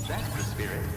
That's the spirit.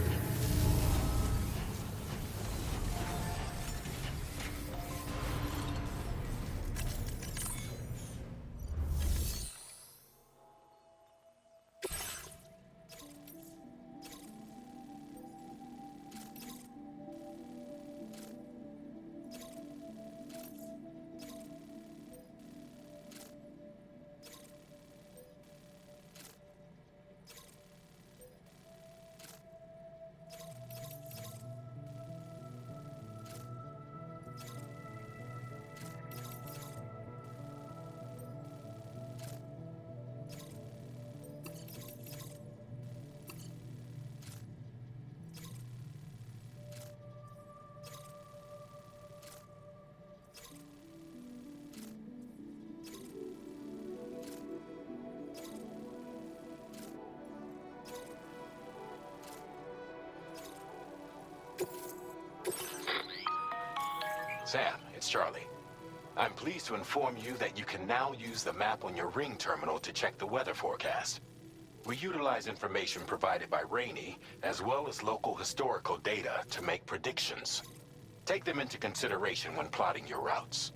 Sam, it's Charlie. I'm pleased to inform you that you can now use the map on your Ring terminal to check the weather forecast. We utilize information provided by Rainey, as well as local historical data, to make predictions. Take them into consideration when plotting your routes.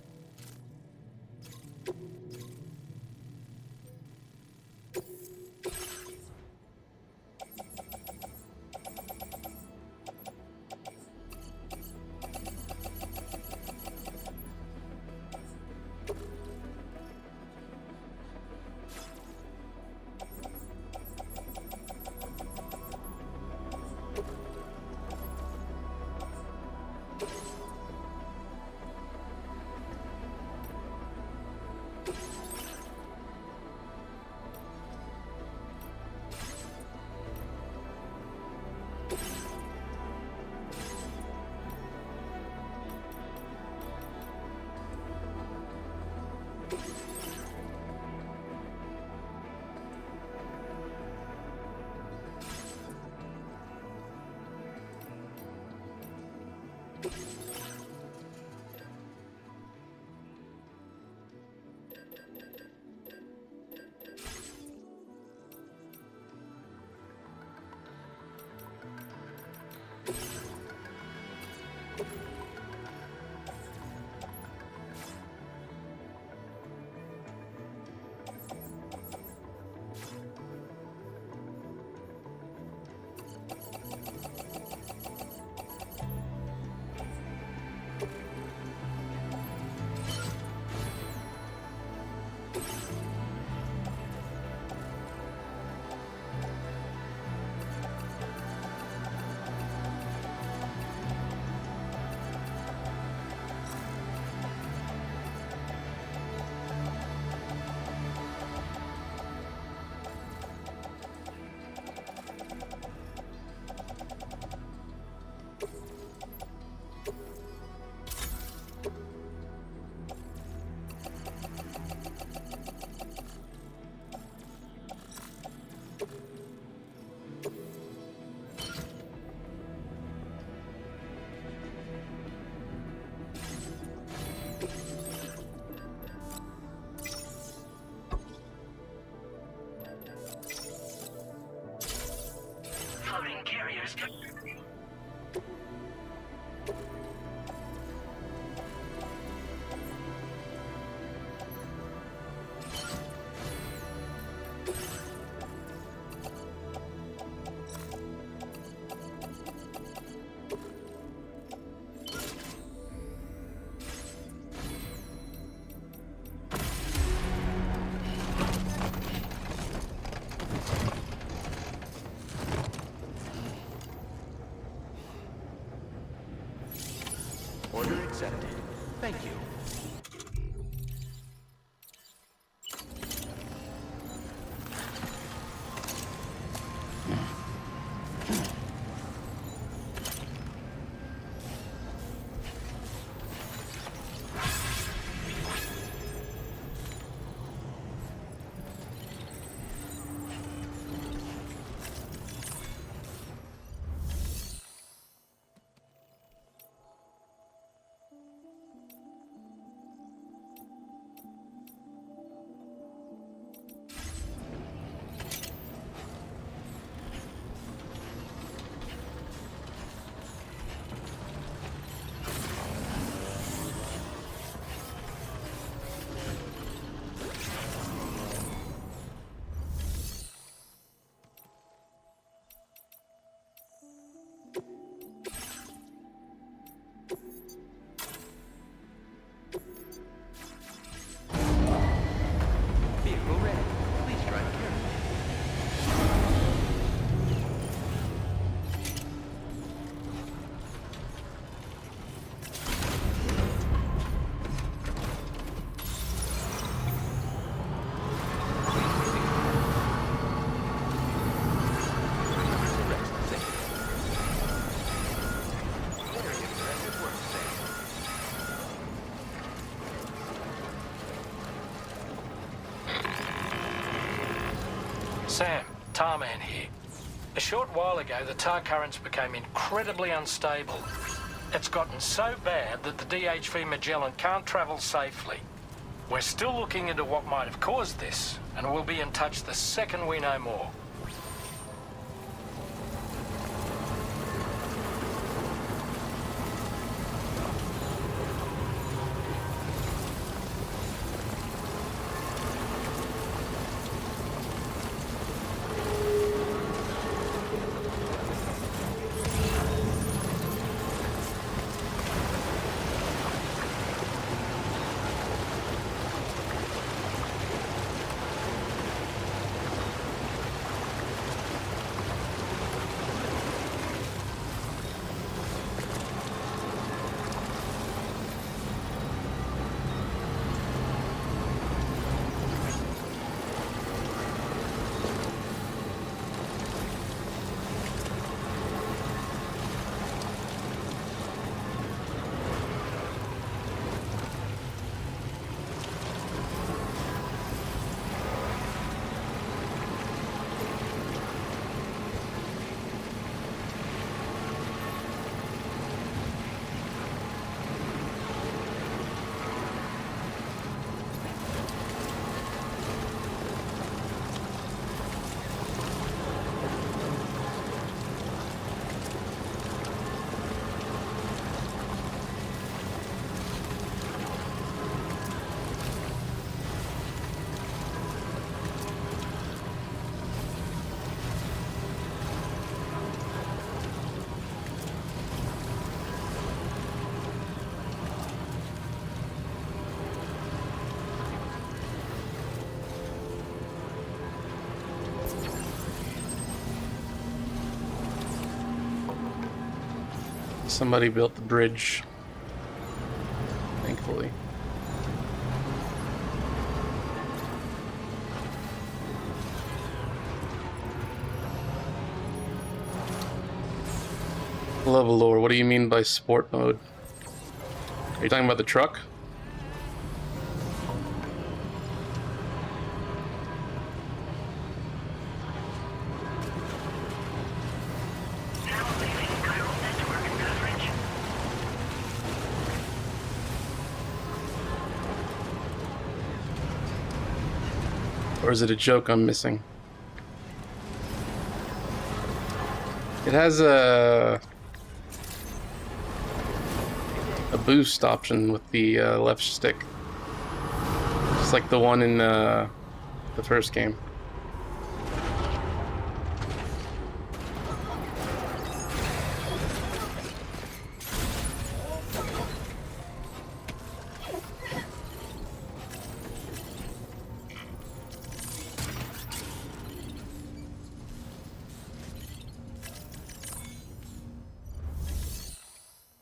Foreign carriers. Order accepted. Thank you. Sam, Tarman here. A short while ago, the tar currents became incredibly unstable. It's gotten so bad that the DHV Magellan can't travel safely. We're still looking into what might have caused this, and we'll be in touch the second we know more. Somebody built the bridge, thankfully. Love lore. What do you mean by sport mode? Are you talking about the truck? Or is it a joke I'm missing? It has a boost option with the left stick, just like the one in the first game.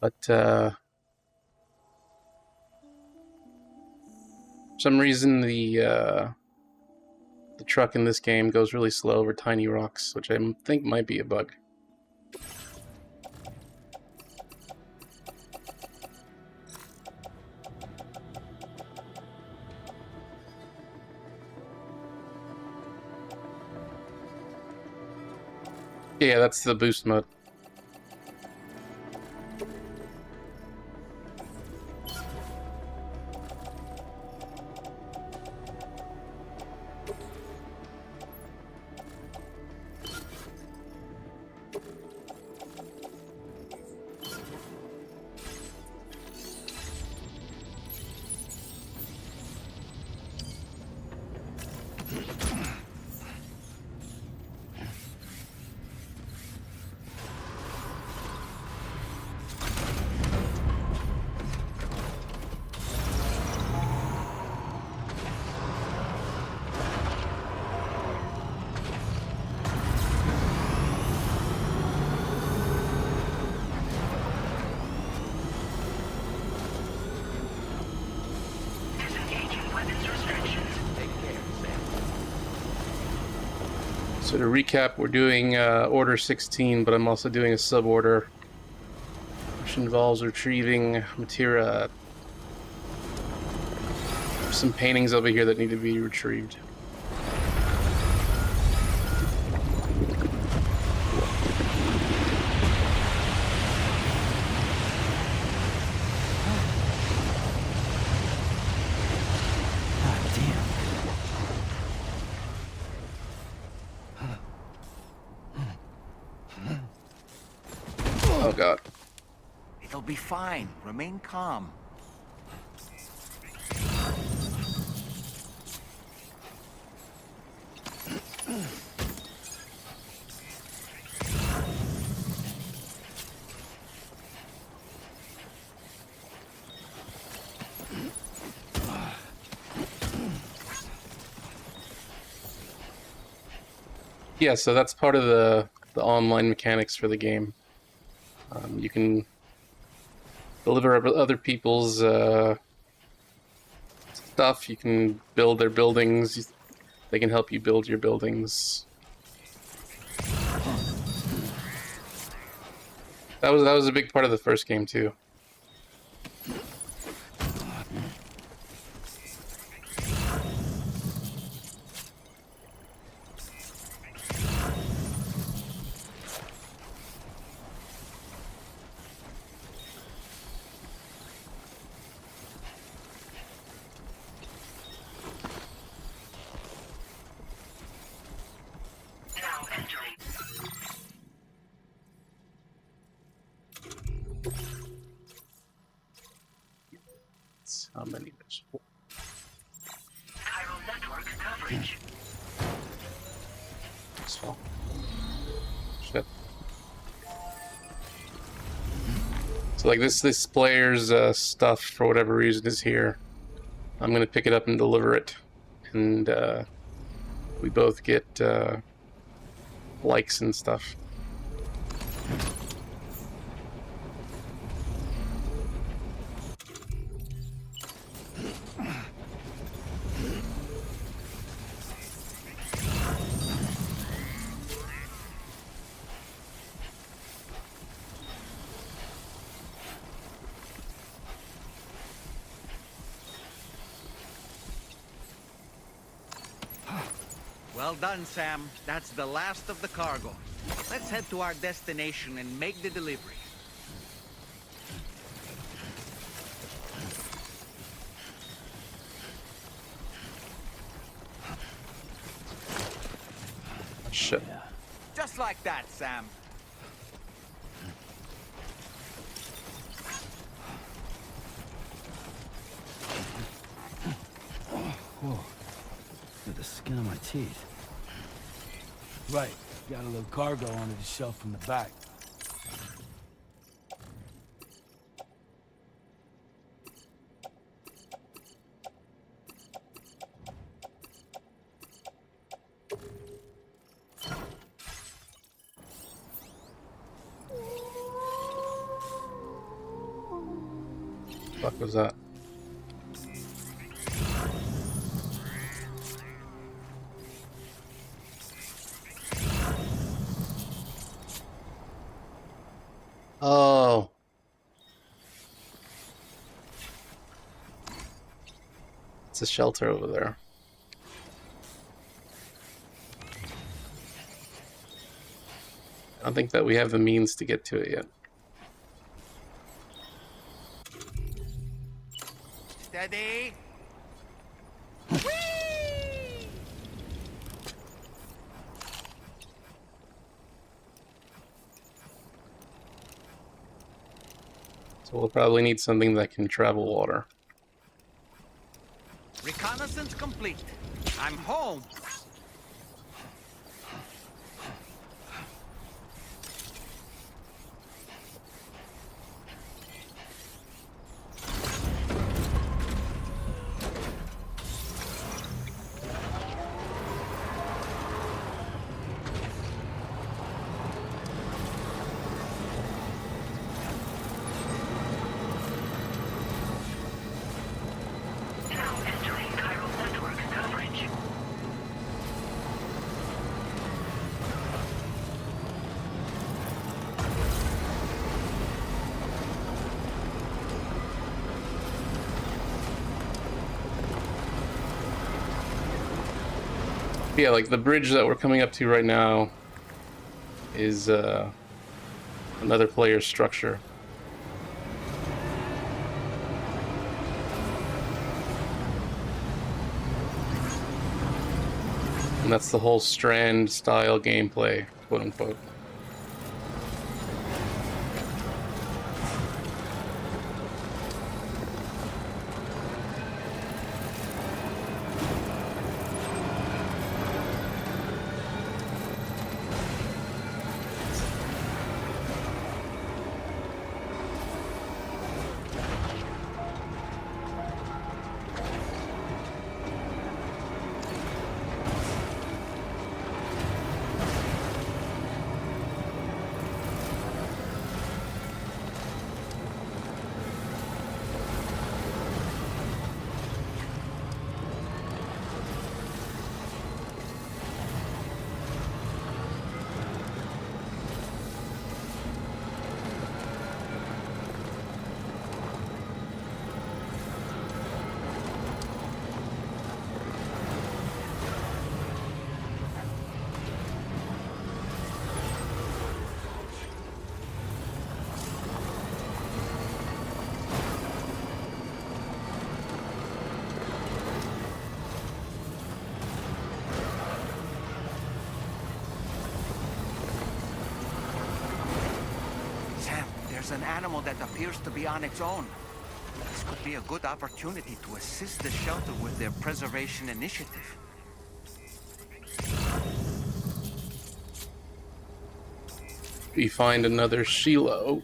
But for some reason the truck in this game goes really slow over tiny rocks, which I think might be a bug. Yeah, that's the boost mode. So to recap, we're doing Order 16, but I'm also doing a sub-order, which involves retrieving materia. Some paintings over here that need to be retrieved. Oh god. It'll be fine. Remain calm. Yeah, so that's part of the online mechanics for the game. You can deliver other people's stuff. You can build their buildings. They can help you build your buildings. That was a big part of the first game too. Now entering. How many there's four. Chiral network coverage. So, shit. So like this player's stuff for whatever reason is here. I'm gonna pick it up and deliver it, and we both get likes and stuff. Well done, Sam. That's the last of the cargo. Let's head to our destination and make the delivery. Shit. Just like that, Sam. Whoa. Got the skin on my teeth. Right. Got a little cargo under the shelf in the back. What was that? Oh. It's a shelter over there. I don't think that we have the means to get to it yet. Steady. So we'll probably need something that can travel water. Reconnaissance complete. I'm home. Now entering chiral network coverage. Yeah, like the bridge that we're coming up to right now is another player's structure. And that's the whole Strand style gameplay, quote unquote. there's an animal that appears to be on its own. This could be a good opportunity to assist the shelter with their preservation initiative. We find another Sheila.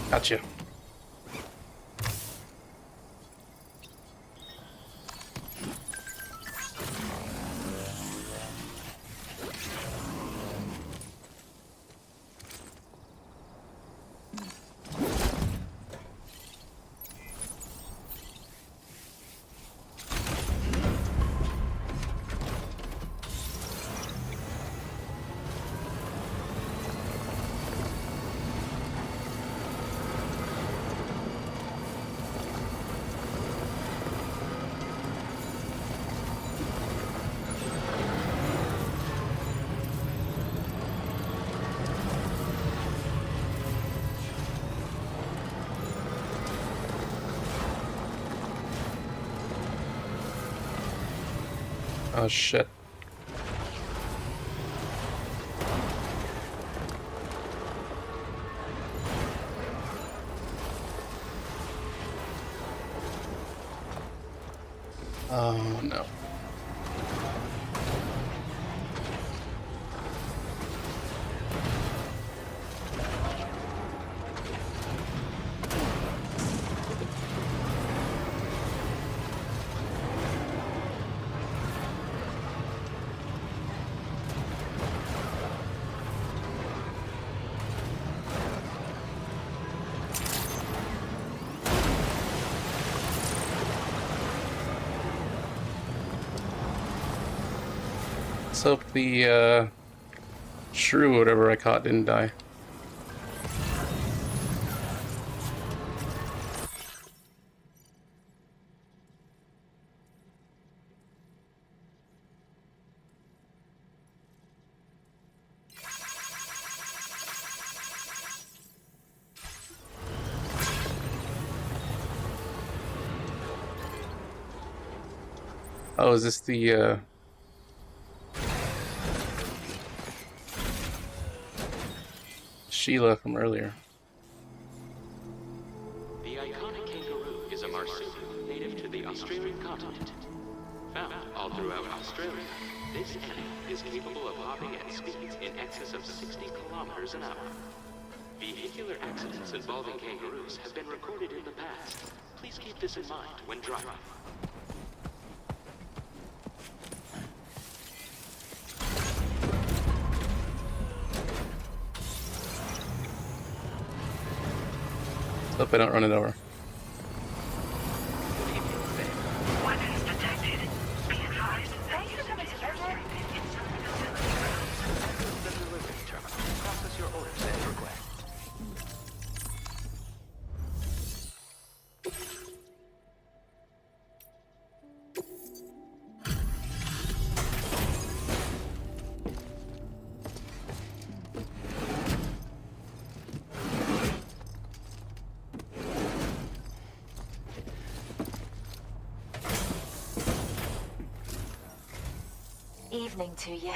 Gotcha. Oh shit. Oh no. Let's hope the shrew or whatever I caught didn't die. Oh, is this the Sheila from earlier? The iconic kangaroo is a marsupial native to the Australian continent. Found all throughout Australia, this animal is capable of hopping at speeds in excess of 60 kilometers an hour. Vehicular accidents involving kangaroos have been recorded in the past. Please keep this in mind when driving. Hope I don't run it over. Weapons detected. Be advised that usage is restricted in certain facilities. The delivery terminal. Process your orders as requested. Evening to you.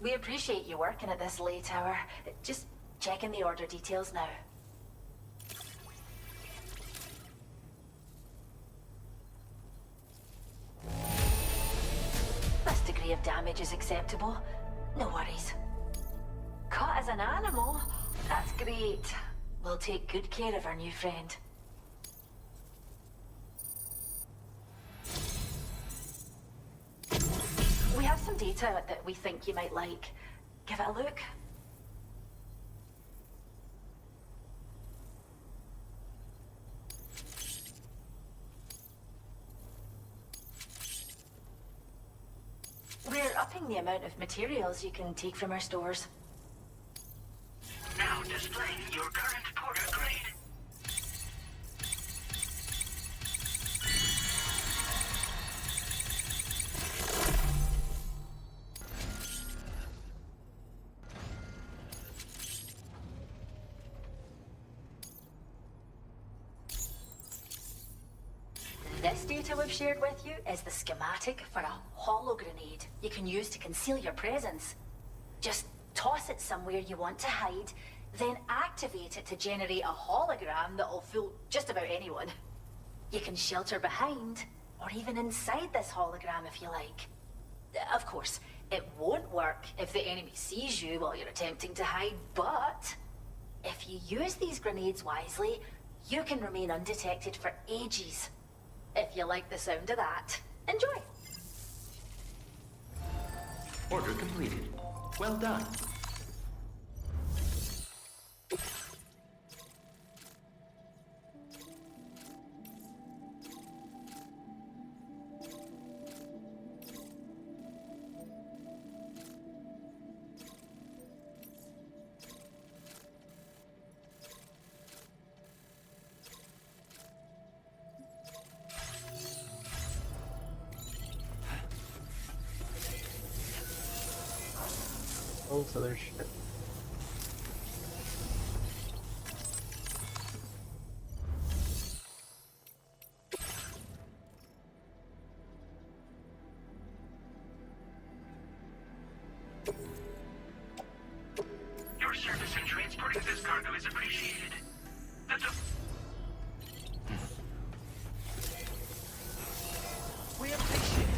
We appreciate you working at this late hour. Just checking the order details now. This degree of damage is acceptable. No worries. Caught as an animal? That's great. We'll take good care of our new friend. We have some data that we think you might like. Give it a look. We're upping the amount of materials you can take from our stores. Now displaying your current porter grade. This data we've shared with you is the schematic for a holo grenade you can use to conceal your presence. Just toss it somewhere you want to hide, then activate it to generate a hologram that'll fool just about anyone. You can shelter behind, or even inside this hologram if you like. Of course, it won't work if the enemy sees you while you're attempting to hide, but if you use these grenades wisely, you can remain undetected for ages. If you like the sound of that, enjoy. Order completed. Well done. Oh, so there's shit. Your service in transporting this cargo is appreciated. That's a... We appreciate it.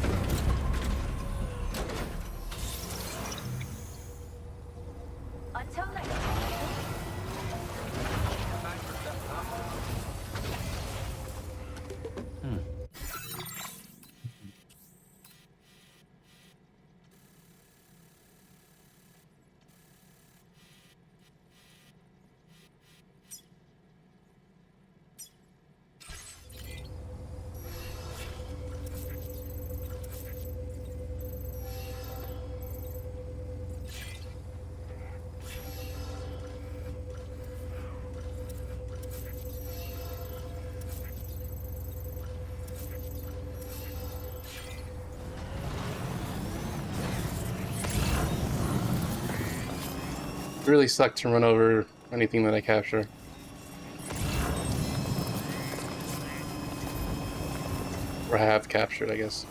Until next time. It really sucked to run over anything that I capture. Or have captured, I guess.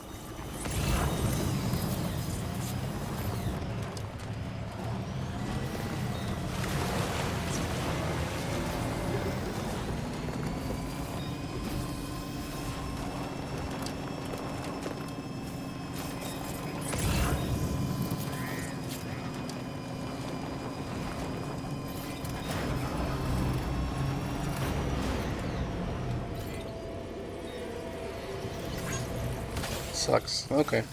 Sucks. Okay.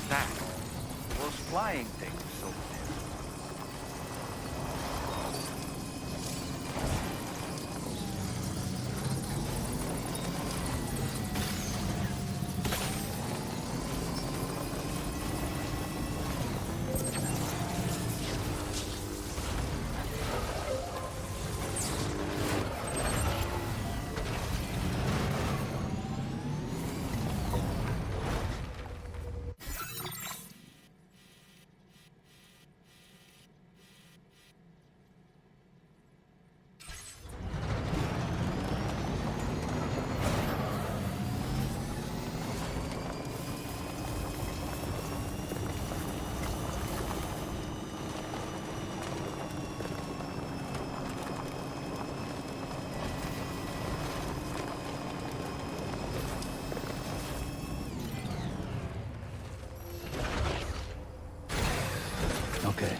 That. Those flying things over there. Okay.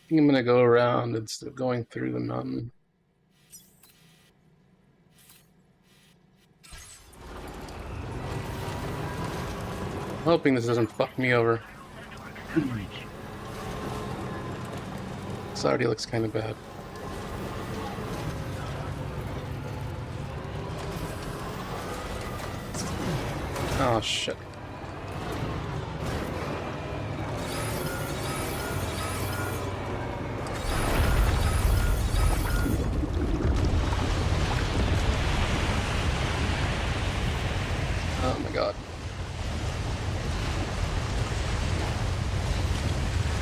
think I'm gonna go around instead of going through the mountain. I'm hoping this doesn't fuck me over. This already looks kind of bad. Oh shit. Oh my god.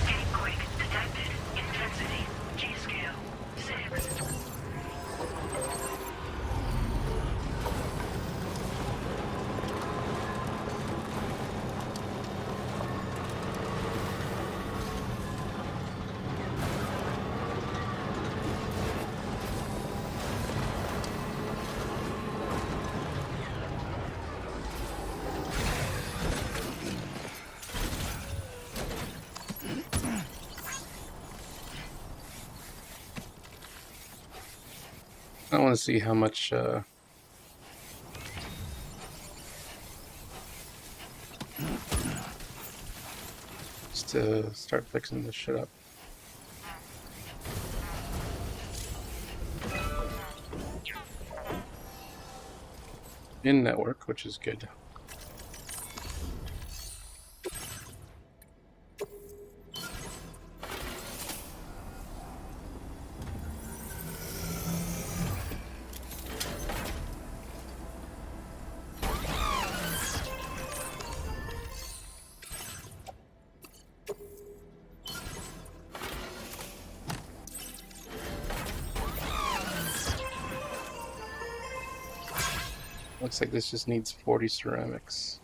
Earthquake detected. Intensity. G-scale. 6. I want to see how much just to start fixing this shit up. In network, which is good. Looks like this just needs 40 ceramics.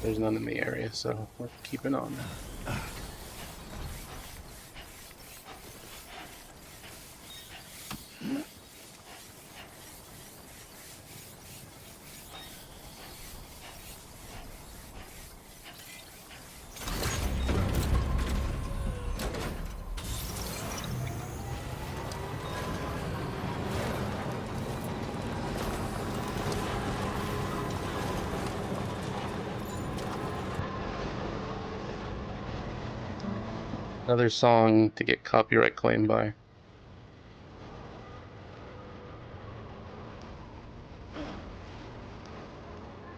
There's none in the area, so we're keeping on. Another song to get copyright claimed by.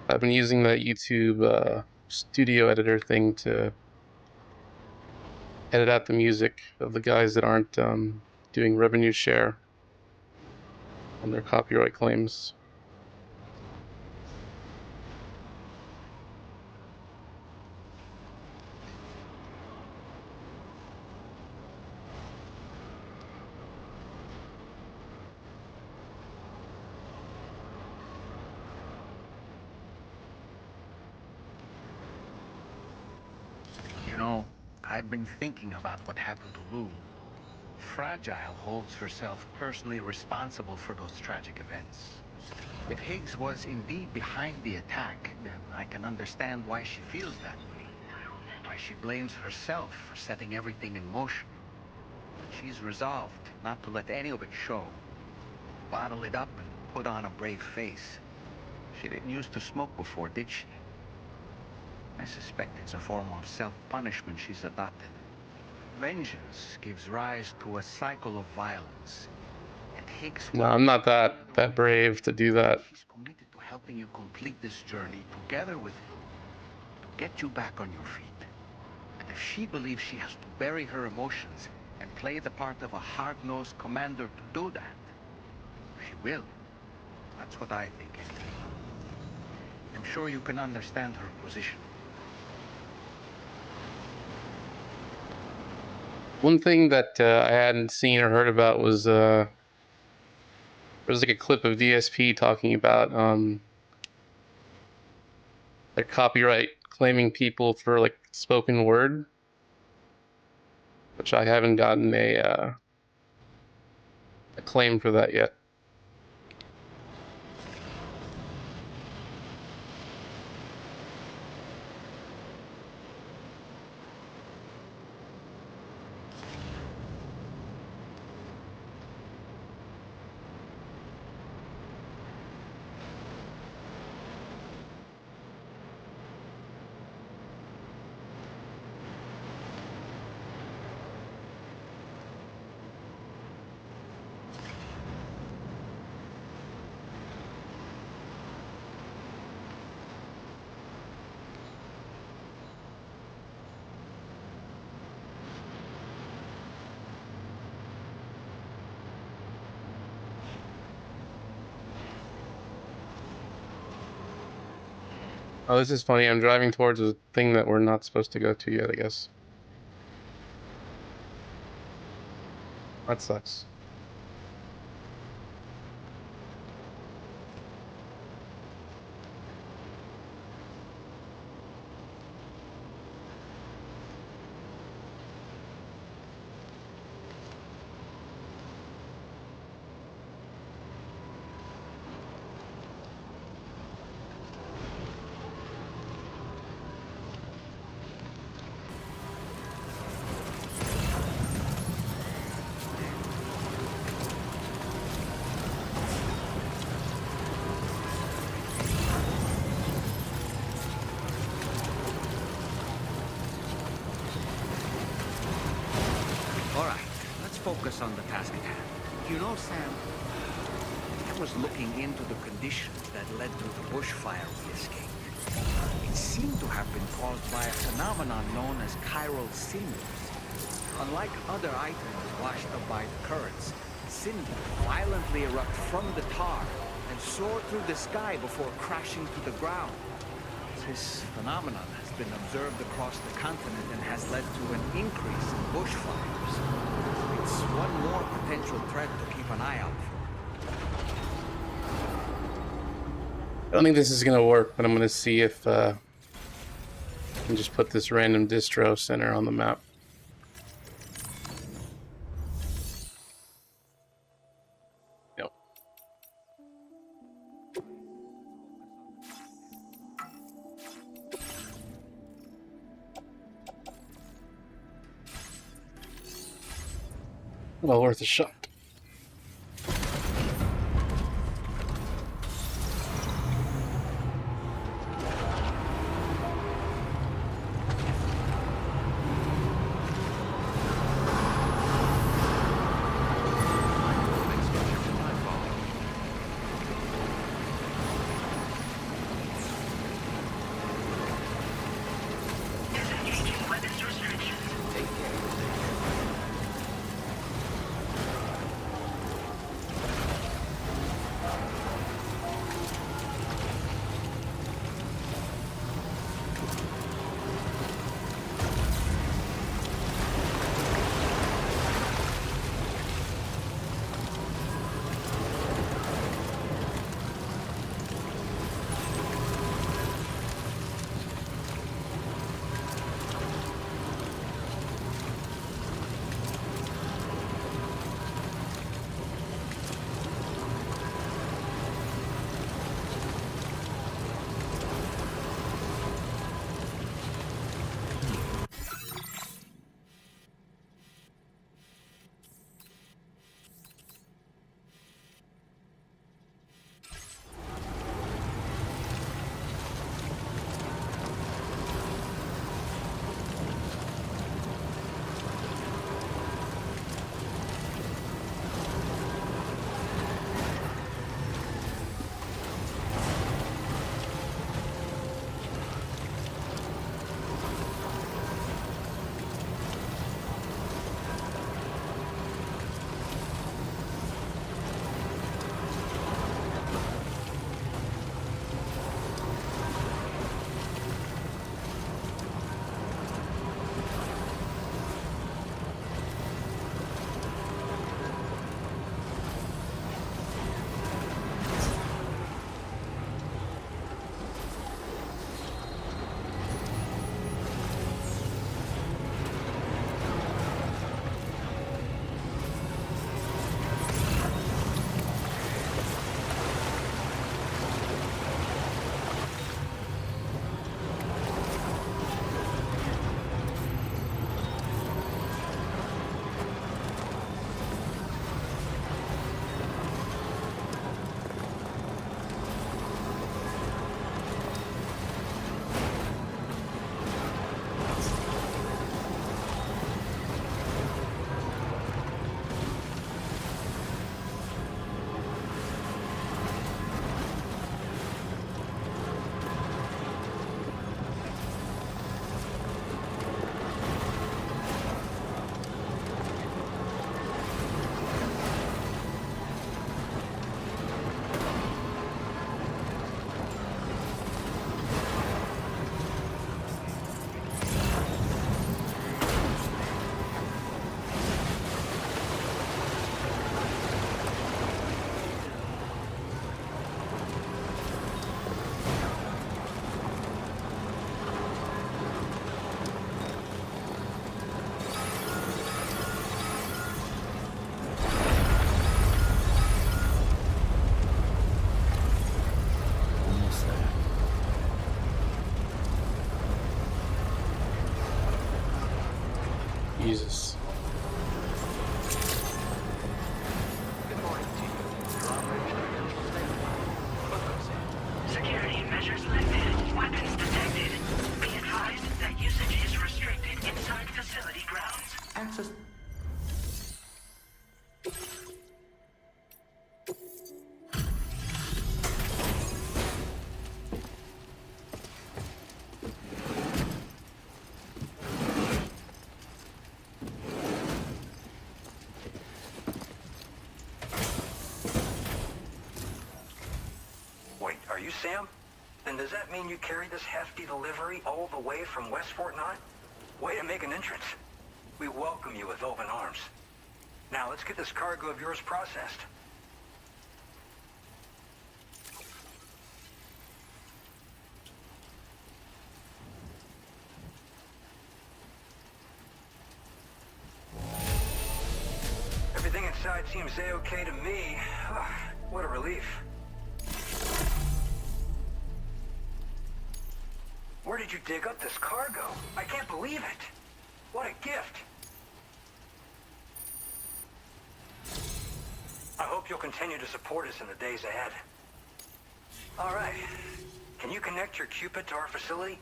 I've been using that YouTube studio editor thing to edit out the music of the guys that aren't doing revenue share on their copyright claims. You know, I've been thinking about what happened to Lou. Fragile holds herself personally responsible for those tragic events. If Higgs was indeed behind the attack, then I can understand why she feels that way. Why she blames herself for setting everything in motion. But she's resolved not to let any of it show. Bottle it up and put on a brave face. She didn't used to smoke before, did she? I suspect it's a form of self-punishment she's adopted. Vengeance gives rise to a cycle of violence. And Higgs... No, I'm not that brave to do that. She's committed to helping you complete this journey together with you, to get you back on your feet. And if she believes she has to bury her emotions and play the part of a hard-nosed commander to do that, she will. That's what I think, anyway. I'm sure you can understand her position. One thing that I hadn't seen or heard about was there was like a clip of DSP talking about their copyright claiming people for like spoken word, which I haven't gotten a claim for that yet. Oh, this is funny. I'm driving towards a thing that we're not supposed to go to yet, I guess. That sucks. All right, let's focus on the task at hand. You know, Sam, I was looking into the conditions that led to the bushfire we escaped. It seemed to have been caused by a phenomenon known as chiral cinders. Unlike other items washed up by the currents, cinders violently erupt from the tar and soar through the sky before crashing to the ground. This phenomenon has been observed across the continent and has led to an increase in bushfires. It's one more potential threat to keep an eye out for. I don't think this is gonna work, but I'm gonna see if I can just put this random distro center on the map. Nope. Well worth a shot. Disengaging weapons restrictions. Jesus. Good morning to you. Your operational control standby. What goes in? Security measures lifted. Weapons detected. Be advised that usage is restricted inside facility grounds. Access. Wait, are you Sam? Then does that mean you carried this hefty delivery all the way from West Fort 9? Way to make an entrance. We welcome you with open arms. Now let's get this cargo of yours processed. Everything inside seems A-okay to me. What a relief. Where did you dig up this cargo? I can't believe it. What a gift. I hope you'll continue to support us in the days ahead. All right. Can you connect your Cupid to our facility?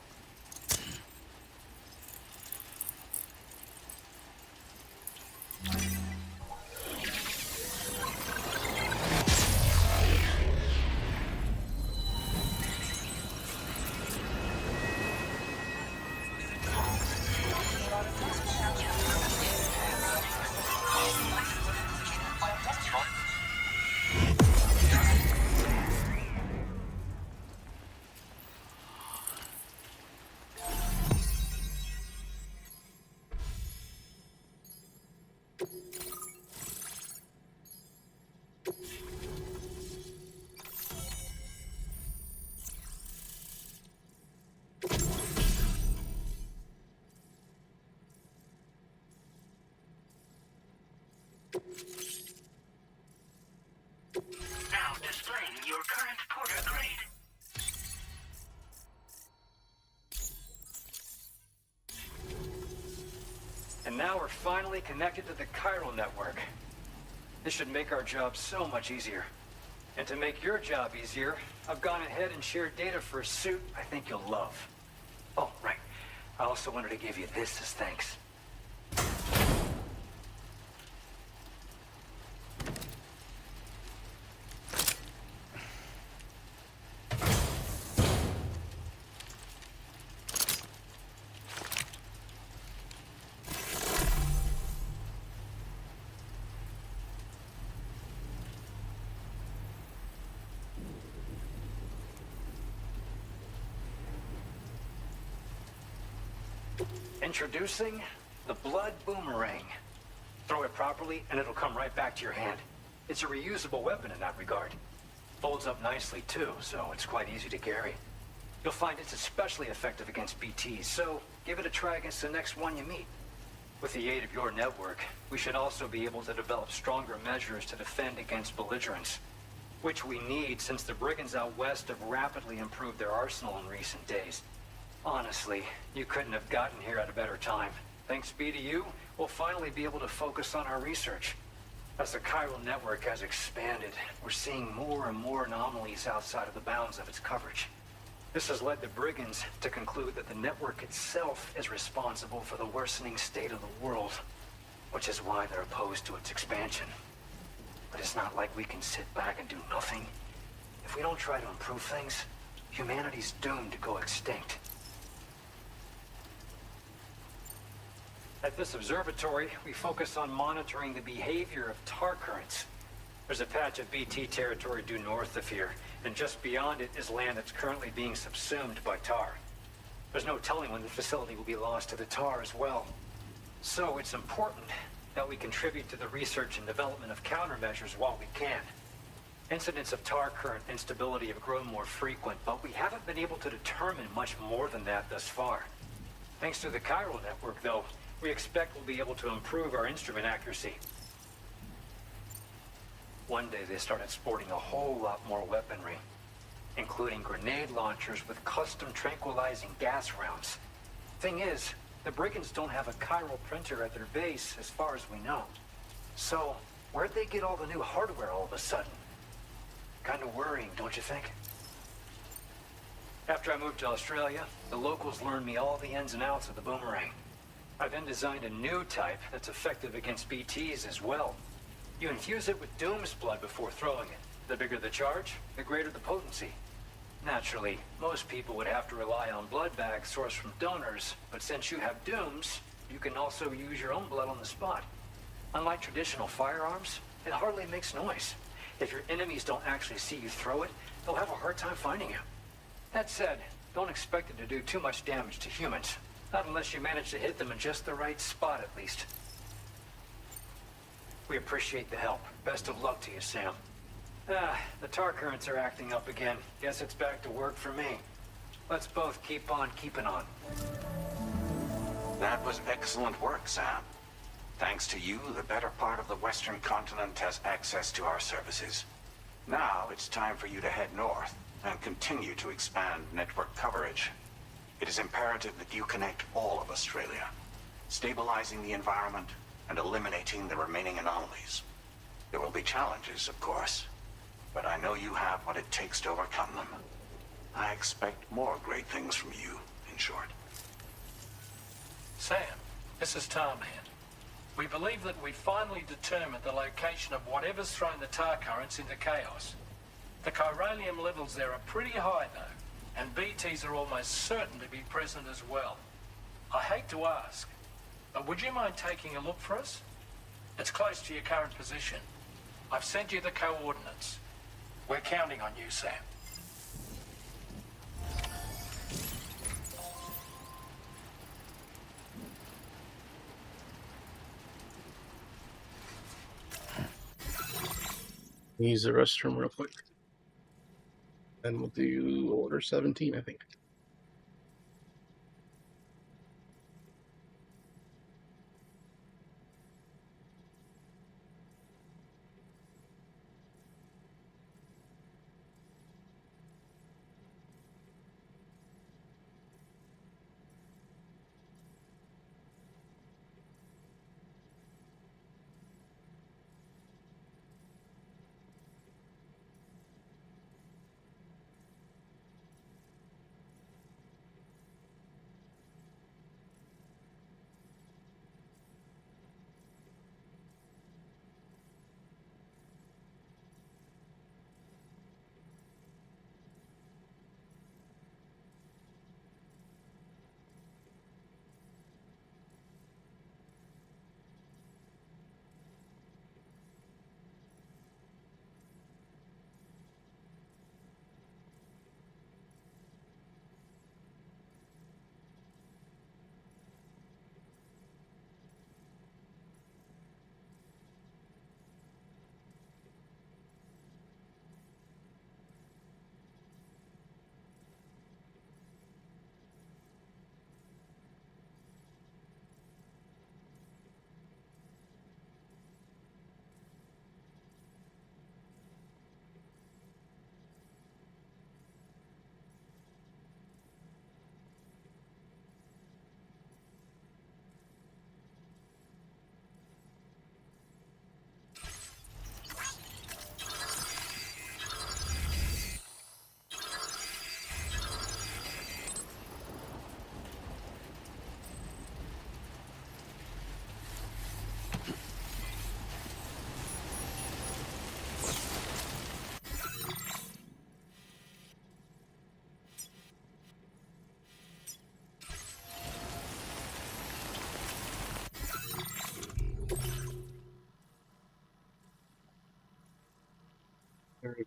Now displaying your current porter grade. And now we're finally connected to the chiral network. This should make our job so much easier. And to make your job easier, I've gone ahead and shared data for a suit I think you'll love. Oh, right. I also wanted to give you this as thanks. Introducing the Blood Boomerang. Throw it properly and it'll come right back to your hand. It's a reusable weapon in that regard. Folds up nicely too, so it's quite easy to carry. You'll find it's especially effective against BTs, so give it a try against the next one you meet. With the aid of your network, we should also be able to develop stronger measures to defend against belligerents, which we need since the brigands out west have rapidly improved their arsenal in recent days. Honestly, you couldn't have gotten here at a better time. Thanks be to you, we'll finally be able to focus on our research. As the chiral network has expanded, we're seeing more and more anomalies outside of the bounds of its coverage. This has led the brigands to conclude that the network itself is responsible for the worsening state of the world, which is why they're opposed to its expansion. But it's not like we can sit back and do nothing. If we don't try to improve things, humanity's doomed to go extinct. At this observatory, we focus on monitoring the behavior of tar currents. There's a patch of BT territory due north of here, and just beyond it is land that's currently being subsumed by tar. There's no telling when the facility will be lost to the tar as well. So it's important that we contribute to the research and development of countermeasures while we can. Incidents of tar current instability have grown more frequent, but we haven't been able to determine much more than that thus far. Thanks to the chiral network, though, we expect we'll be able to improve our instrument accuracy. One day they started sporting a whole lot more weaponry, including grenade launchers with custom tranquilizing gas rounds. Thing is, The brigands don't have a chiral printer at their base, as far as we know. So, where'd they get all the new hardware all of a sudden? Kind of worrying, don't you think? After I moved to Australia, the locals learned me all the ins and outs of the boomerang. I then designed a new type that's effective against BTs as well. You infuse it with Doom's blood before throwing it. The bigger the charge, the greater the potency. Naturally, most people would have to rely on blood bags sourced from donors, but since you have Doom's, you can also use your own blood on the spot. Unlike traditional firearms, it hardly makes noise. If your enemies don't actually see you throw it, they'll have a hard time finding you. That said, don't expect it to do too much damage to humans. Not unless you manage to hit them in just the right spot, at least. We appreciate the help. Best of luck to you, Sam. The tar currents are acting up again. Guess it's back to work for me. Let's both keep on keeping on. That was excellent work, Sam. Thanks to you, the better part of the Western continent has access to our services. Now it's time for you to head north and continue to expand network coverage. It is imperative that you connect all of Australia, stabilizing the environment and eliminating the remaining anomalies. There will be challenges, of course, but I know you have what it takes to overcome them. I expect more great things from you, in short. Sam, this is Tarman. We believe that we finally determined the location of whatever's thrown the tar currents into chaos. The chiralium levels there are pretty high, though, and BTs are almost certain to be present as well. I hate to ask, but would you mind taking a look for us? It's close to your current position. I've sent you the coordinates. We're counting on you, Sam. Use the restroom real quick. And we'll do order 17, I think.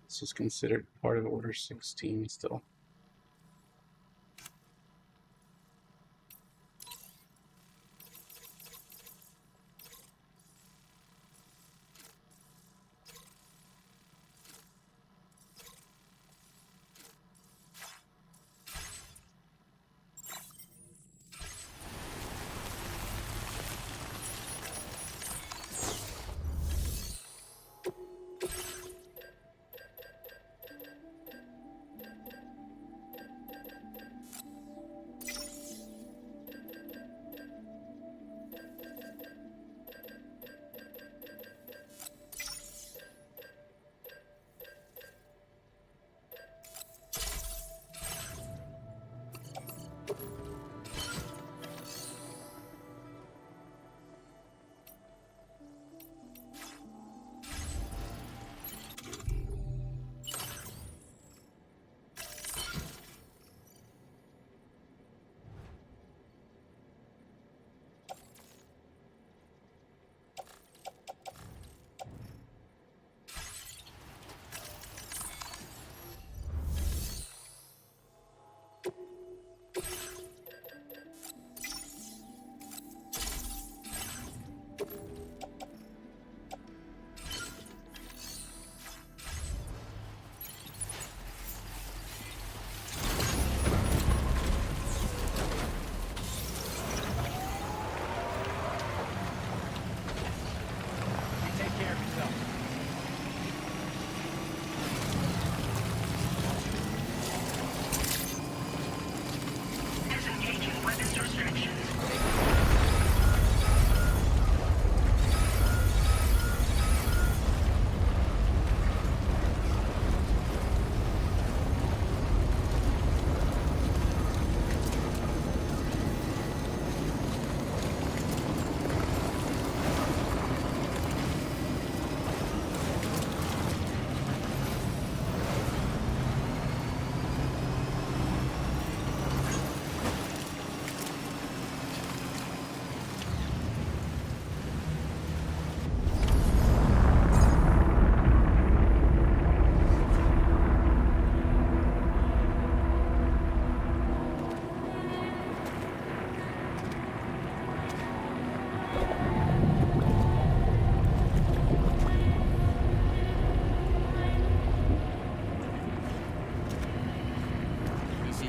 This is considered part of Order 16 still.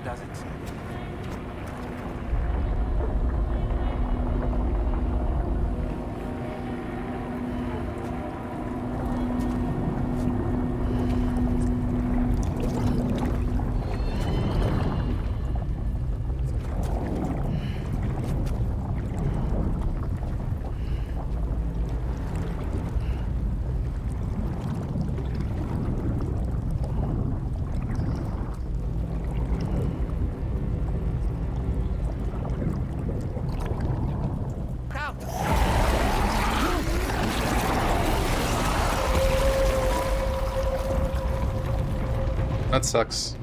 does it. That sucks.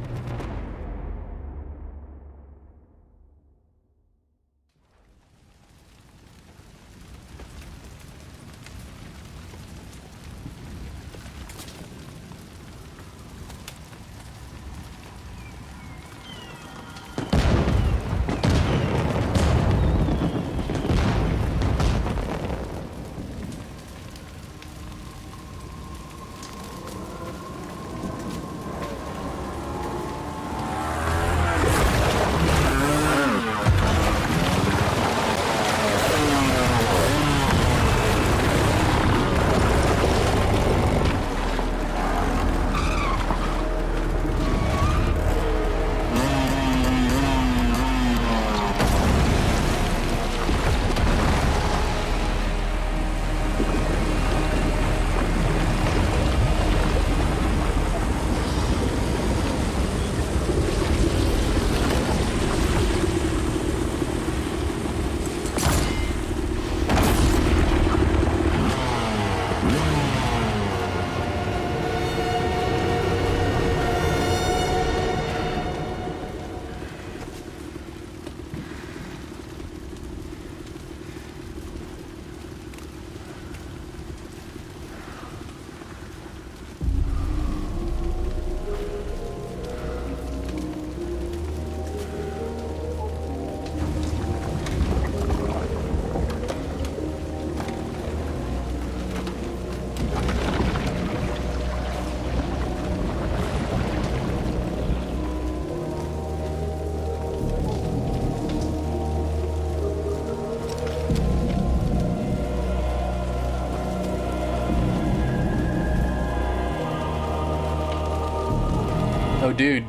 Oh, dude.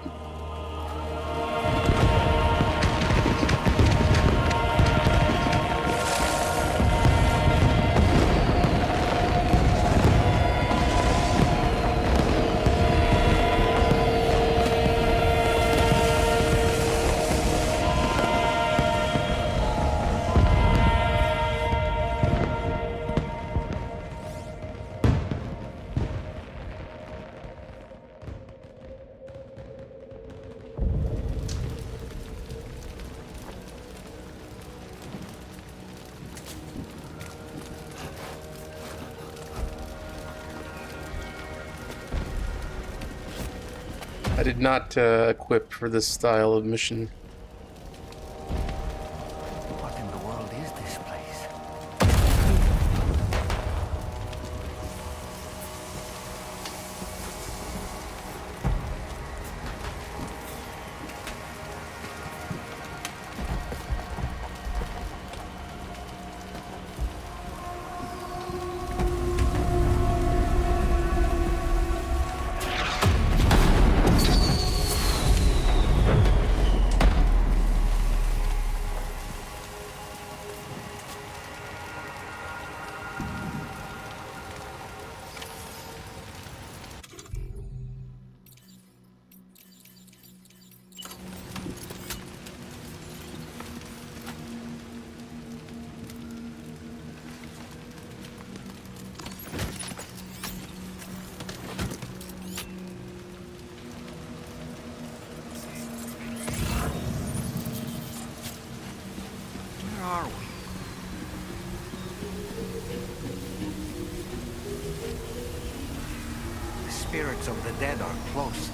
I did not equip for this style of mission. What in the world is this place? Where are we? The spirits of the dead are close.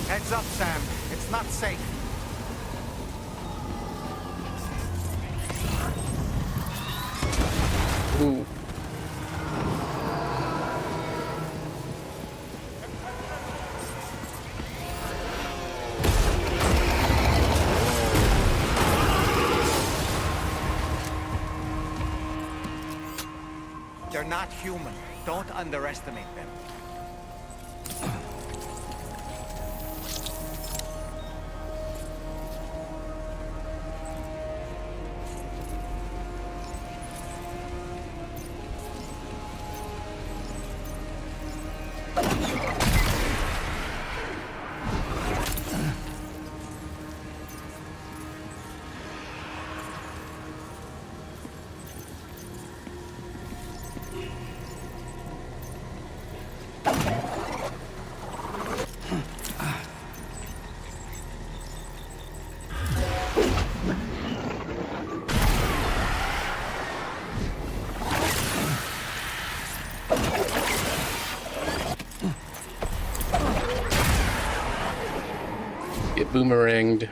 Heads up, Sam. It's not safe. Ooh. They're not human. Don't underestimate them. Get boomeranged.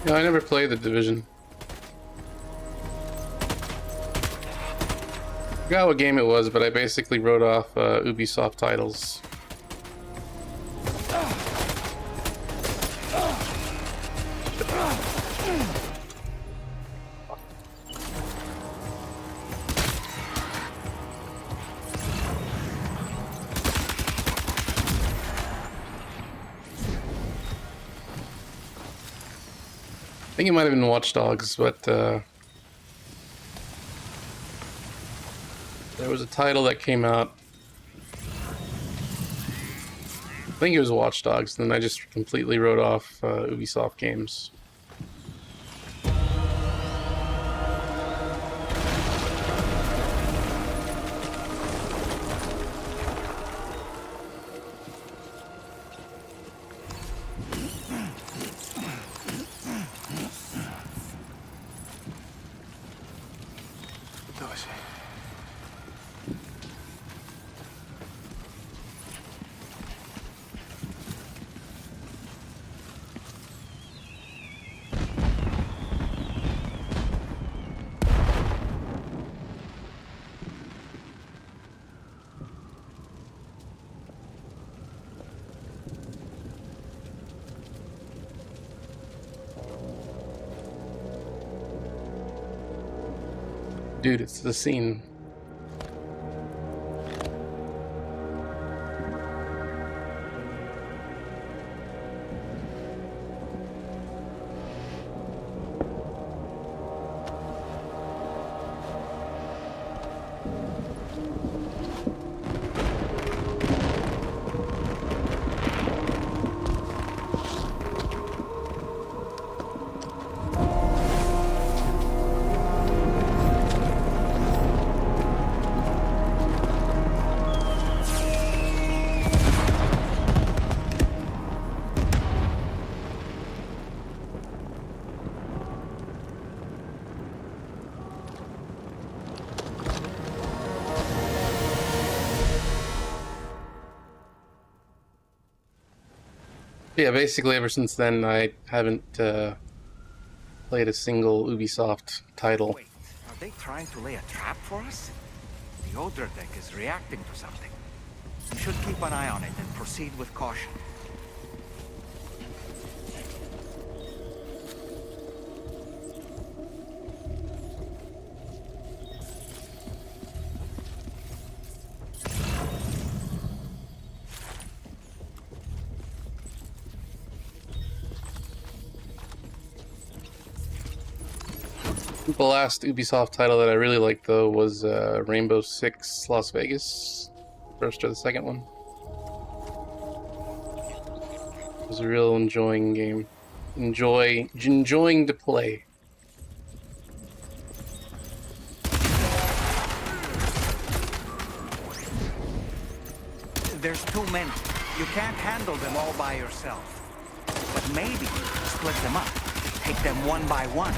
No, I never played The Division. I forgot what game it was, but I basically wrote off Ubisoft titles. I think it might have been Watch Dogs, but there was a title that came out. I think it was Watch Dogs, and then I just completely wrote off Ubisoft games. Dude, it's the scene. Yeah, basically ever since then I haven't played a single Ubisoft title. Wait, are they trying to lay a trap for us? The Odra deck is reacting to something. We should keep an eye on it and proceed with caution. The last Ubisoft title that I really liked, though, was Rainbow Six Las Vegas. First or the second one. It was a real enjoying game. Enjoying to play. There's too many. You can't handle them all by yourself. But maybe split them up. Take them one by one.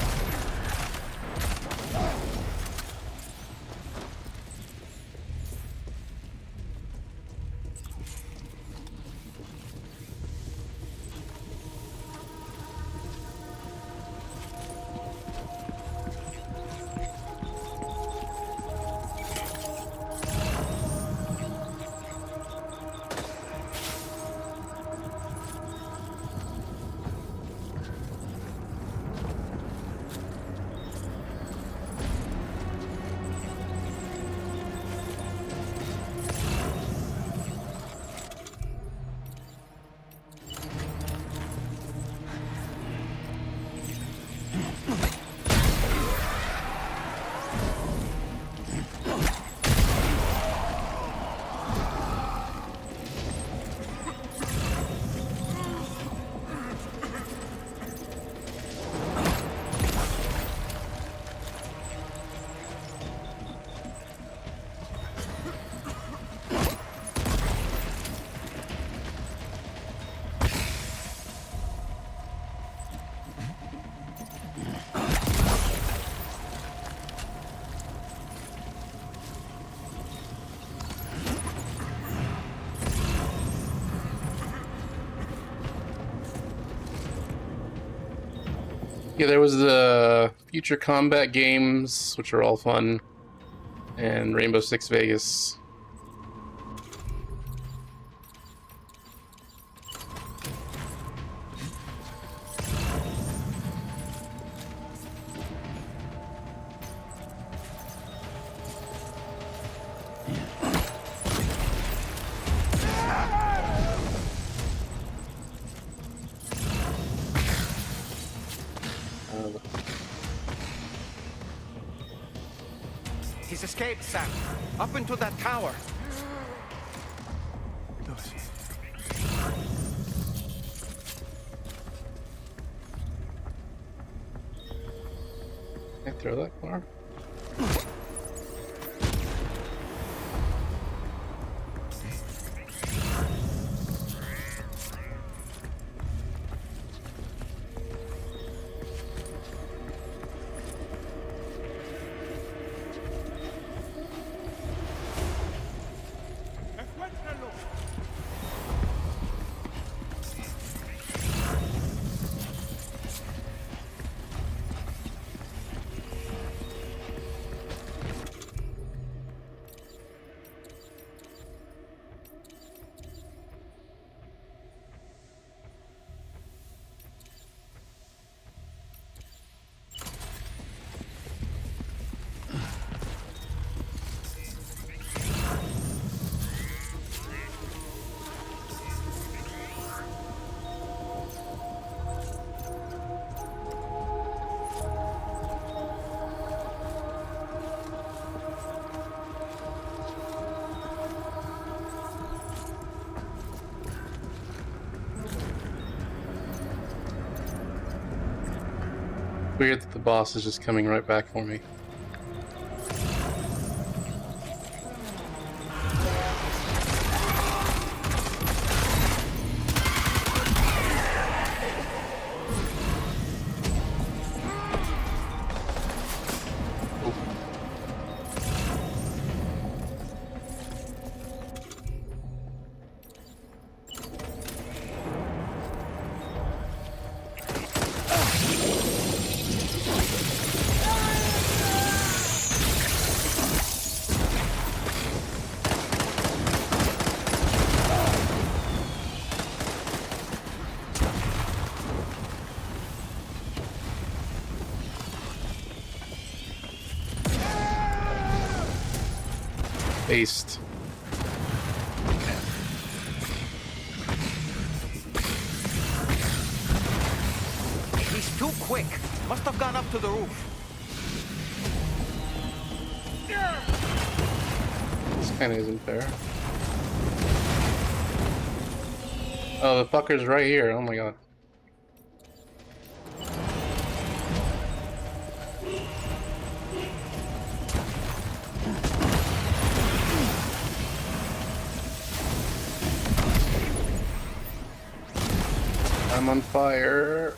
Yeah, there was the Future Combat games, which are all fun, and Rainbow Six Vegas. He's escaped, Sam. Up into that tower. Can I throw that far? Weird that the boss is just coming right back for me. Based. He's too quick. Must have gone up to the roof. This kinda isn't fair. Oh, the fucker's right here. Oh my god. I'm on fire.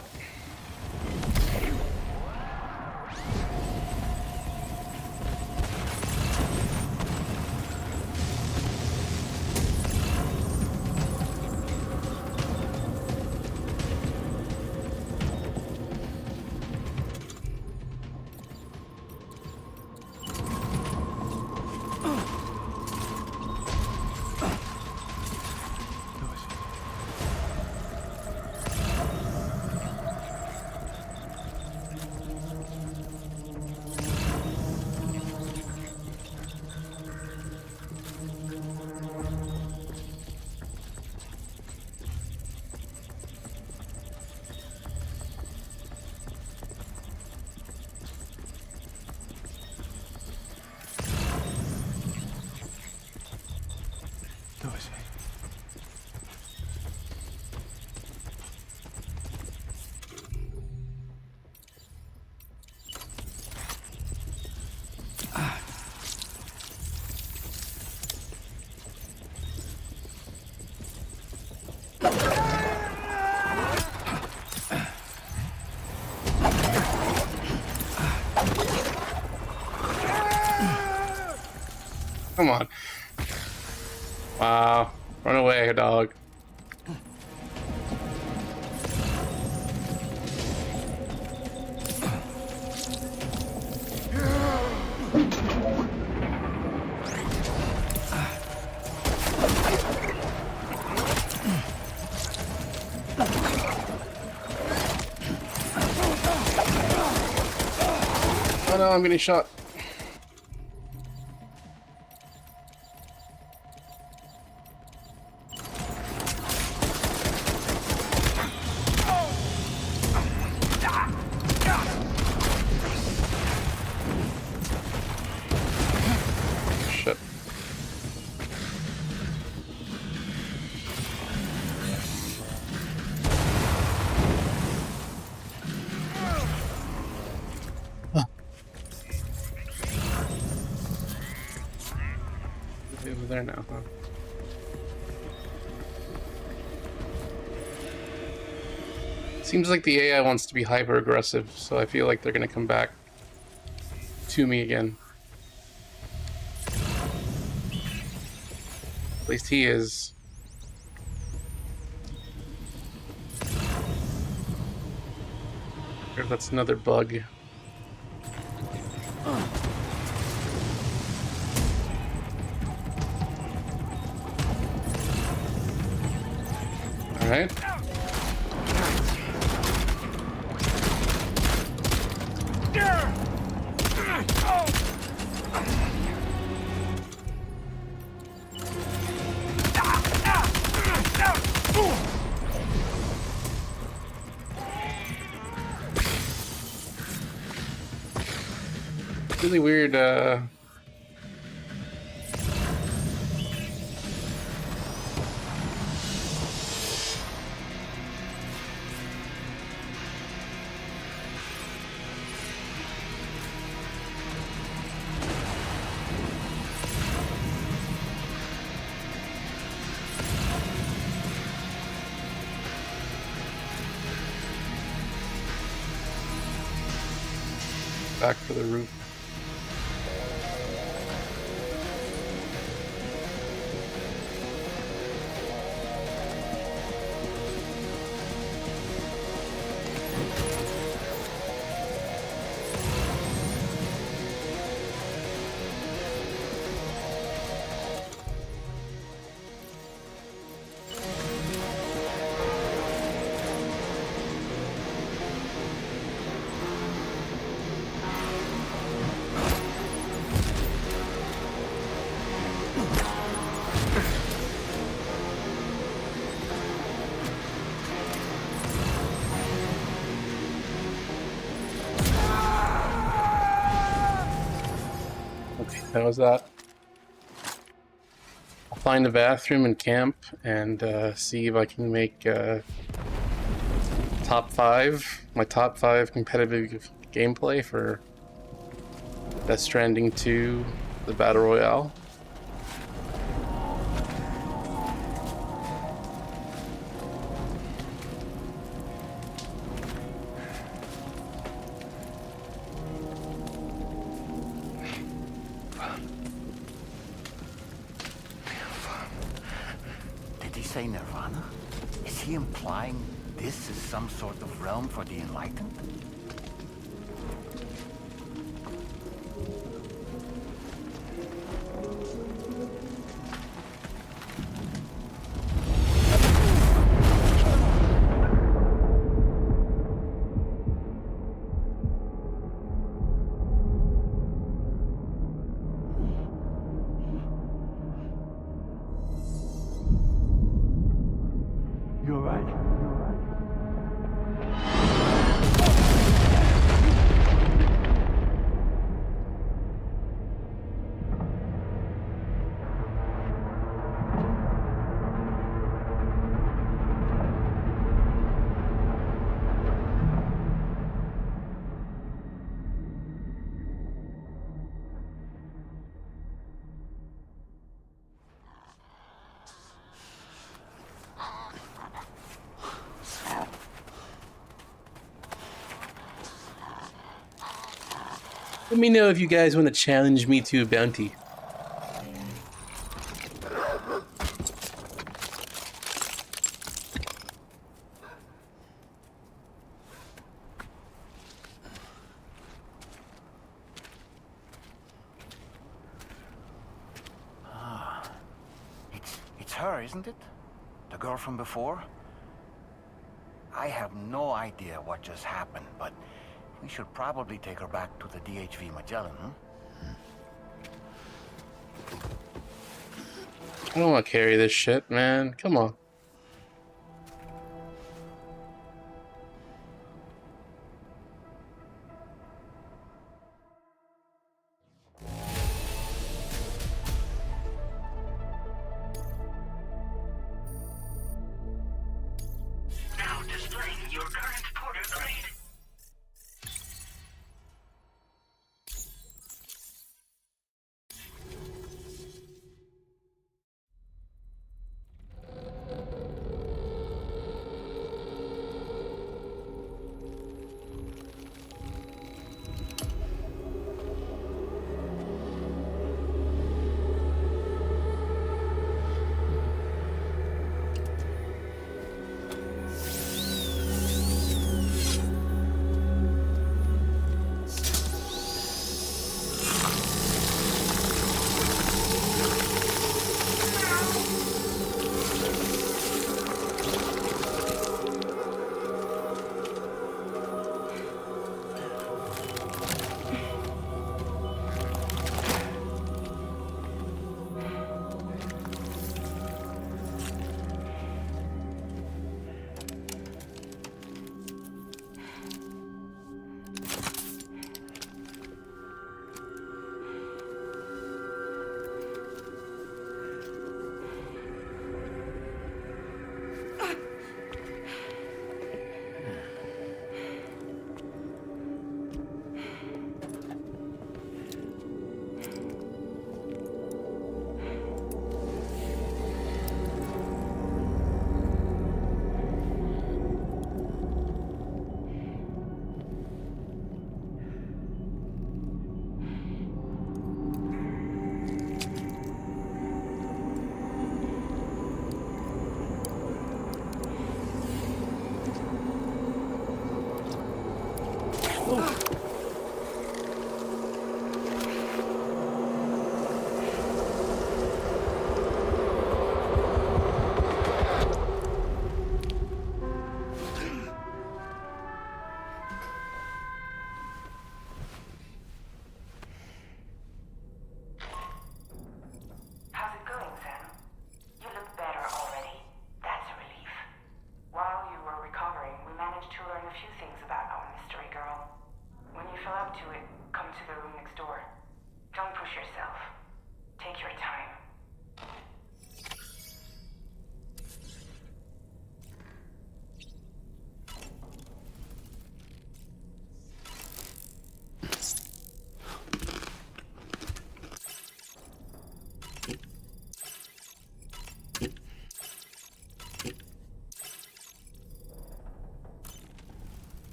Come on. Wow. Run away, dog. Oh no, I'm getting shot. Shit. Over there now, huh? Seems like the AI wants to be hyper aggressive, so I feel like they're gonna come back to me again. At least he is. Or if that's another bug. Alright. Really weird, back for the roof. Okay, that was that. I'll find a bathroom and camp and see if I can make my top 5 competitive gameplay for Death Stranding 2, the Battle Royale. Did he say Nirvana? Is he implying this is some sort of realm for the enlightened? You're right. Let me know if you guys want to challenge me to a bounty. It's her, isn't it? The girl from before? I have no idea what just happened, but we should probably take her back to the DHV Magellan, I don't want to carry this shit, man. Come on. Now displaying your current porter grade.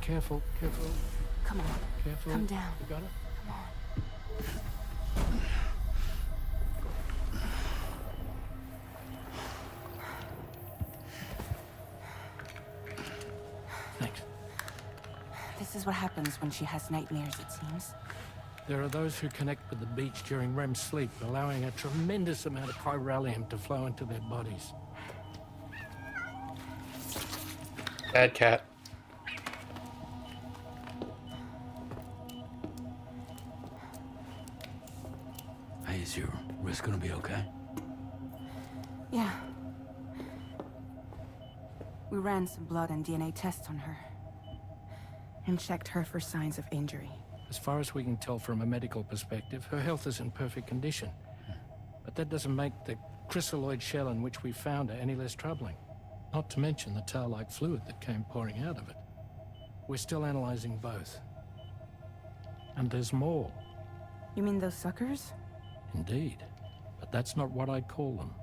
Careful, careful, Come on. careful. Come down. You got it? Come on. Thanks. This is what happens when she has nightmares, it seems. There are those who connect with the beach during REM sleep, allowing a tremendous amount of chiralium to flow into their bodies. Bad cat. Hey, is your wrist gonna be okay? Yeah. We ran some blood and DNA tests on her. And checked her for signs of injury. As far as we can tell from a medical perspective, her health is in perfect condition. But that doesn't make the chrysaloid shell in which we found her any less troubling. Not to mention the tar-like fluid that came pouring out of it. We're still analyzing both. And there's more. You mean those suckers? Indeed. But that's not what I'd call them.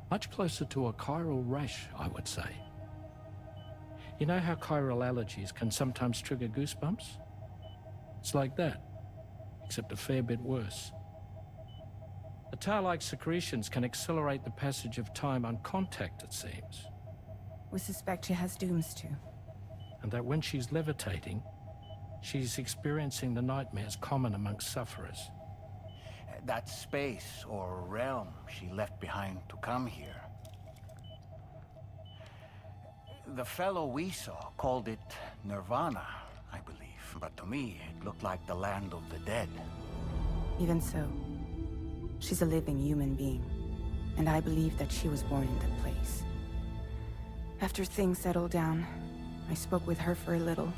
Much closer to a chiral rash, I would say. You know how chiral allergies can sometimes trigger goosebumps? It's like that, except a fair bit worse. The tar-like secretions can accelerate the passage of time on contact, it seems. We suspect she has dooms too. And that when she's levitating, she's experiencing the nightmares common amongst sufferers. That space or realm she left behind to come here. The fellow we saw called it Nirvana, I believe. But to me, it looked like the land of the dead. Even so, she's a living human being. And I believe that she was born in that place. After things settled down, I spoke with her for a little.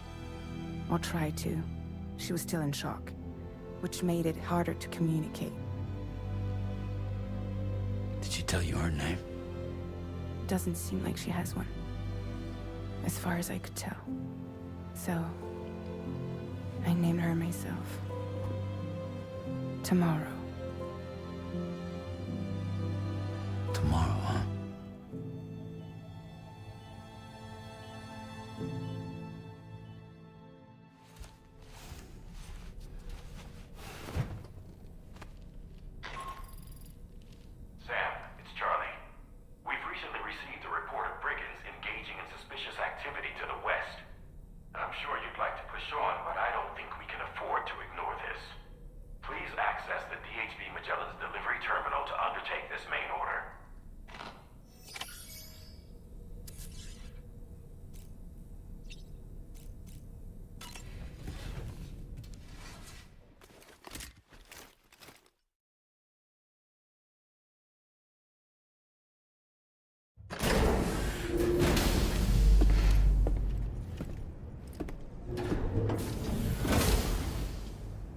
Or tried to. She was still in shock, which made it harder to communicate. Did she tell you her name? Doesn't seem like she has one. As far as I could tell. So, I named her myself. Tomorrow. Tomorrow, huh? Sam, it's Charlie. We've recently received a report of brigands engaging in suspicious activity to the west. I'm sure you'd like to push on, but I don't think we can afford to ignore this. Please access the DHV Magellan's delivery terminal to undertake this main order.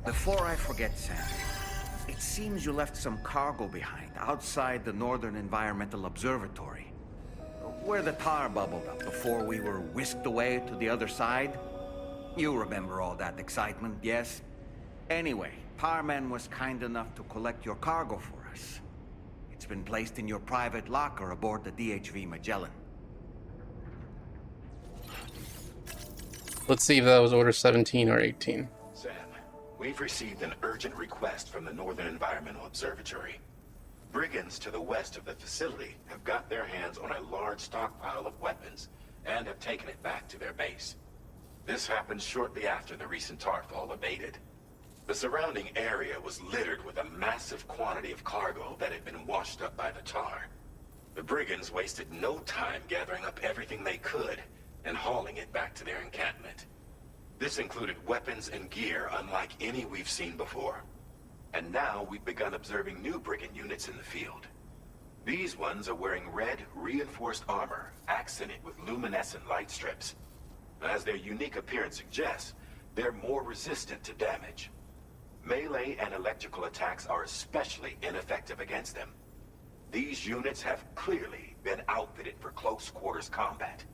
Before I forget, Sam, it seems you left some cargo behind outside the Northern Environmental Observatory, where the tar bubbled up before we were whisked away to the other side. You remember all that excitement, yes? Anyway, Tarman was kind enough to collect your cargo for us. It's been placed in your private locker aboard the DHV Magellan. Let's see if that was Order 17 or 18. Sam, we've received an urgent request from the Northern Environmental Observatory. Brigands to the west of the facility have got their hands on a large stockpile of weapons and have taken it back to their base. This happened shortly after the recent Tarfall abated. The surrounding area was littered with a massive quantity of cargo that had been washed up by the tar. The brigands wasted no time gathering up everything they could and hauling it back to their encampment. This included weapons and gear unlike any we've seen before. And now we've begun observing new brigand units in the field. These ones are wearing red, reinforced armor, accented with luminescent light strips. As their unique appearance suggests, they're more resistant to damage. Melee and electrical attacks are especially ineffective against them. These units have clearly been outfitted for close quarters combat,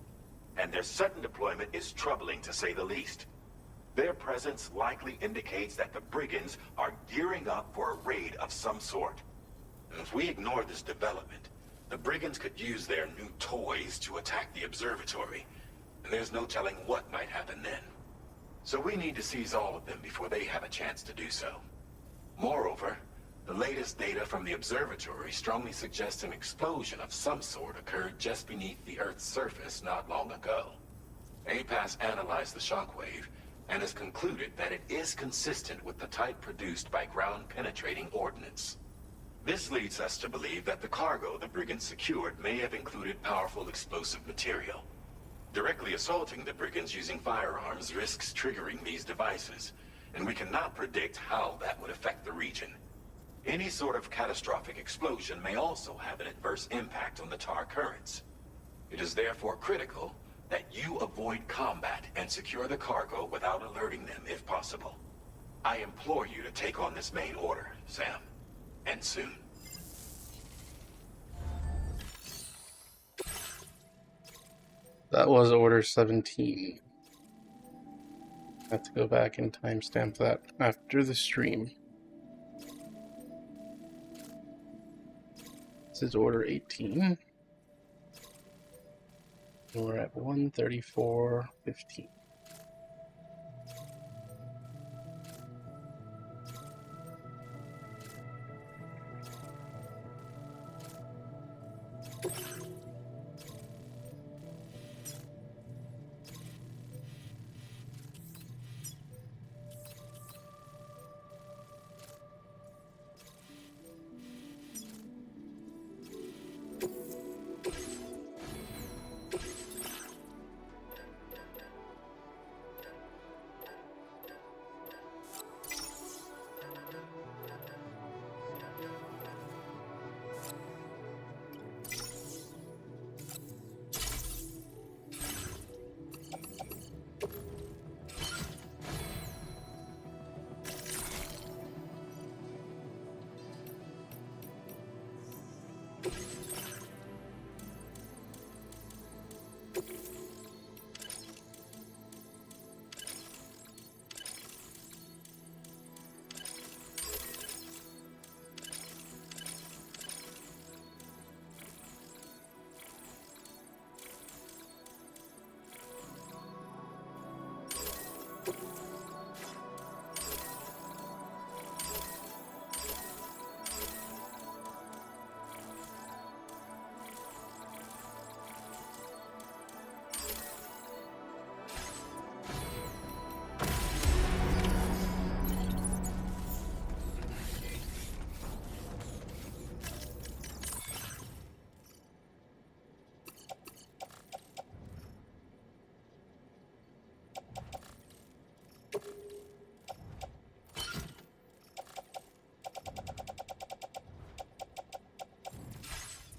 and their sudden deployment is troubling to say the least. Their presence likely indicates that the brigands are gearing up for a raid of some sort. And if we ignore this development, the brigands could use their new toys to attack the observatory. and there's no telling what might happen then. So we need to seize all of them before they have a chance to do so. Moreover, the latest data from the observatory strongly suggests an explosion of some sort occurred just beneath the Earth's surface not long ago. APAS analyzed the shockwave and has concluded that it is consistent with the type produced by ground-penetrating ordnance. This leads us to believe that the cargo the brigands secured may have included powerful explosive material. Directly assaulting the brigands using firearms risks triggering these devices, and we cannot predict how that would affect the region. Any sort of catastrophic explosion may also have an adverse impact on the tar currents. It is therefore critical that you avoid combat and secure the cargo without alerting them if possible. I implore you to take on this main order, Sam. And soon. That was Order 17. I have to go back and timestamp that after the stream. This is Order 18. And we're at 134.15.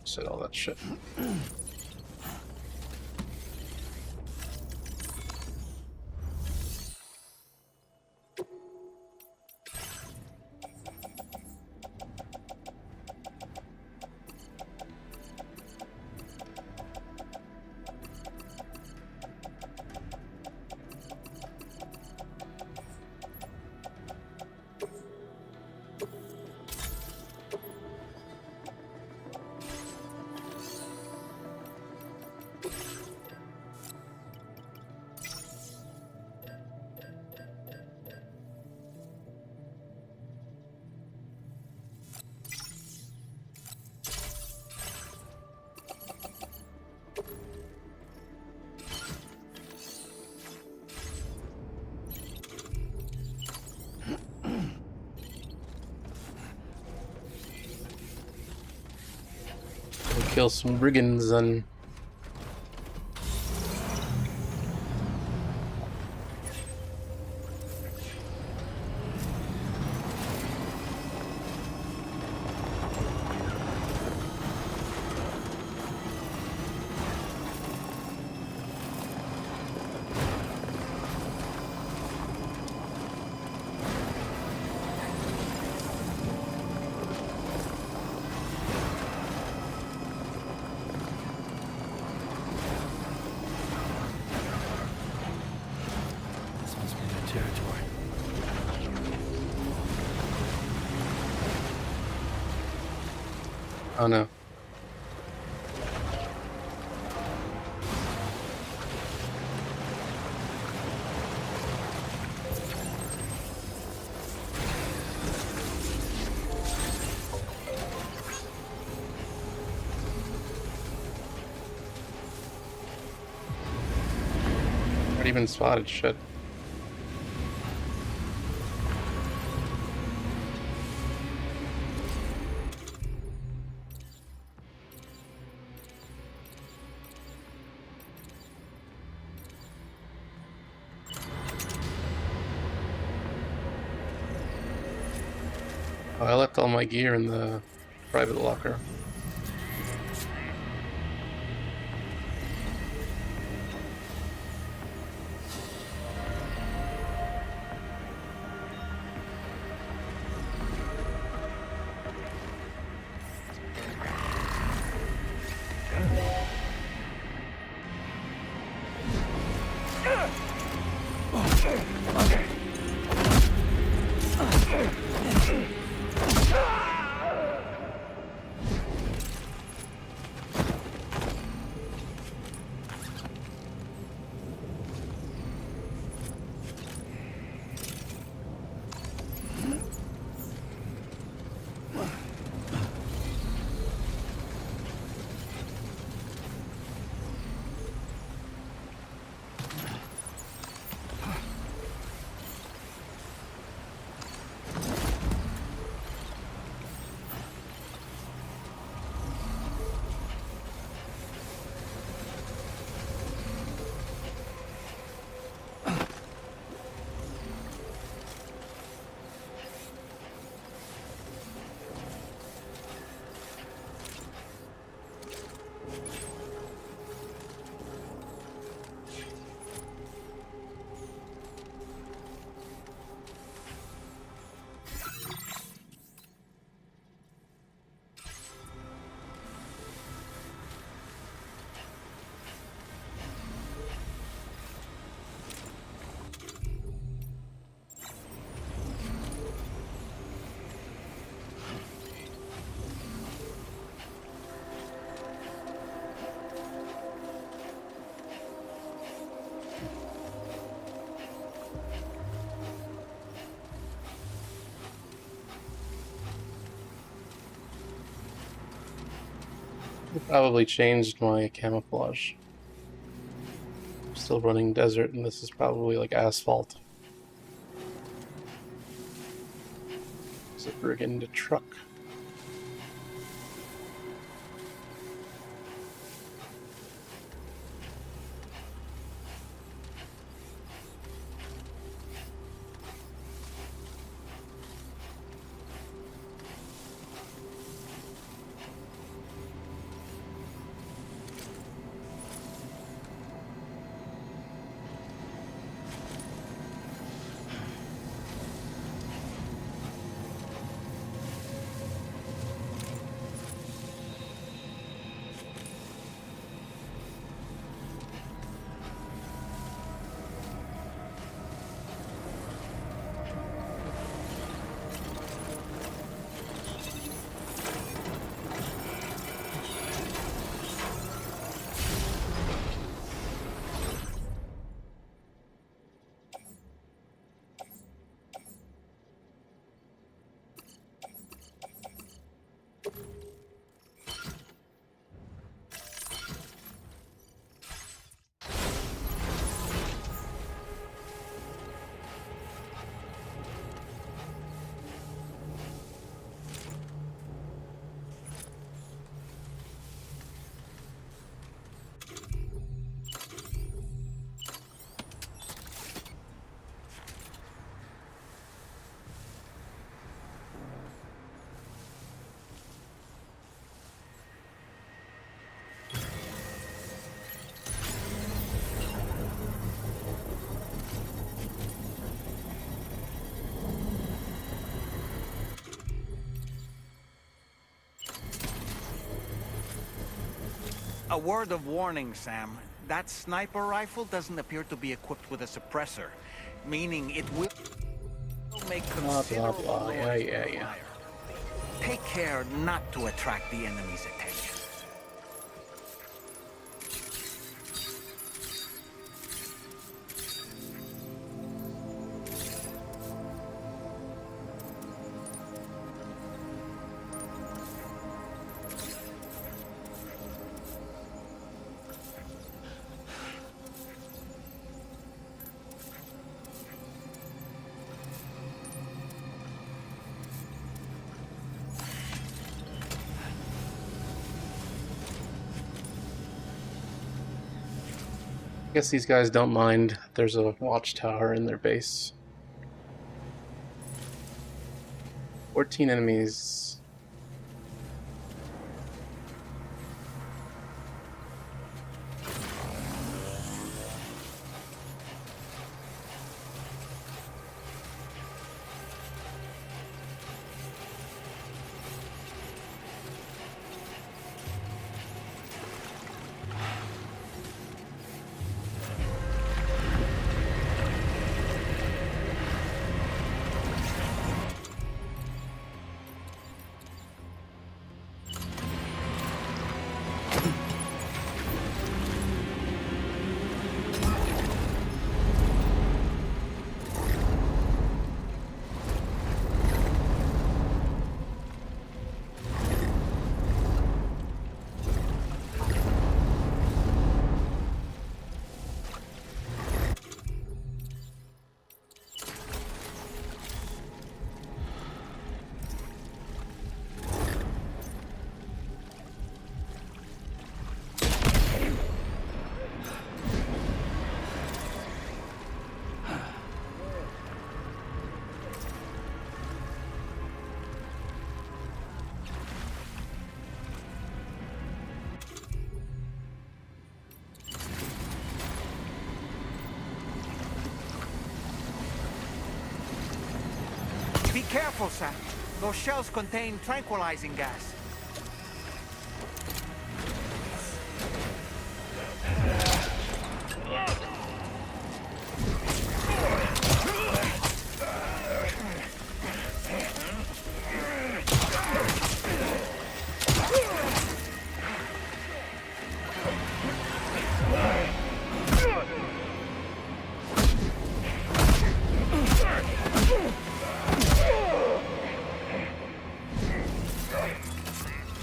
Said all that shit. Kill some brigands and Territory. oh no. Already been spotted, shit. Oh, I left all my gear in the private locker. Probably changed my camouflage. I'm still running desert, and this is probably like asphalt. It's a friggin' truck. A word of warning, Sam. That sniper rifle doesn't appear to be equipped with a suppressor, meaning it will make considerable blah. noise Yeah. with fire. Take care not to attract the enemy's attention. I guess these guys don't mind. There's a watchtower in their base. 14 enemies. Be careful, Sam. Those shells contain tranquilizing gas.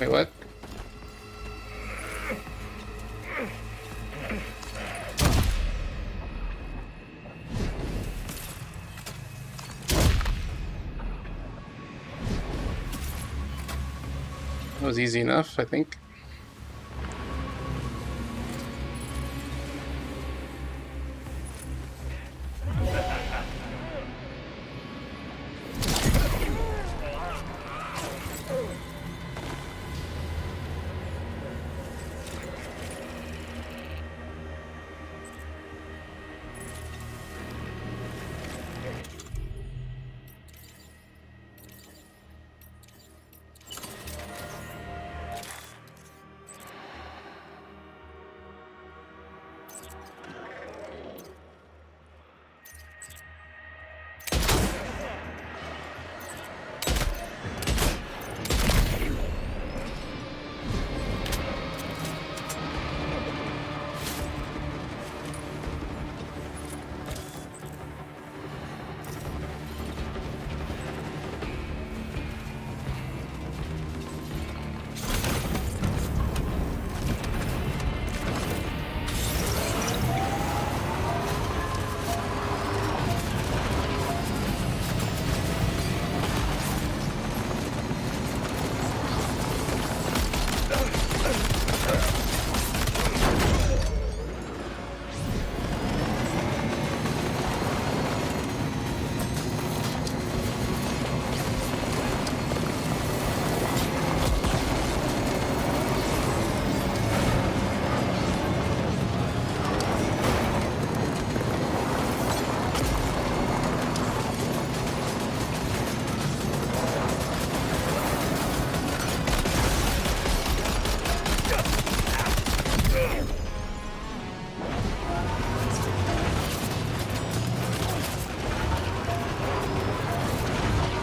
Wait, what? That was easy enough, I think.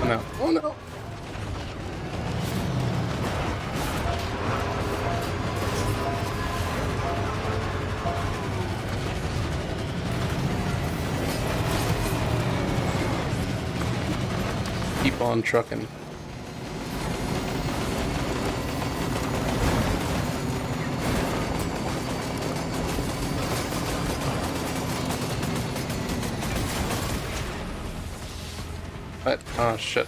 Oh no. Oh no. Keep on trucking. What? Oh shit.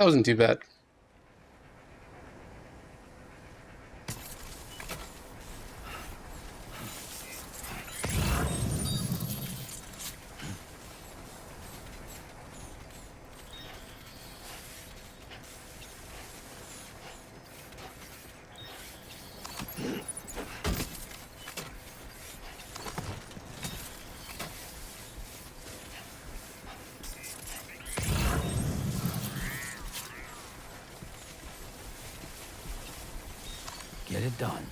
That wasn't too bad. Get it done.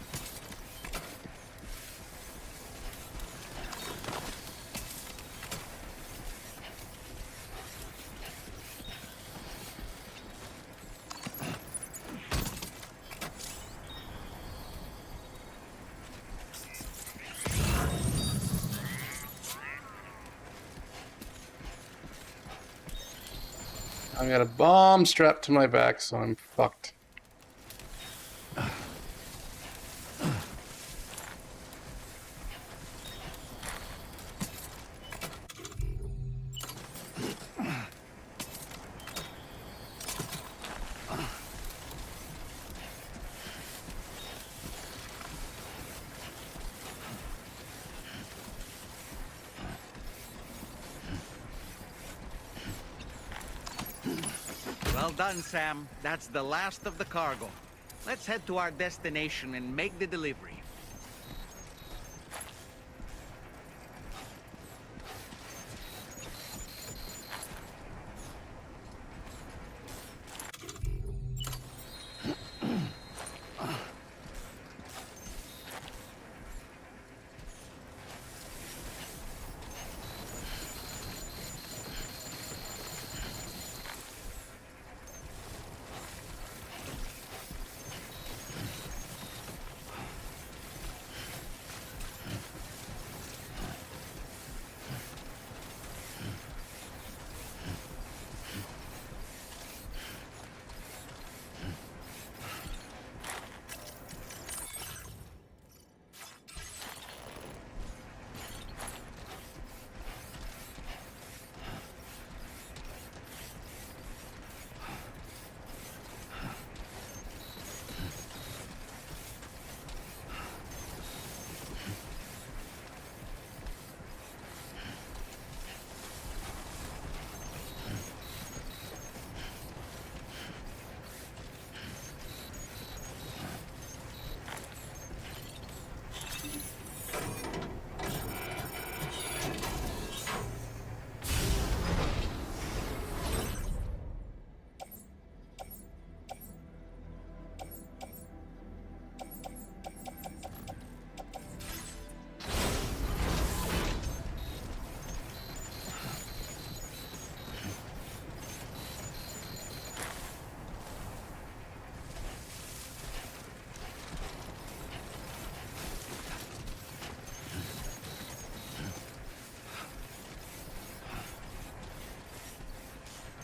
I got a bomb strapped to my back, so I'm fucked. Well done, Sam. That's the last of the cargo. Let's head to our destination and make the delivery.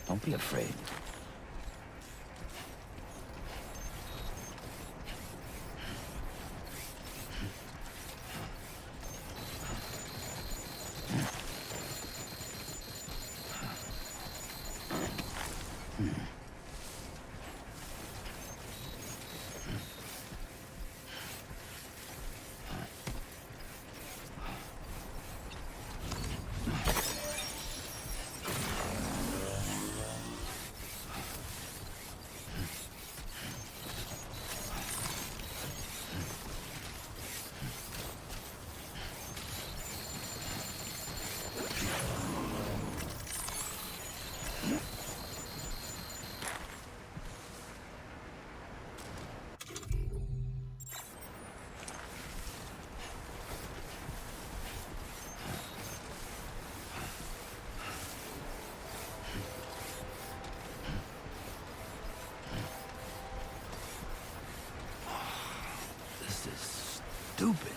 Don't be afraid. This is stupid.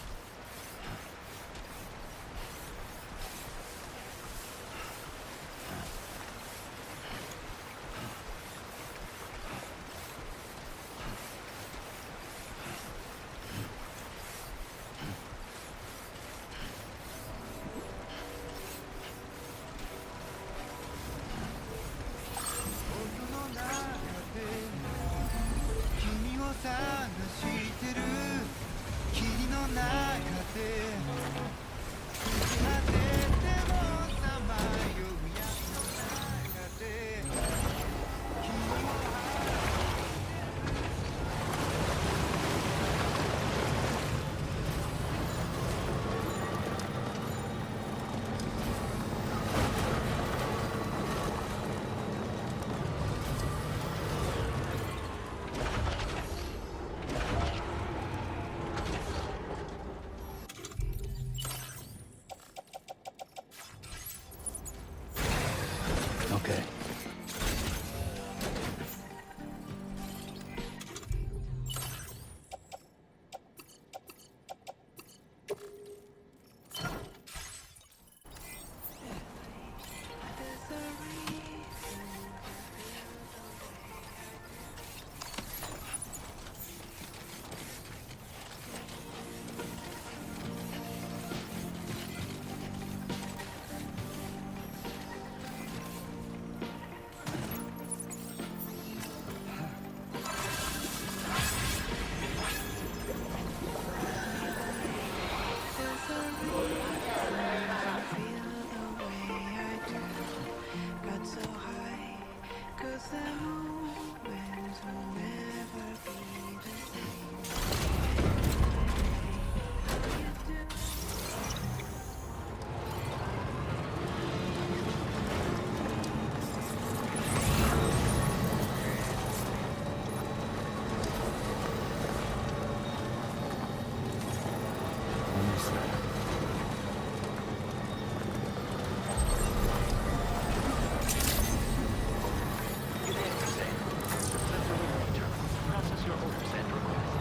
Process your orders and requests.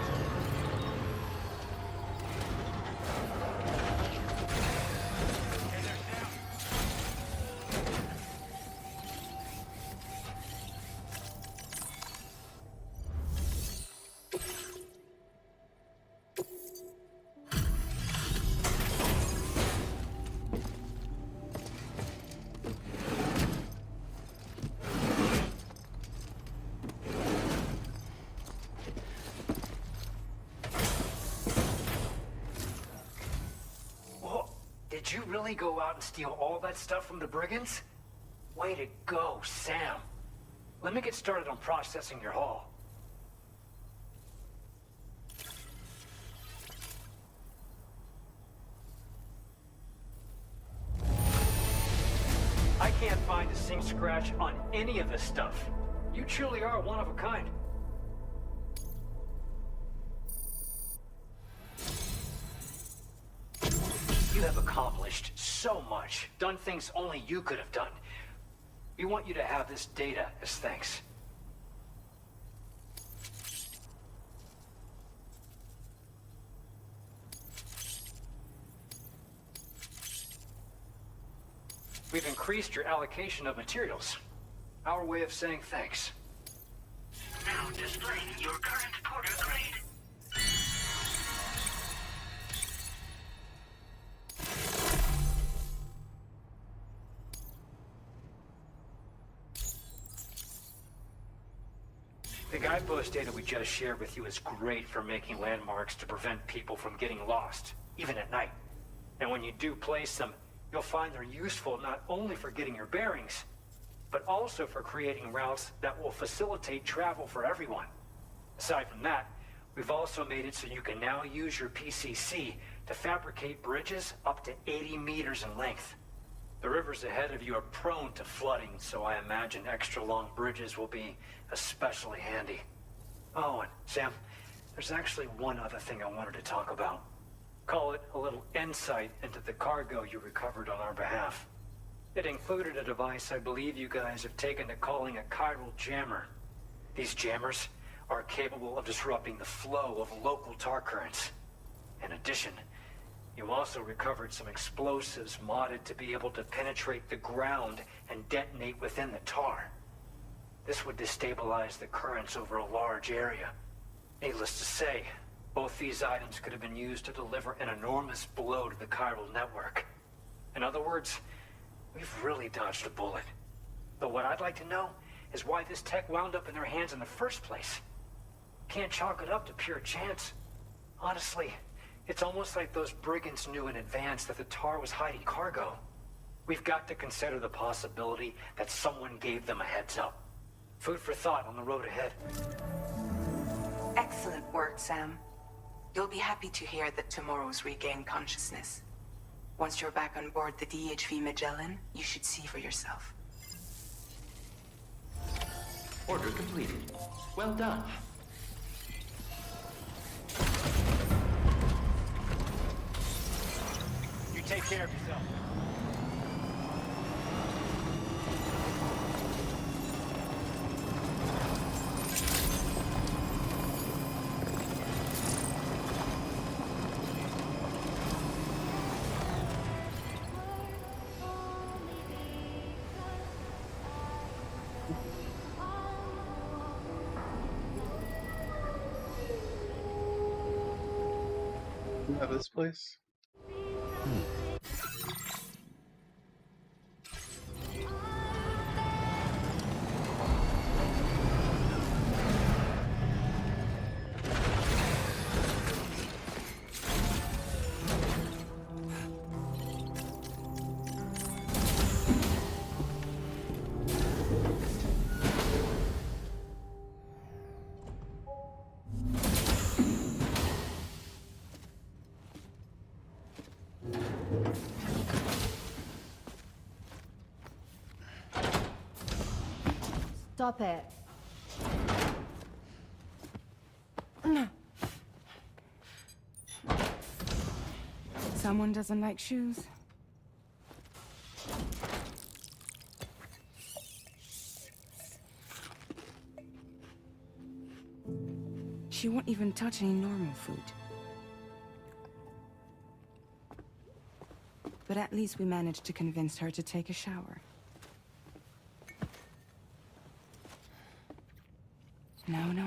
Whoa, did you really go out and steal all that stuff from the brigands? Way to go, Sam. Let me get started on processing your haul. I can't find a single scratch on any of this stuff. You truly are one of a kind. You have accomplished so much, done things only you could have done. We want you to have this data as thanks. We've increased your allocation of materials. Our way of saying thanks. Now displaying your current porter grade. The guidepost data we just shared with you is great for making landmarks to prevent people from getting lost, even at night. And when you do place them, you'll find they're useful not only for getting your bearings, but also for creating routes that will facilitate travel for everyone. Aside from that, we've also made it so you can now use your PCC to fabricate bridges up to 80 meters in length. The rivers ahead of you are prone to flooding, so I imagine extra long bridges will be especially handy. Oh, and Sam, there's actually one other thing I wanted to talk about. Call it a little insight into the cargo you recovered on our behalf. It included a device I believe you guys have taken to calling a chiral jammer. These jammers are capable of disrupting the flow of local tar currents. In addition, you also recovered some explosives modded to be able to penetrate the ground and detonate within the tar. This would destabilize the currents over a large area. Needless to say, both these items could have been used to deliver an enormous blow to the chiral network. In other words, we've really dodged a bullet. But what I'd like to know is why this tech wound up in their hands in the first place. Can't chalk it up to pure chance. Honestly, it's almost like those brigands knew in advance that the tar was hiding cargo. We've got to consider the possibility that someone gave them a heads up. Food for thought on the road ahead. Excellent work, Sam. You'll be happy to hear that tomorrow's regained consciousness. Once you're back on board the DHV Magellan, you should see for yourself. Order completed. Well done. You take care of yourself. Have this place? Stop it. Someone doesn't like shoes? She won't even touch any normal food. But at least we managed to convince her to take a shower.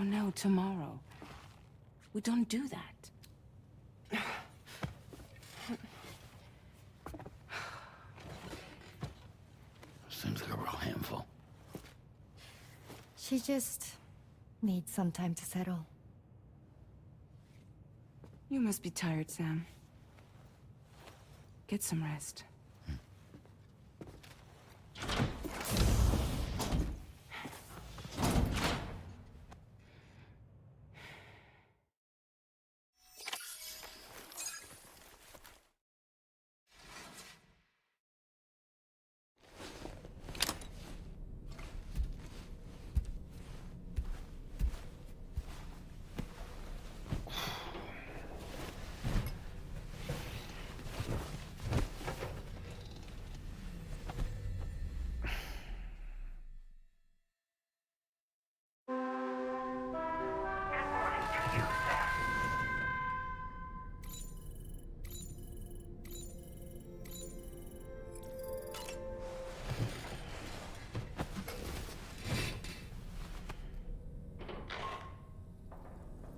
No, tomorrow. We don't do that. Seems like a real handful. She just needs some time to settle. You must be tired, Sam. Get some rest.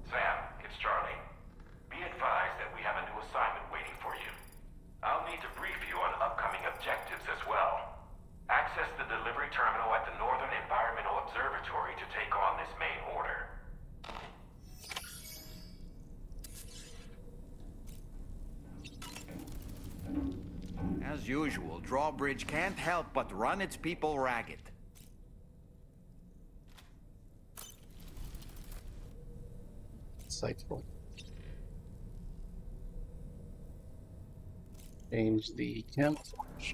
Sam, it's Charlie. Be advised that we have a new assignment waiting for you. I'll need to brief you on upcoming objectives as well. Access the delivery terminal at the Northern Environmental Observatory to take on this main order. As usual, Drawbridge can't help but run its people ragged. Insightful. Change the camouflage.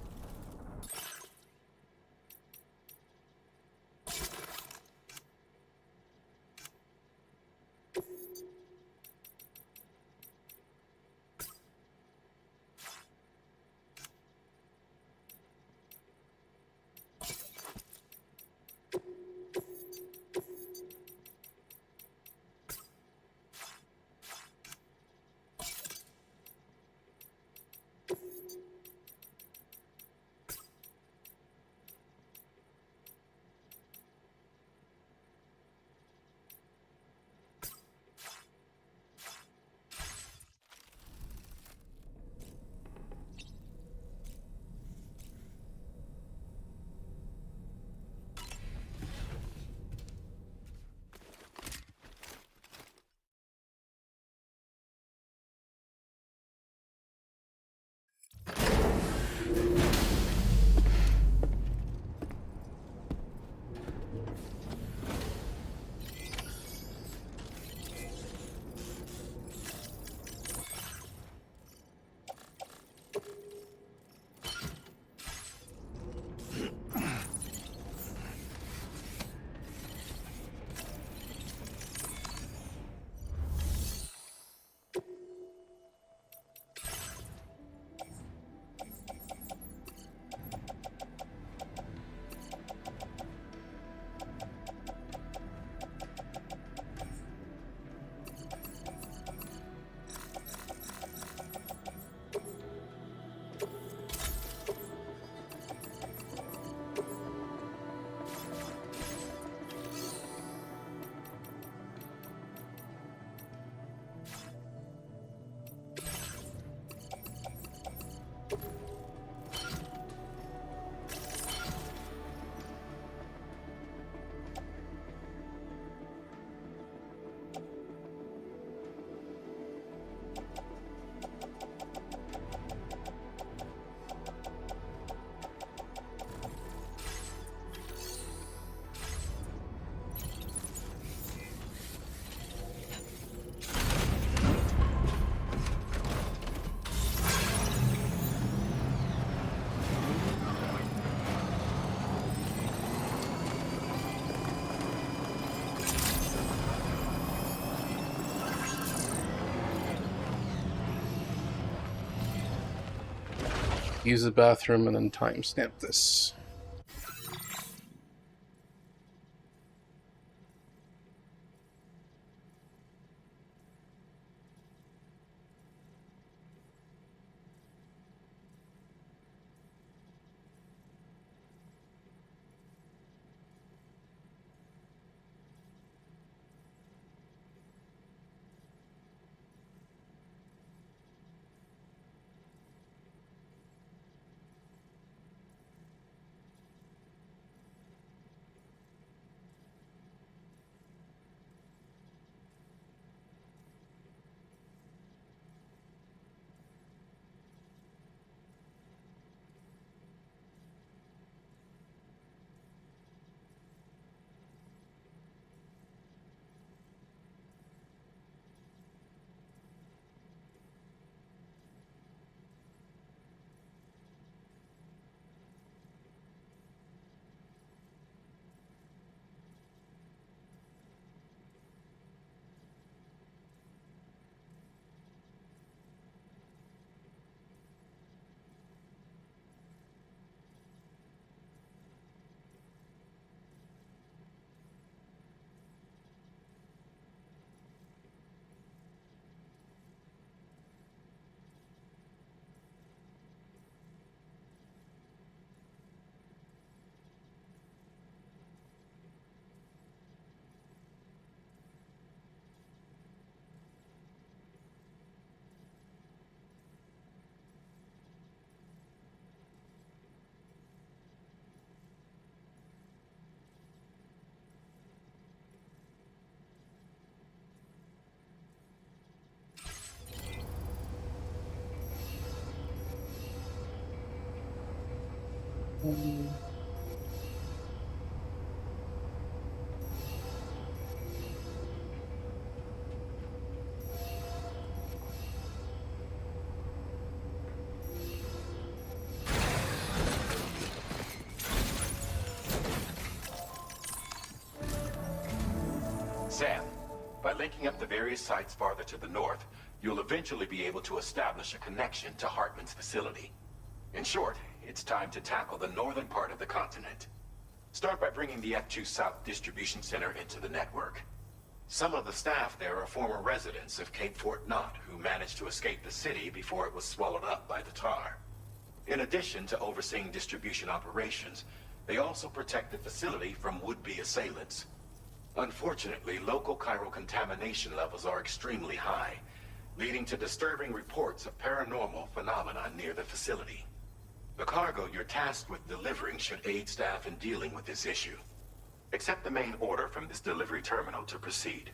use the bathroom, and then timestamp this. Sam, by linking up the various sites farther to the north, you'll eventually be able to establish a connection to Hartman's facility. In short, it's time to tackle the northern part of the continent. Start by bringing the F2 South Distribution Center into the network. Some of the staff there are former residents of Cape Fort Knott who managed to escape the city before it was swallowed up by the tar. In addition to overseeing distribution operations, they also protect the facility from would-be assailants. Unfortunately, local chiral contamination levels are extremely high, leading to disturbing reports of paranormal phenomena near the facility. The cargo you're tasked with delivering should aid staff in dealing with this issue. Accept the main order from this delivery terminal to proceed.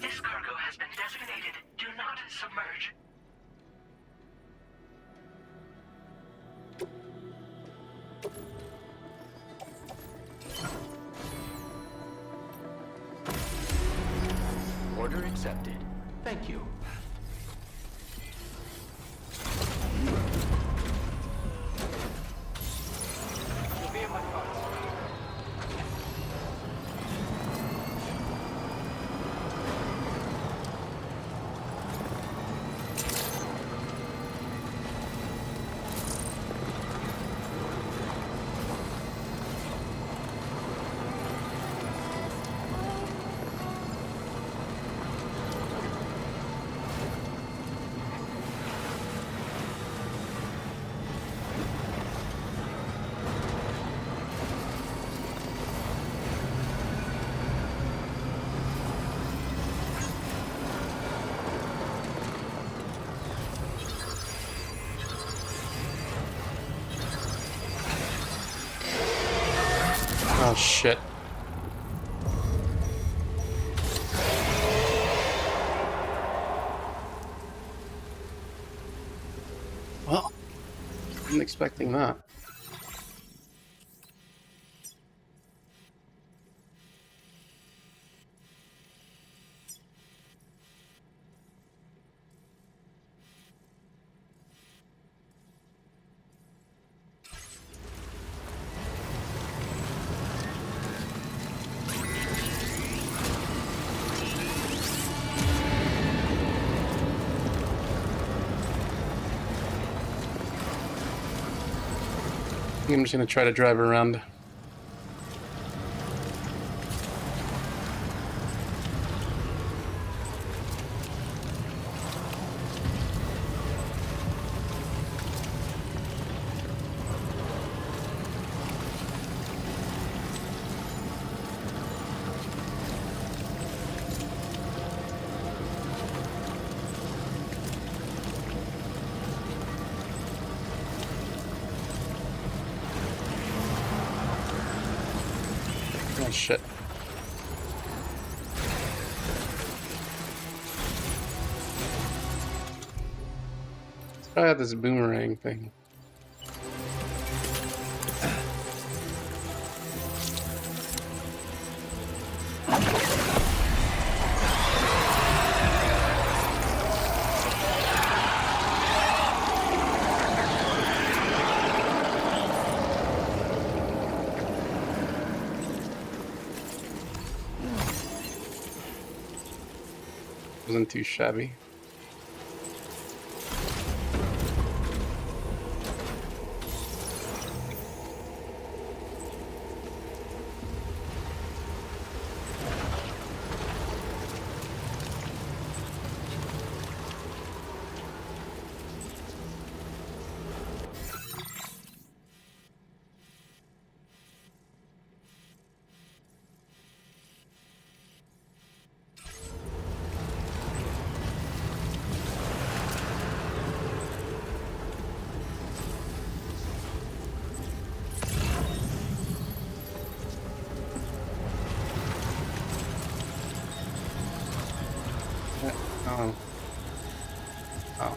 This cargo has been designated Do Not Submerge. Order accepted. Thank you. You'll be in my thoughts. Oh shit. Well, wasn't expecting that. I'm just gonna try to drive around. Oh shit. I had this boomerang thing. Wasn't too shabby. Oh. Oh.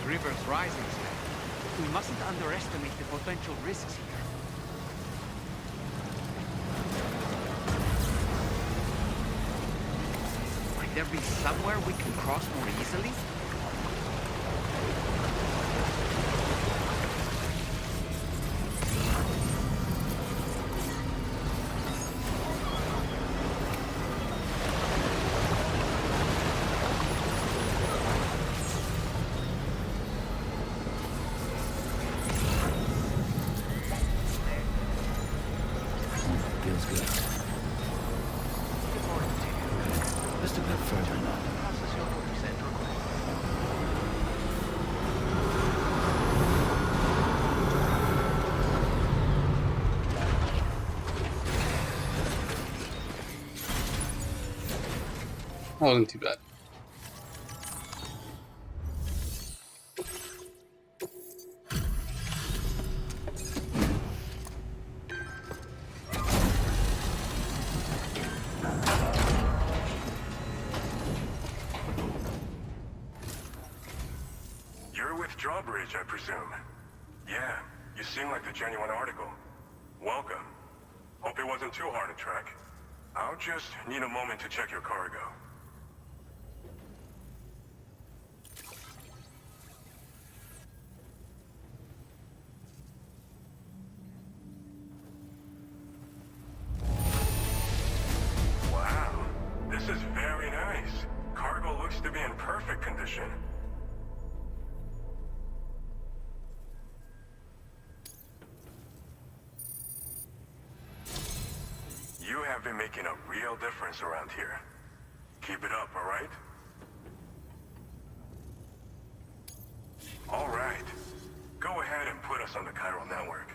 River's rising, Sam. We mustn't underestimate the potential risks here. Might there be somewhere we can cross more easily? Feels good. Just a bit further now. That wasn't too bad. You're with Drawbridge, I presume. Yeah, you seem like the genuine article. Welcome. Hope it wasn't too hard to track. I'll just need a moment to check your cargo. Wow, this is very nice. Cargo looks to be in perfect condition. You have been making a real difference around here. Keep it up, all right? All right. Go ahead and put us on the chiral network.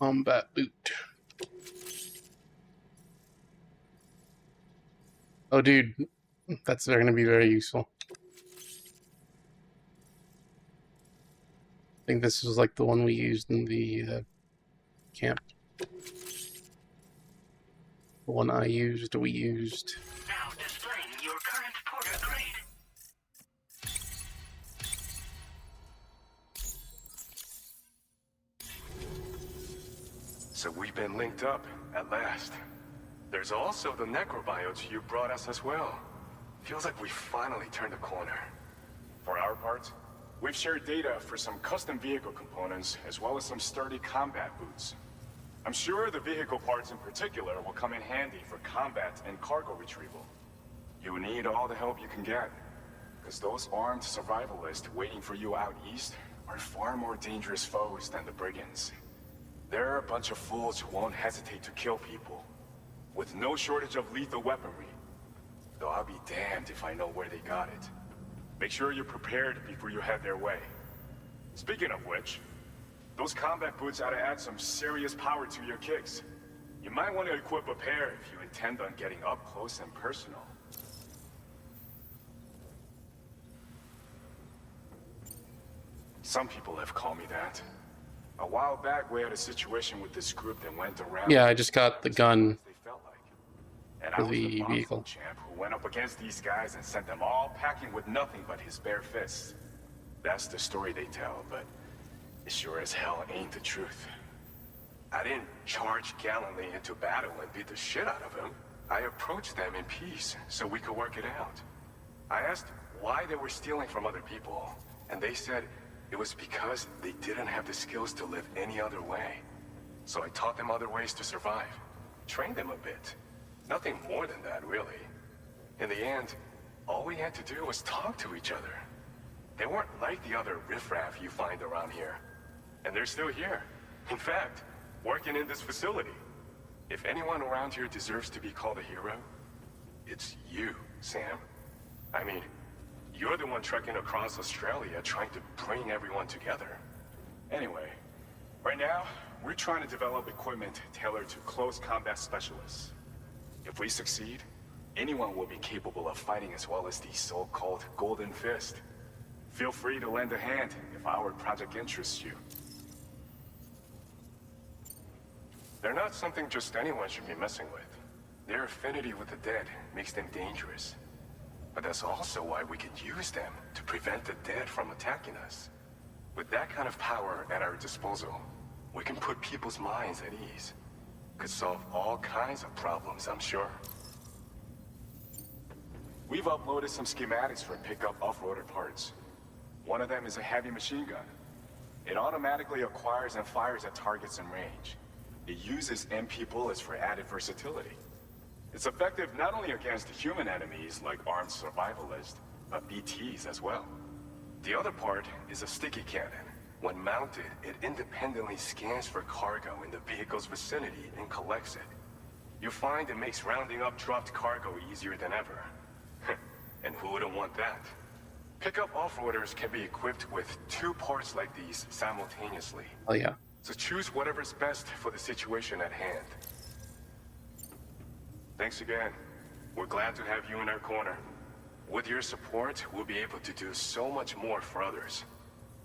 Combat boot. Oh, dude, that's going to be very useful. I think this was like the one we used in the camp. The one we used. Now displaying your current porter grade. So we've been linked up, at last. There's also the necrobiotes you brought us as well. Feels like we finally turned a corner. For our part, we've shared data for some custom vehicle components, as well as some sturdy combat boots. I'm sure the vehicle parts in particular will come in handy for combat and cargo retrieval. You need all the help you can get, because those armed survivalists waiting for you out east are far more dangerous foes than the brigands. They're a bunch of fools who won't hesitate to kill people, with no shortage of lethal weaponry. Though I'll be damned if I know where they got it. Make sure you're prepared before you head their way. Speaking of which, those combat boots ought to add some serious power to your kicks. You might want to equip a pair if you intend on getting up close and personal. Some people have called me that. A while back, we had a situation with this group that went around. Yeah, I just got the gun And for I was the Boston vehicle. champ who went up against these guys and sent them all packing with nothing but his bare fists. That's the story they tell, but it sure as hell ain't the truth. I didn't charge gallantly into battle and beat the shit out of them. I approached them in peace so we could work it out. I asked why they were stealing from other people, and they said it was because they didn't have the skills to live any other way. So I taught them other ways to survive, trained them a bit. Nothing more than that, really. In the end, all we had to do was talk to each other. They weren't like the other riffraff you find around here. And they're still here. In fact, working in this facility. If anyone around here deserves to be called a hero, it's you, Sam. I mean, you're the one trekking across Australia trying to bring everyone together. Anyway, right now, we're trying to develop equipment tailored to close combat specialists. If we succeed, anyone will be capable of fighting as well as the so-called Golden Fist. Feel free to lend a hand if our project interests you. They're not something just anyone should be messing with. Their affinity with the dead makes them dangerous. But that's also why we could use them to prevent the dead from attacking us. With that kind of power at our disposal, we can put people's minds at ease. Could solve all kinds of problems, I'm sure. We've uploaded some schematics for pickup off-roader parts. One of them is a heavy machine gun. It automatically acquires and fires at targets in range. It uses MP bullets for added versatility. It's effective not only against human enemies like armed survivalists, but BTs as well. The other part is a sticky cannon. When mounted, it independently scans for cargo in the vehicle's vicinity and collects it. You find it makes rounding up dropped cargo easier than ever. And who wouldn't want that? Pickup off-roaders can be equipped with 2 parts like these simultaneously. Oh yeah. So choose whatever's best for the situation at hand. Thanks again. We're glad to have you in our corner. With your support, we'll be able to do so much more for others.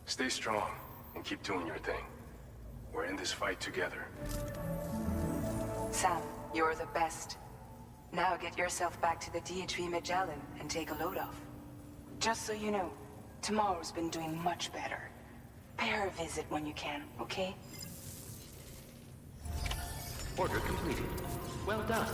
Stay strong and keep doing your thing. We're in this fight together. Sam, you're the best. Now get yourself back to the DHV Magellan and take a load off. Just so you know, tomorrow's been doing much better. Pay her a visit when you can, okay? Order completed. Well done.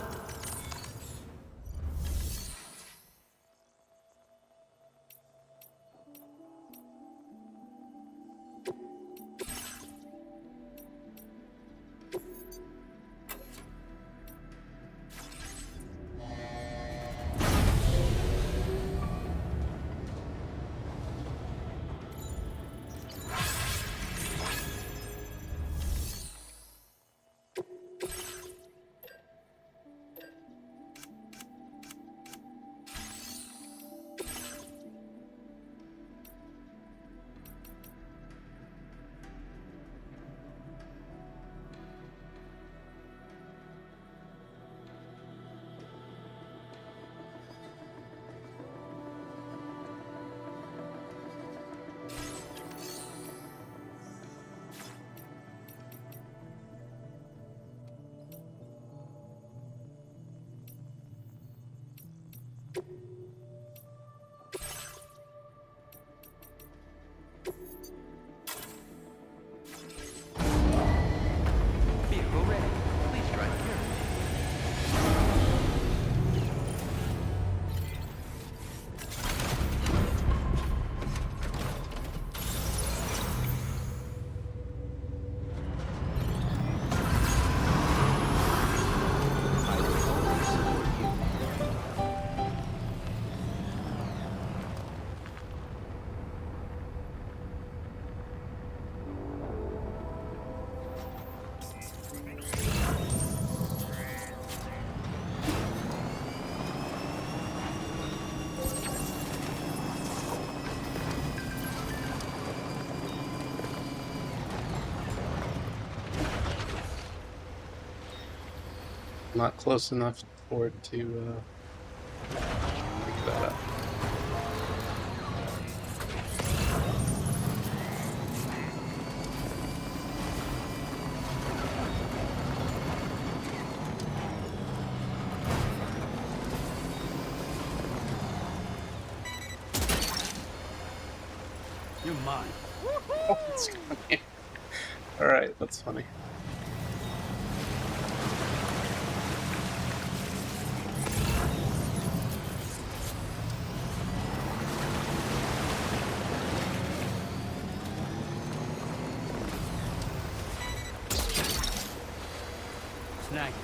Vehicle ready. Please drive carefully. Not close enough for it to pick that up. You're mine. Oh, it's funny. All right, that's funny. Snag it.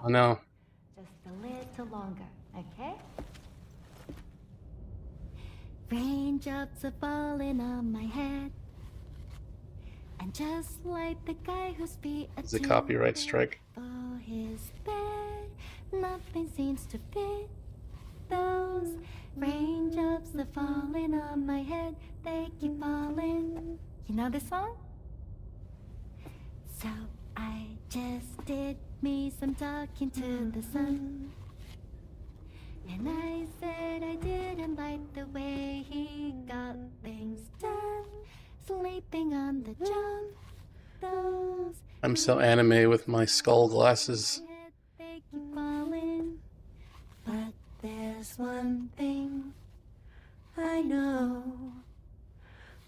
I know. Just a little longer, okay? Raindrops are falling on my head. And just like the guy who's beat It's a copyright strike. for his bed, nothing seems to fit. Those raindrops are falling on my head, they keep falling. You know this song? So I just did me some talking to the sun. And I said I didn't like the way he got things done. Sleeping on the job. Those I'm so anime with my skull glasses. they keep falling. But there's one thing I know.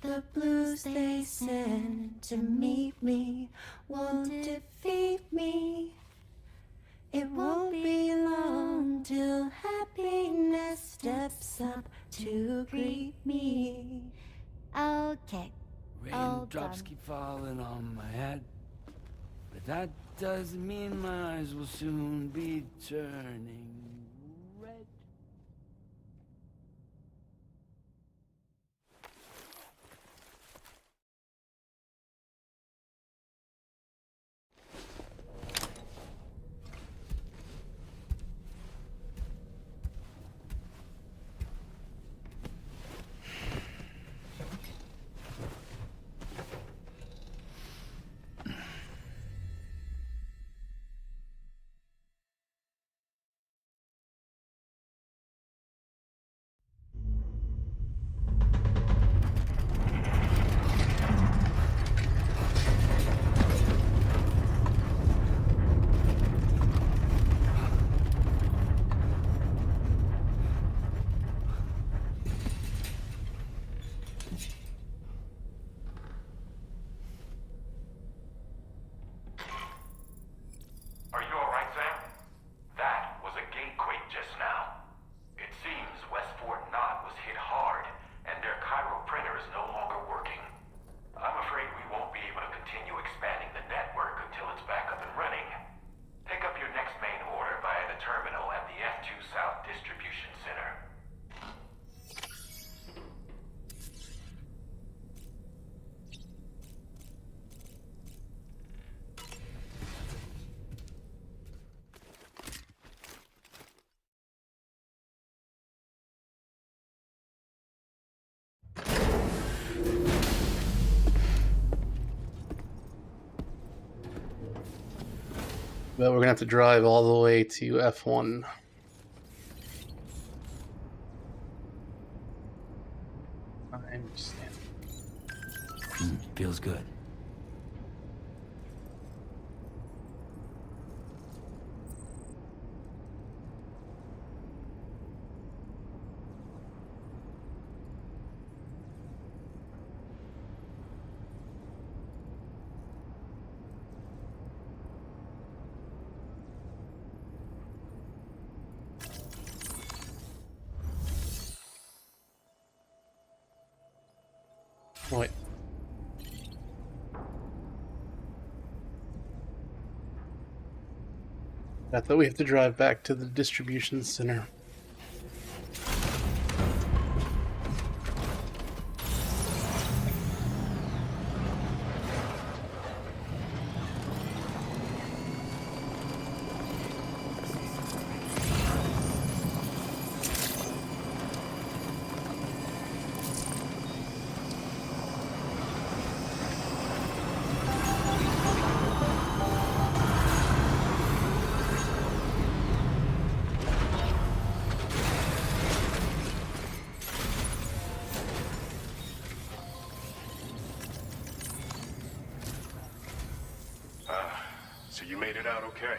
The blues they send to meet me won't defeat me. It won't be long till happiness steps up to greet me. Okay. Raindrops keep falling on my head, but that doesn't mean my eyes will soon be turning red. Are you alright, Sam? That was a gatequake just now. It seems West Fort Knott was hit hard, and their Cairo printer is no longer working. I'm afraid we won't be able to continue expanding the network until it's back up and running. Pick up your next main order via the terminal at the F2 South Distribution Center. But we're gonna have to drive all the way to F1. I understand. Feels good. Wait. I thought we have to drive back to the distribution center. So you made it out okay.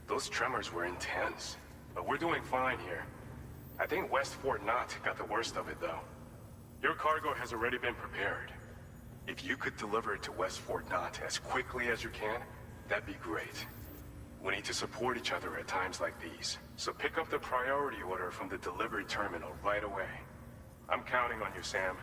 Those tremors were intense, but we're doing fine here. I think West Fort Knott got the worst of it, though. Your cargo has already been prepared. If you could deliver it to West Fort Knott as quickly as you can, that'd be great. We need to support each other at times like these, so pick up the priority order from the delivery terminal right away. I'm counting on you, Sam.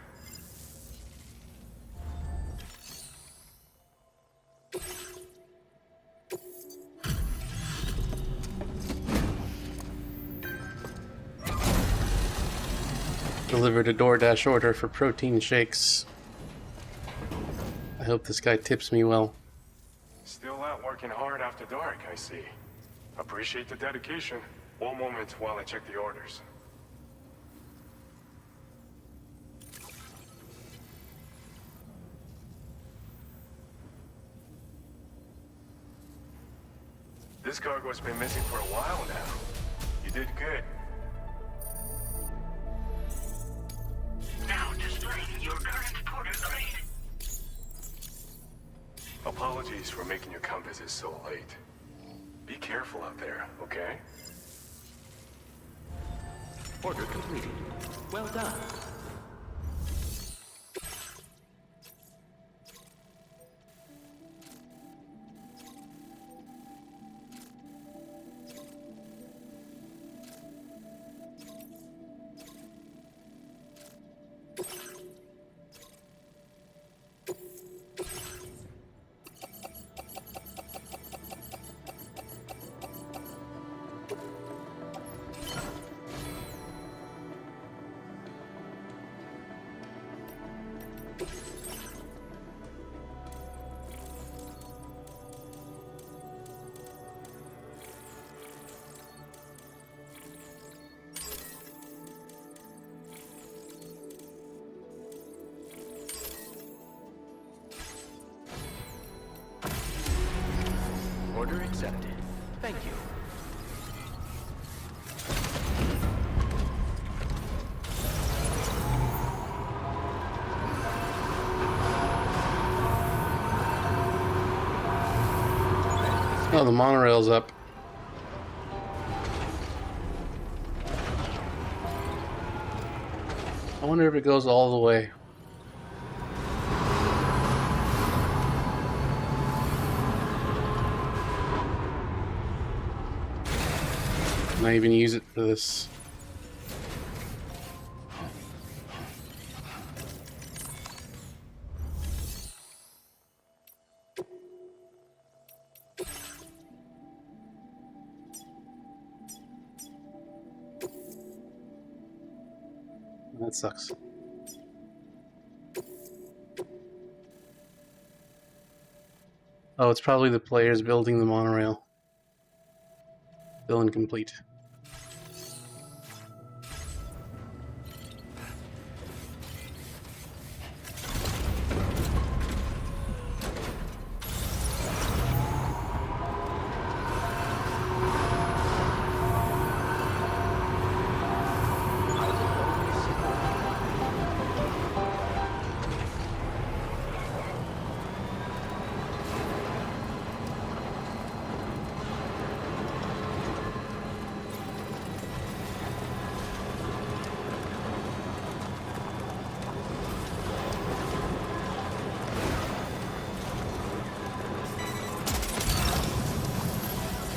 Delivered a DoorDash order for protein shakes. I hope this guy tips me well. Still out working hard after dark, I see. Appreciate the dedication. One moment while I check the orders. This cargo's been missing for a while now. You did good. Now displaying your current port of grade. Apologies for making your come visit so late. Be careful out there, okay? Order completed. Well done. Order accepted. Thank you. Oh, the monorail's up. I wonder if it goes all the way. Can I even use it for this? That sucks. Oh, it's probably the players building the monorail. Still incomplete.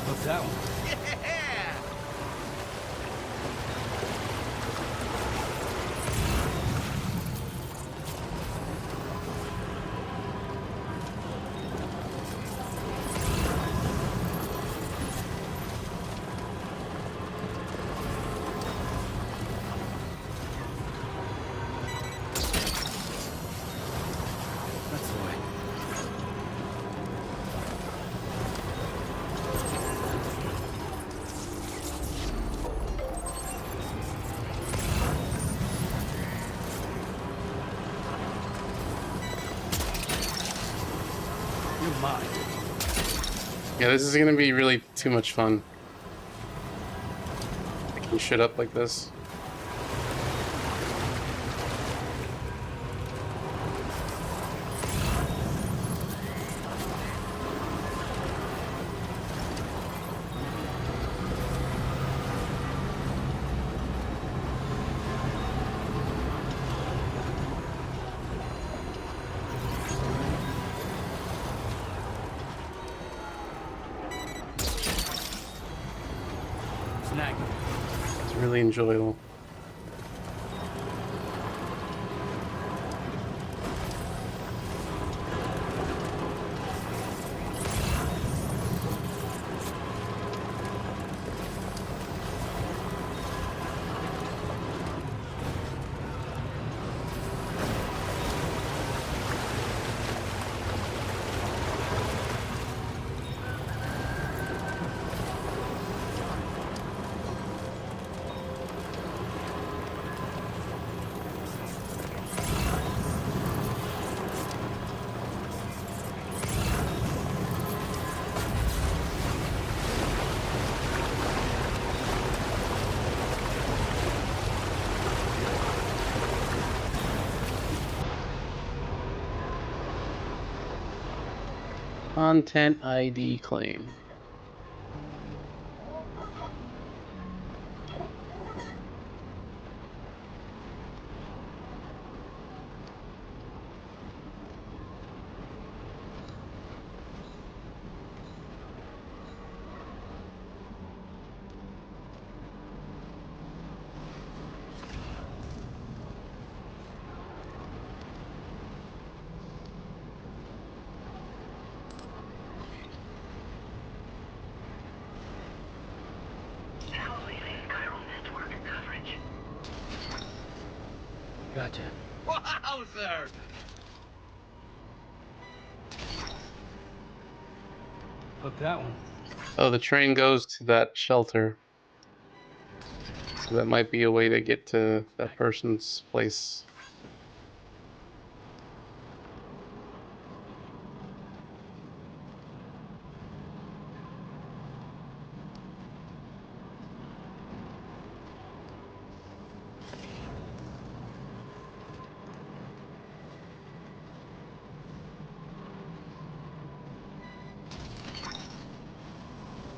What's that one? That's the way. You're mine. Yeah, this is gonna be really too much fun. Picking shit up like this. Snag. It's really enjoyable. Content ID claim. Now leaving chiral network coverage. Gotcha. Wowzer! Flip that one. Oh, the train goes to that shelter. So that might be a way to get to that person's place.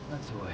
That's the way.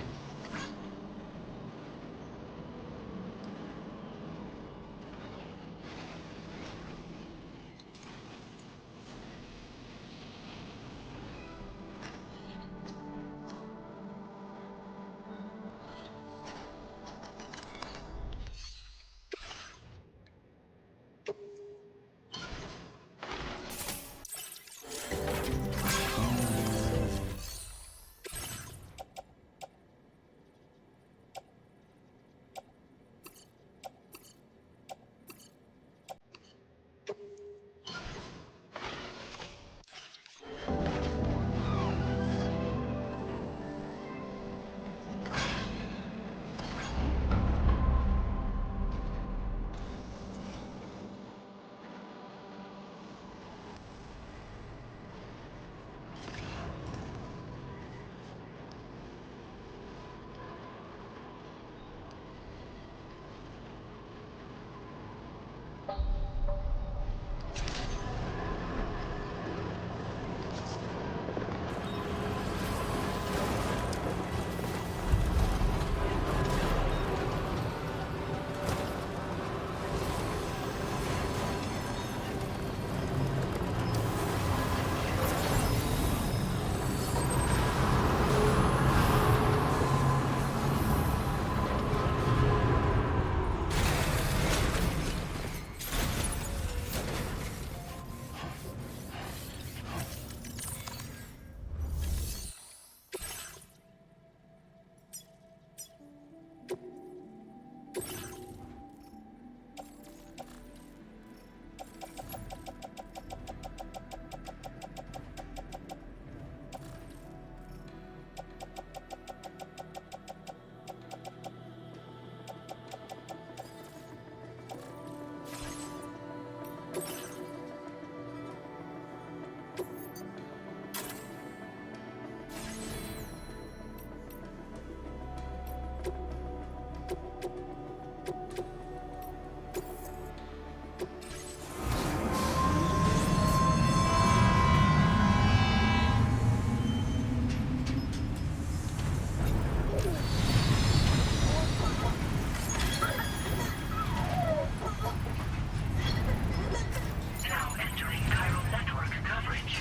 Now entering chiral network coverage.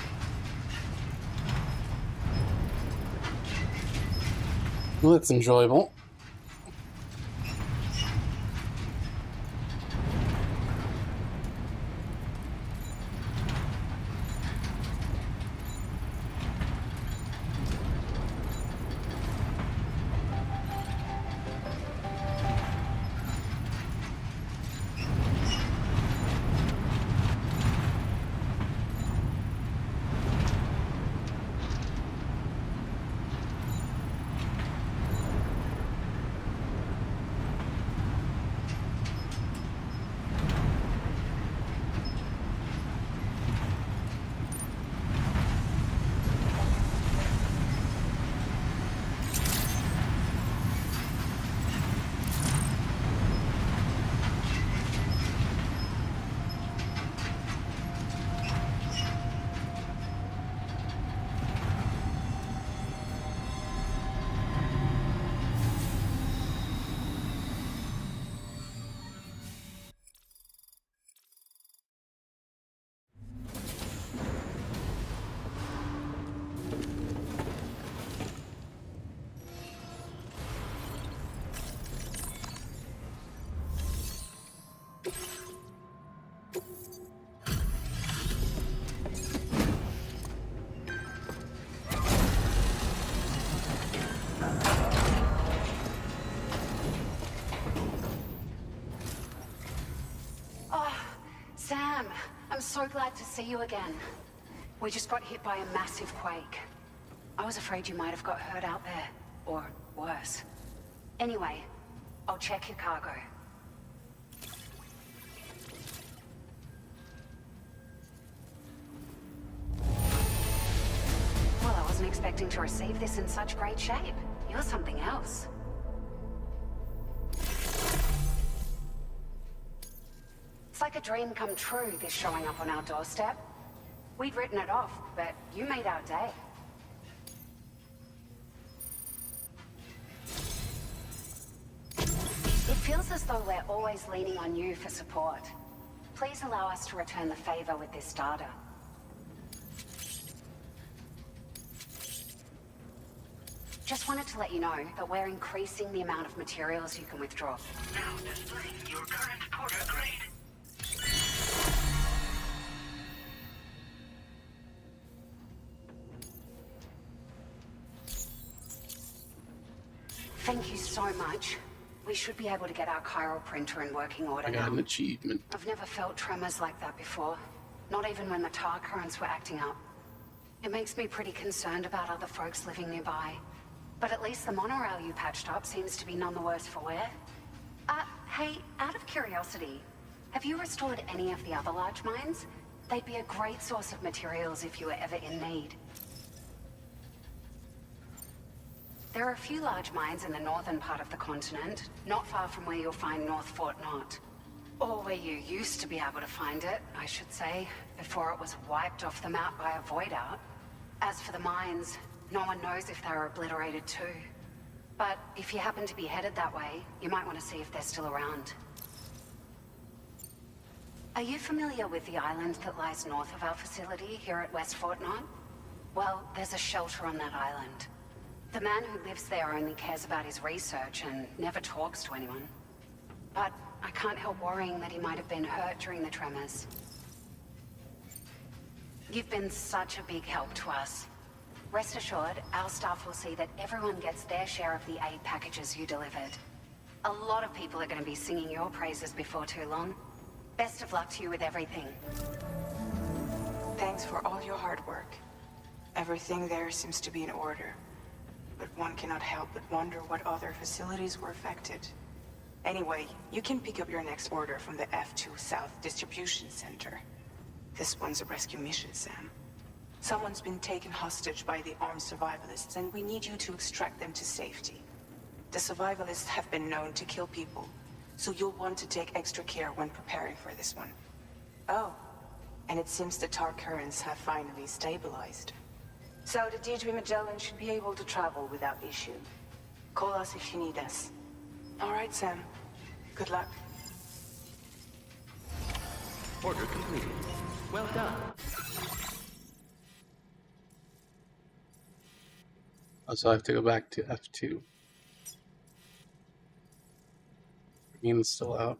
Well, that's enjoyable. I'm so glad to see you again. We just got hit by a massive quake. I was afraid you might have got hurt out there, or worse. Anyway, I'll check your cargo. Well, I wasn't expecting to receive this in such great shape. You're something else. It's like a dream come true, this showing up on our doorstep. We'd written it off, but you made our day. It feels as though we're always leaning on you for support. Please allow us to return the favor with this data. Just wanted to let you know that we're increasing the amount of materials you can withdraw. Now displaying your current porter grade. Thank you so much. We should be able to get our chiral printer in working order I got now. an achievement. I've never felt tremors like that before. Not even when the tar currents were acting up. It makes me pretty concerned about other folks living nearby. But at least the monorail you patched up seems to be none the worse for wear. Hey, out of curiosity, have you restored any of the other large mines? They'd be a great source of materials if you were ever in need. There are a few large mines in the northern part of the continent, not far from where you'll find North Fort Knot. Or where you used to be able to find it, I should say, before it was wiped off the map by a void out. As for the mines, no one knows if they were obliterated too. But if you happen to be headed that way, you might want to see if they're still around. Are you familiar with the island that lies north of our facility here at West Fort Knot? Well, there's a shelter on that island. The man who lives there only cares about his research and never talks to anyone. But I can't help worrying that he might have been hurt during the tremors. You've been such a big help to us. Rest assured, our staff will see that everyone gets their share of the aid packages you delivered. A lot of people are going to be singing your praises before too long. Best of luck to you with everything. Thanks for all your hard work. Everything there seems to be in order. But one cannot help but wonder what other facilities were affected. Anyway, you can pick up your next order from the F2 South Distribution Center. This one's a rescue mission, Sam. Someone's been taken hostage by the armed survivalists, and we need you to extract them to safety. The survivalists have been known to kill people, so you'll want to take extra care when preparing for this one. Oh, and it seems the tar currents have finally stabilized. So the D3 Magellan should be able to travel without issue. Call us if you need us. All right, Sam. Good luck. Order completed. Well done. Oh, so I have to go back to F2. Green's still out.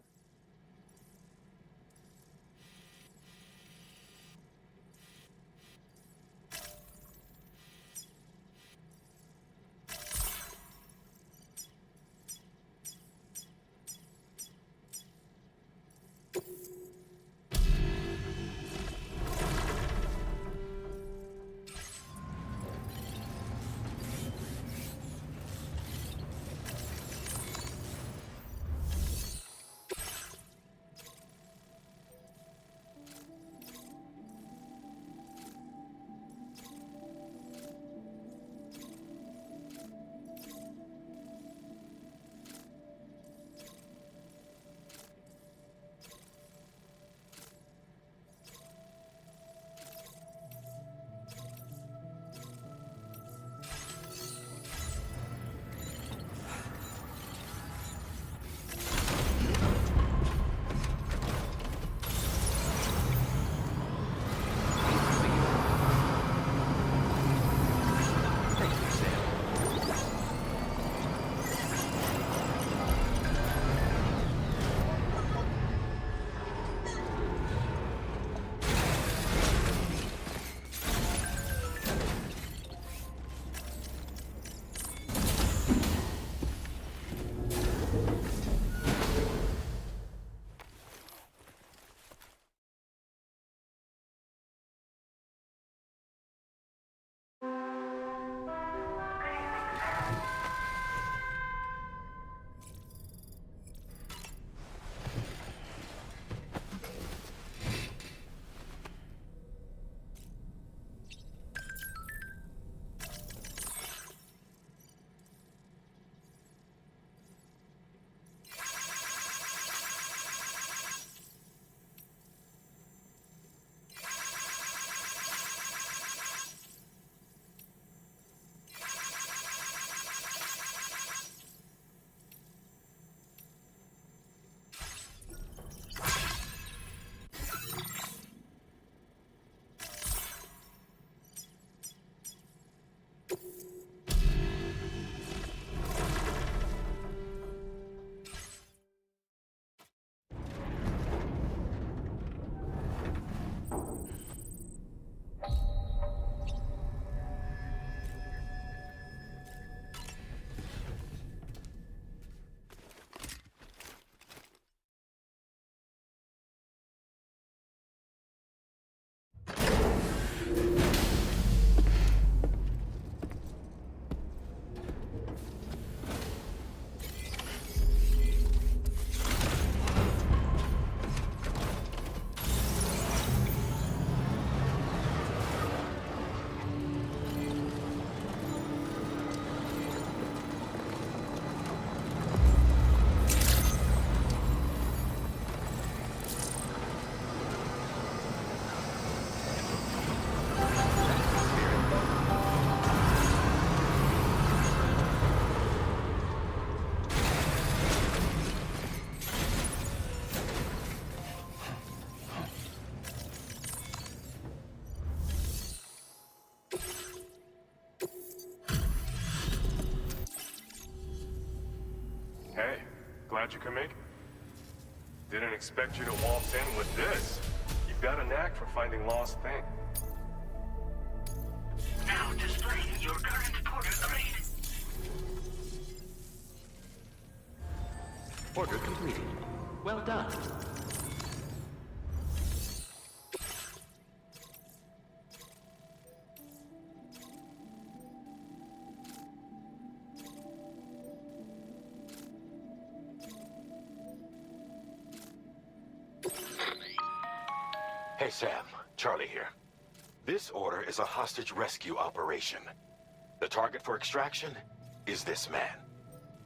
Hey, glad you could make it. Didn't expect you to waltz in with this. You've got a knack for finding lost things. Now displaying your current porter grade. Order completed. Well done. Hey, Sam. Charlie here. This order is a hostage rescue operation. The target for extraction is this man.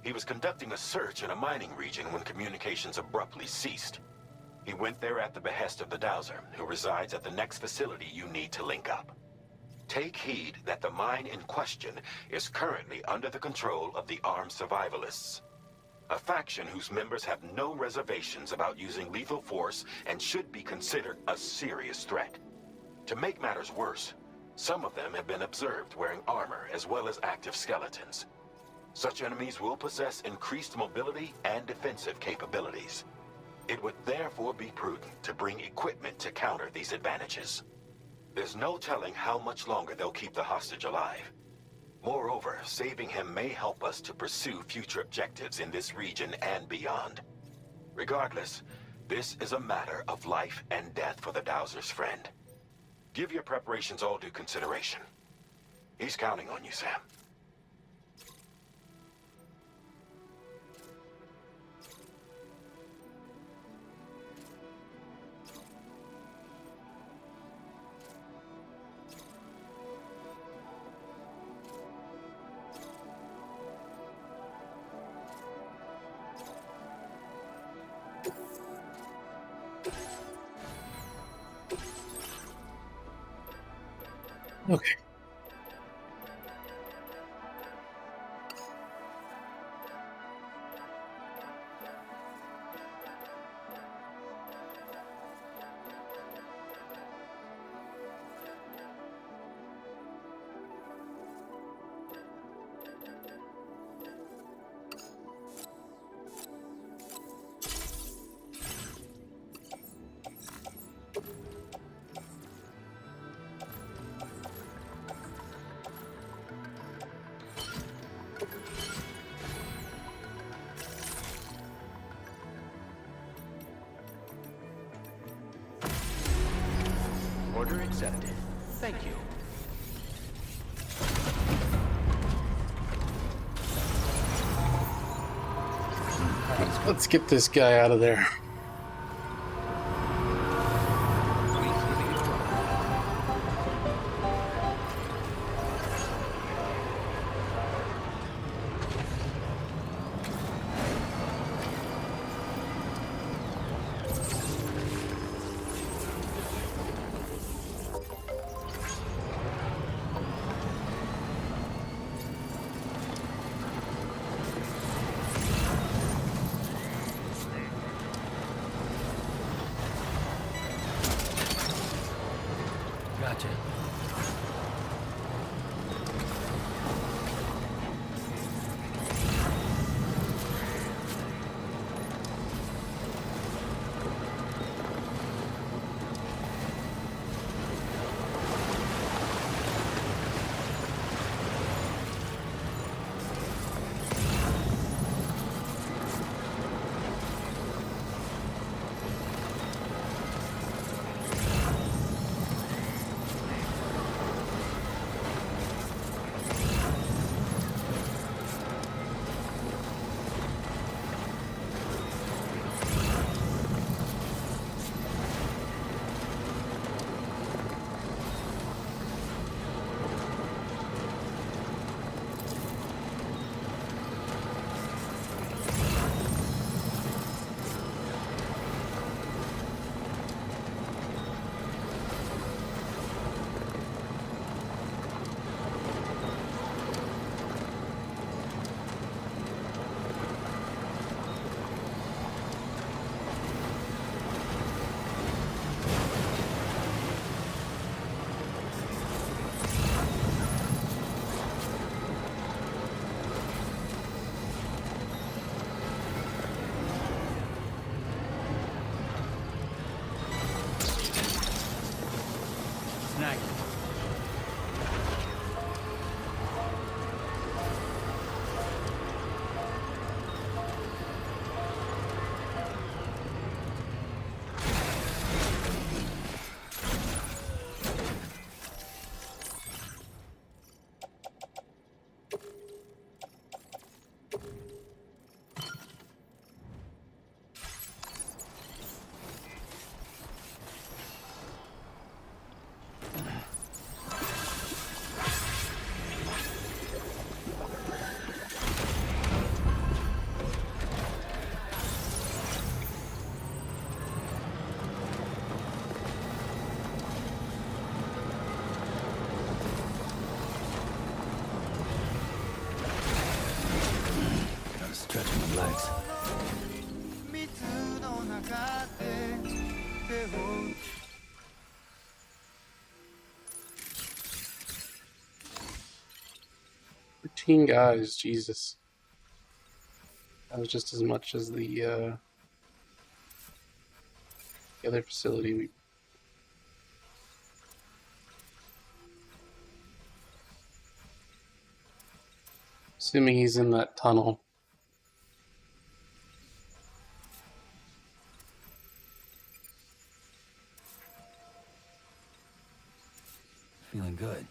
He was conducting a search in a mining region when communications abruptly ceased. He went there at the behest of the Dowser, who resides at the next facility you need to link up. Take heed that the mine in question is currently under the control of the armed survivalists, a faction whose members have no reservations about using lethal force and should be considered a serious threat. To make matters worse, some of them have been observed wearing armor as well as active skeletons. Such enemies will possess increased mobility and defensive capabilities. It would therefore be prudent to bring equipment to counter these advantages. There's no telling how much longer they'll keep the hostage alive. Moreover, saving him may help us to pursue future objectives in this region and beyond. Regardless, this is a matter of life and death for the Dowser's friend. Give your preparations all due consideration. He's counting on you, Sam. Okay. Order accepted. Thank you. Let's get this guy out of there. stretching my legs. Routine guys, Jesus. That was just as much as the other facility. Assuming he's in that tunnel. Feeling good.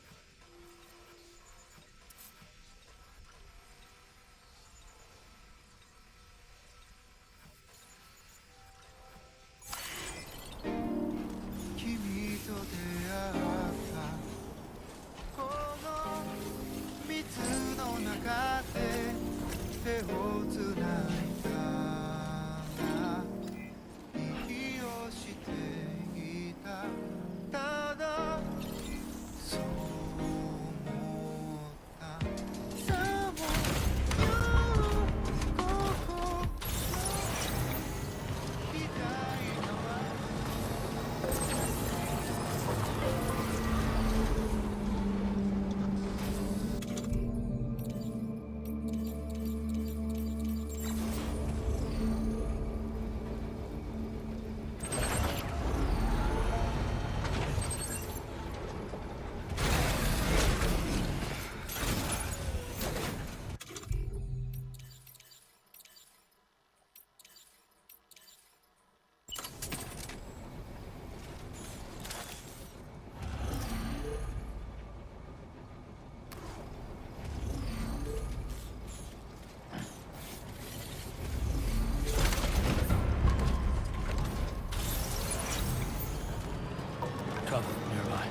Cover nearby.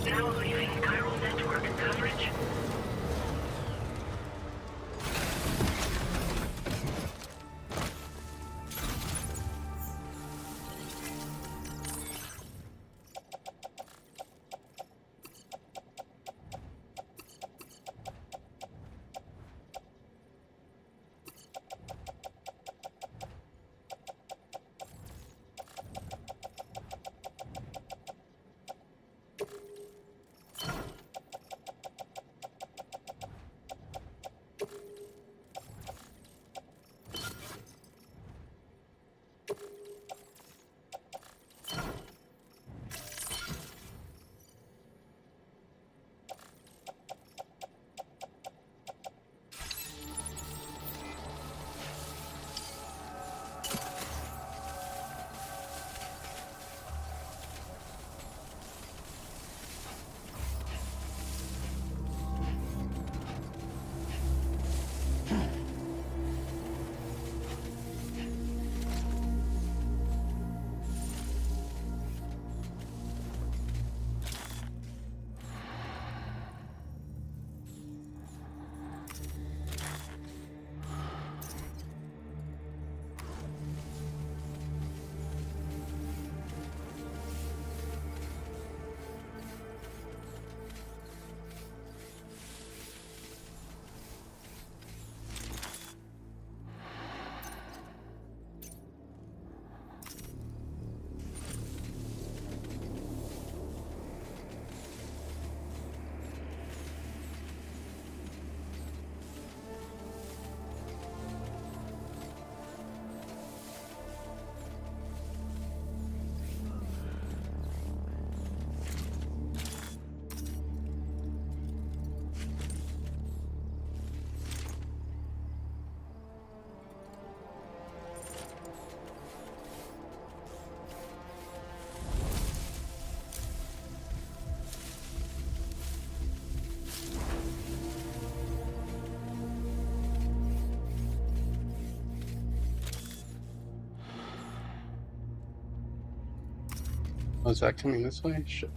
Now leaving chiral network coverage. Oh, is that coming this way? Shit.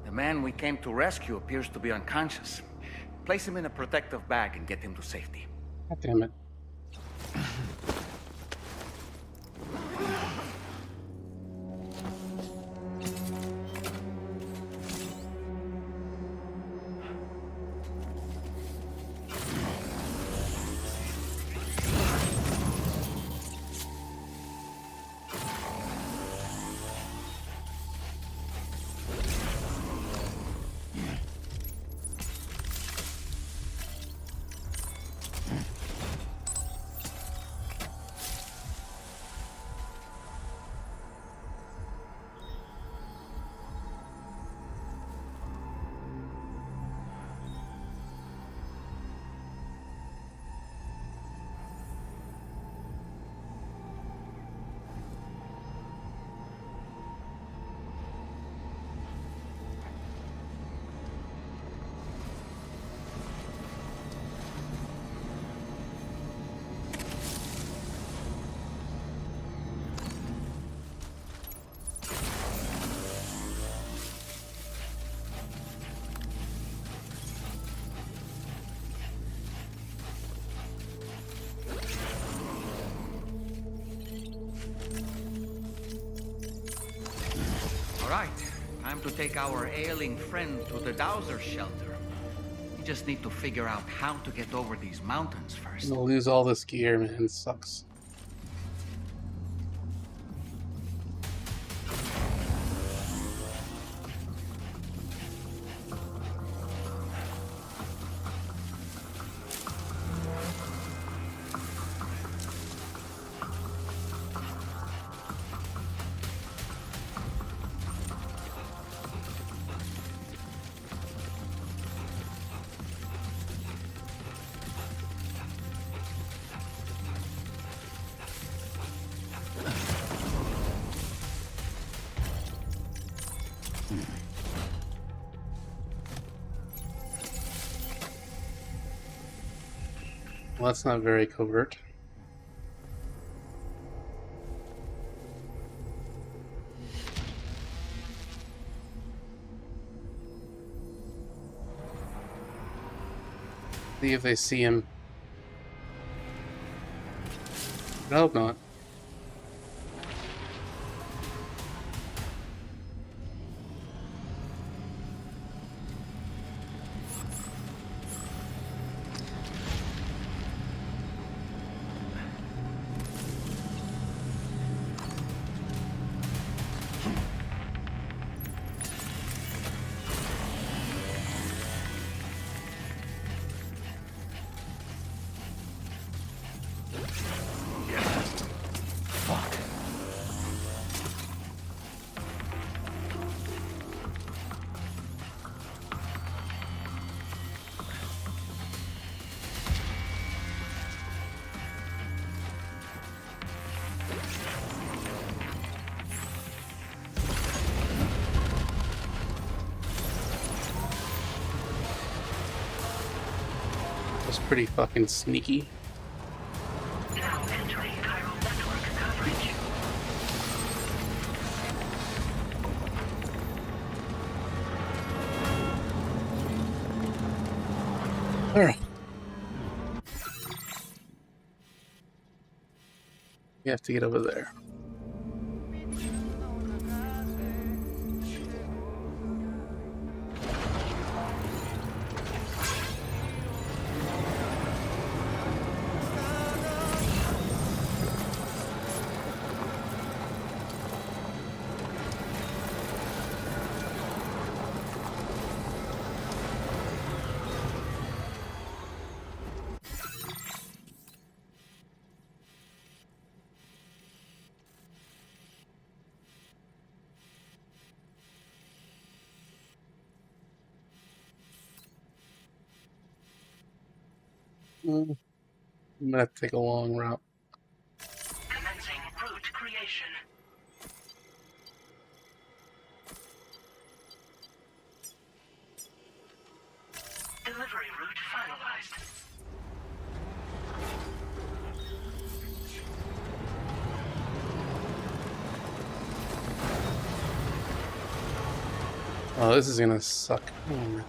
The man we came to rescue appears to be unconscious. Place him in a protective bag and get him to safety. God damn it. All right, time to take our ailing friend to the Dowser shelter. We just need to figure out how to get over these mountains first. I'm gonna lose all this gear, man. It sucks. Well, that's not very covert. See if they see him. I hope not. Was pretty fucking sneaky. Now entering chiral network coverage. All right. You have to get over there. I'm gonna have to take a long route. Commencing route creation. Delivery route finalized. Oh, this is gonna suck. Mm.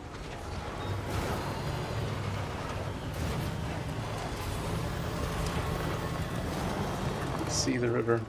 See the river.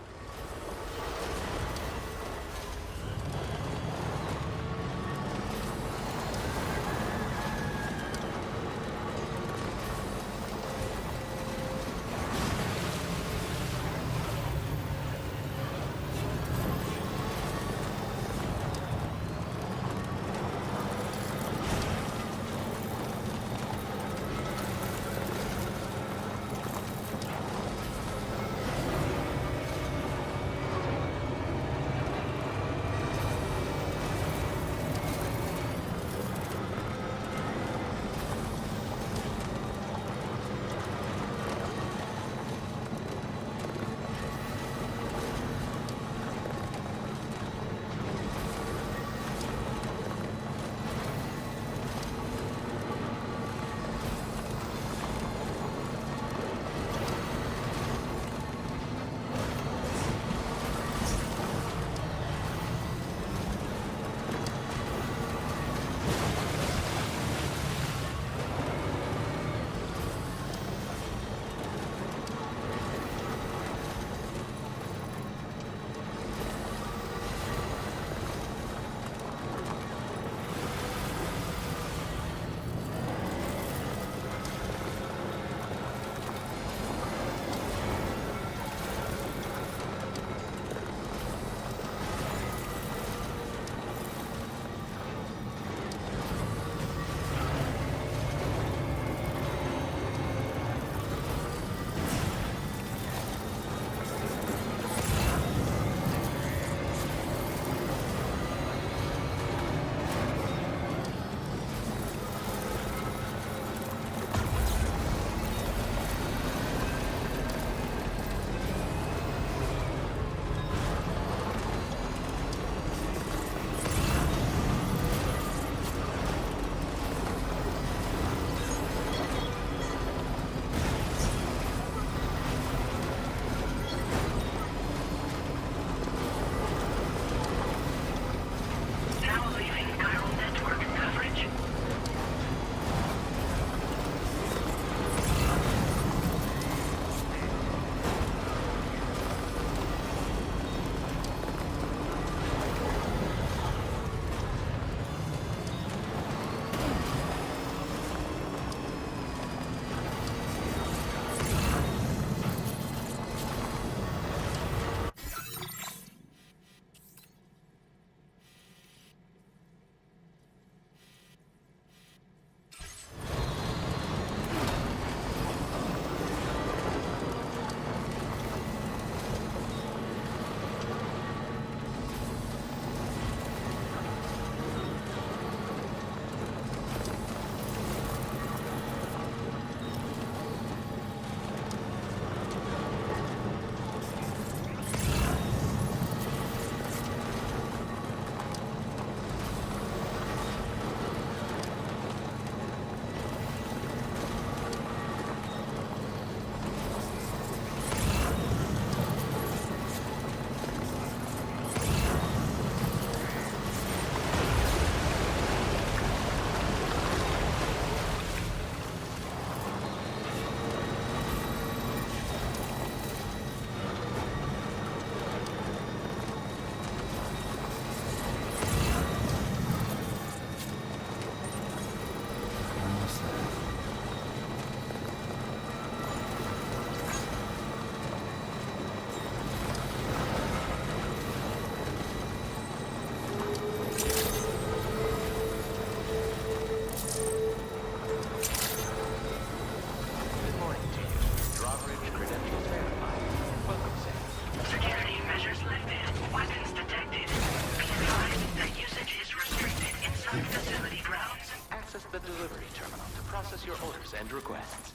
and requests.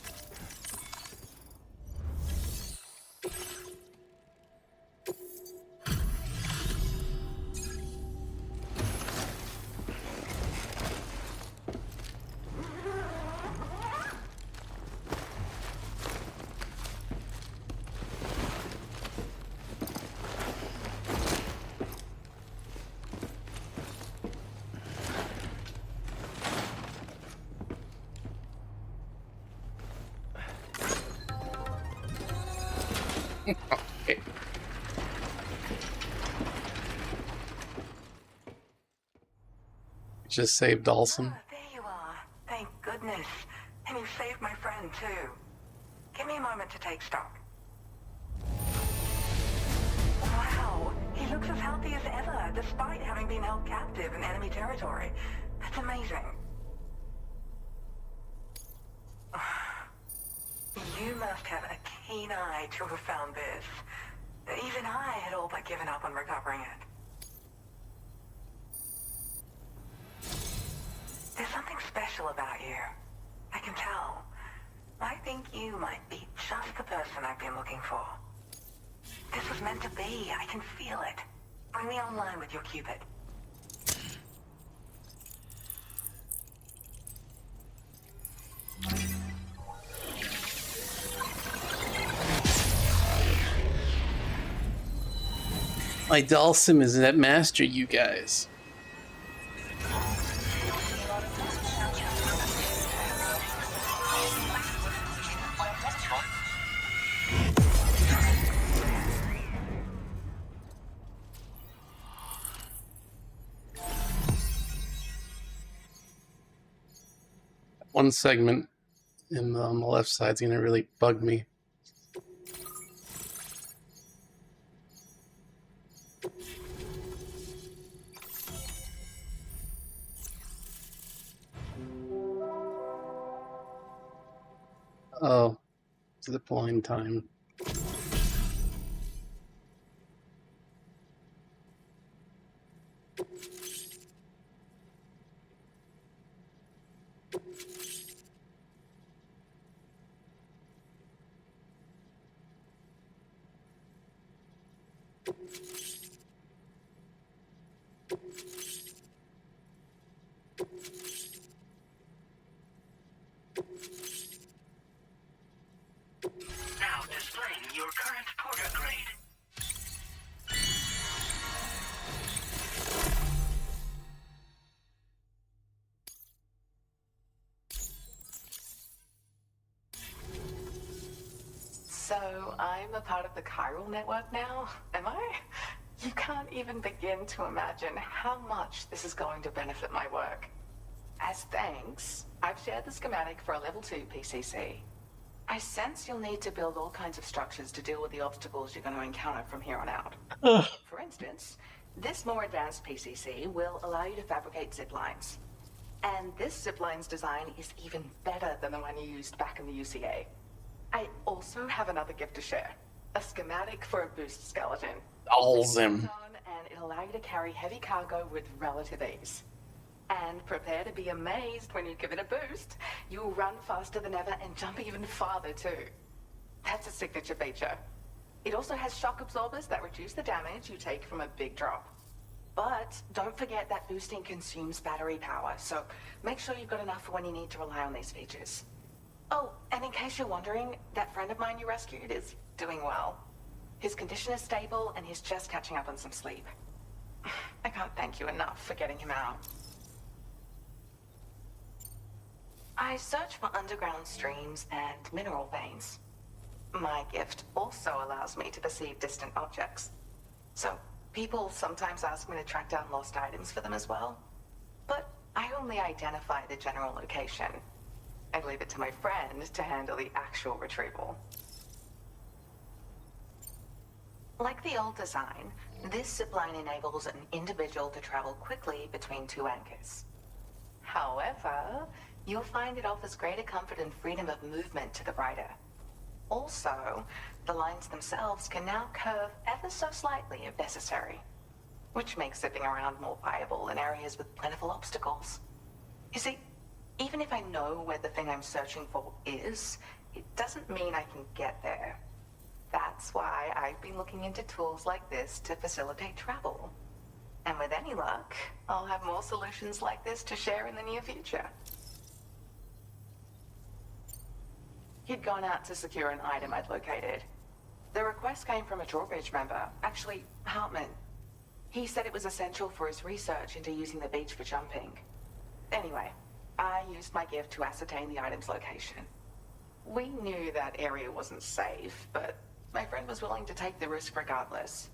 Okay. Just saved Dawson. Ah, there you are. Thank goodness. And you saved my friend, too. Give me a moment to take stock. Wow, he looks as healthy as ever, despite having been held captive in enemy territory. That's amazing. You must have a keen eye to have found this. Even I had all but given up on recovering it. There's something special about you. I can tell. I think you might be just the person I've been looking for. This was meant to be. I can feel it. Bring me online with your Cupid. My Dalsim is that master, you guys. One segment on the left side is going to really bug me. Oh, zip line time. Now displaying your current porter grade. So, I'm a part of the chiral network now, am I? You can't even begin to imagine how much this is going to benefit my work. As thanks, I've shared the schematic for a level 2 PCC. I sense you'll need to build all kinds of structures to deal with the obstacles you're going to encounter from here on out. For instance, this more advanced PCC will allow you to fabricate zip lines. And this zip line's design is even better than the one you used back in the UCA. I also have another gift to share. A schematic for a boost skeleton. Awesome. And it'll allow you to carry heavy cargo with relative ease. And prepare to be amazed when you give it a boost. You'll run faster than ever and jump even farther too. That's a signature feature. It also has shock absorbers that reduce the damage you take from a big drop. But don't forget that boosting consumes battery power, so make sure you've got enough for when you need to rely on these features. Oh, and in case you're wondering, that friend of mine you rescued is doing well. His condition is stable and he's just catching up on some sleep. I can't thank you enough for getting him out. I search for underground streams and mineral veins. My gift also allows me to perceive distant objects. So, people sometimes ask me to track down lost items for them as well. But I only identify the general location. I leave it to my friend to handle the actual retrieval. Like the old design, this zipline enables an individual to travel quickly between two anchors. However, you'll find it offers greater comfort and freedom of movement to the rider. Also, the lines themselves can now curve ever so slightly if necessary, which makes zipping around more viable in areas with plentiful obstacles. You see, even if I know where the thing I'm searching for is, it doesn't mean I can get there. That's why I've been looking into tools like this to facilitate travel. And with any luck, I'll have more solutions like this to share in the near future. He'd gone out to secure an item I'd located. The request came from a drawbridge member, actually, Hartman. He said it was essential for his research into using the beach for jumping. Anyway, I used my gift to ascertain the item's location. We knew that area wasn't safe, but my friend was willing to take the risk regardless.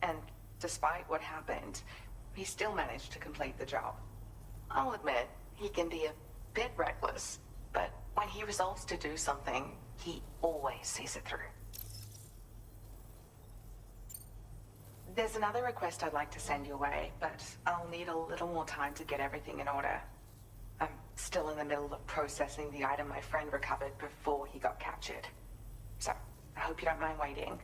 And despite what happened, he still managed to complete the job. I'll admit, he can be a bit reckless, but when he resolves to do something, he always sees it through. There's another request I'd like to send your way, but I'll need a little more time to get everything in order. I'm still in the middle of processing the item my friend recovered before he got captured. So, I hope you don't mind waiting.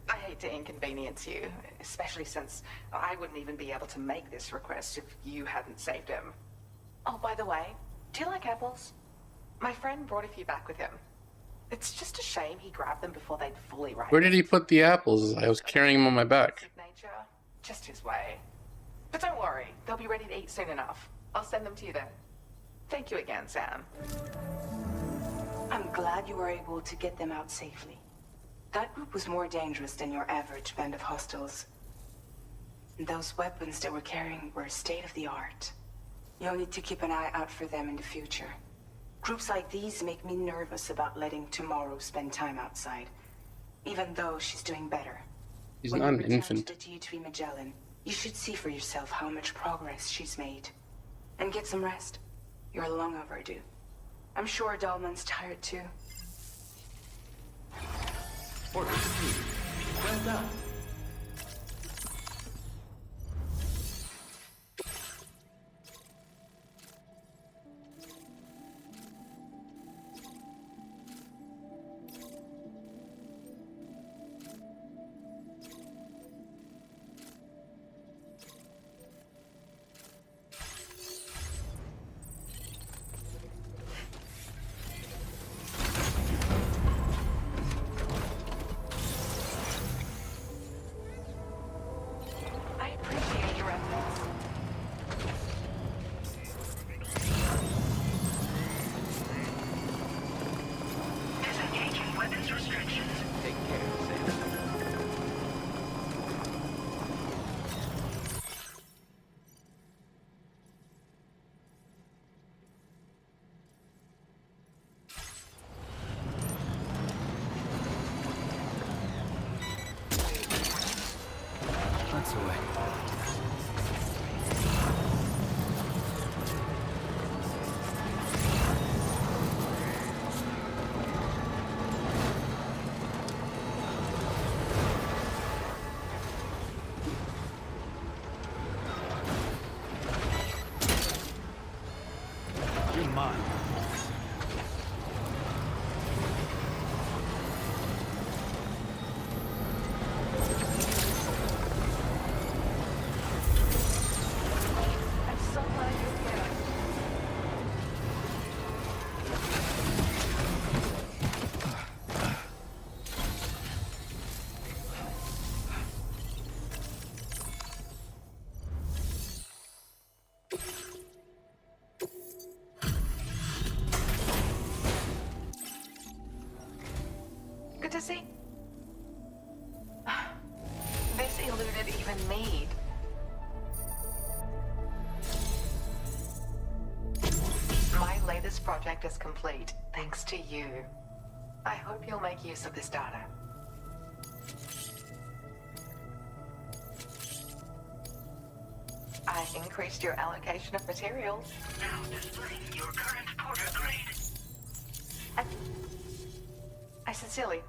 I hate to inconvenience you, especially since I wouldn't even be able to make this request if you hadn't saved him. Oh, by the way, do you like apples? My friend brought a few back with him. It's just a shame he grabbed them before they'd fully ripened. Where did he put the apples? I was carrying them on my back. Signature, just his way. But don't worry, they'll be ready to eat soon enough. I'll send them to you then. Thank you again, Sam. I'm glad you were able to get them out safely. That group was more dangerous than your average band of hostiles. Those weapons they were carrying were state-of-the-art. You'll need to keep an eye out for them in the future. Groups like these make me nervous about letting Tomorrow spend time outside, even though she's doing better. She's When not you an return infant. to the D3 Magellan, you should see for yourself how much progress she's made. And get some rest. You're long overdue. I'm sure Dahlman's tired too. Order completed. Well done. Disengaging weapons restrictions. Take care, Sam. That's away. You're mine. I'm so glad you're here. Good to see. This eluded even me. My latest project is complete, thanks to you. I hope you'll make use of this data. I increased your allocation of materials. Now displaying your current Porter grade. I sincerely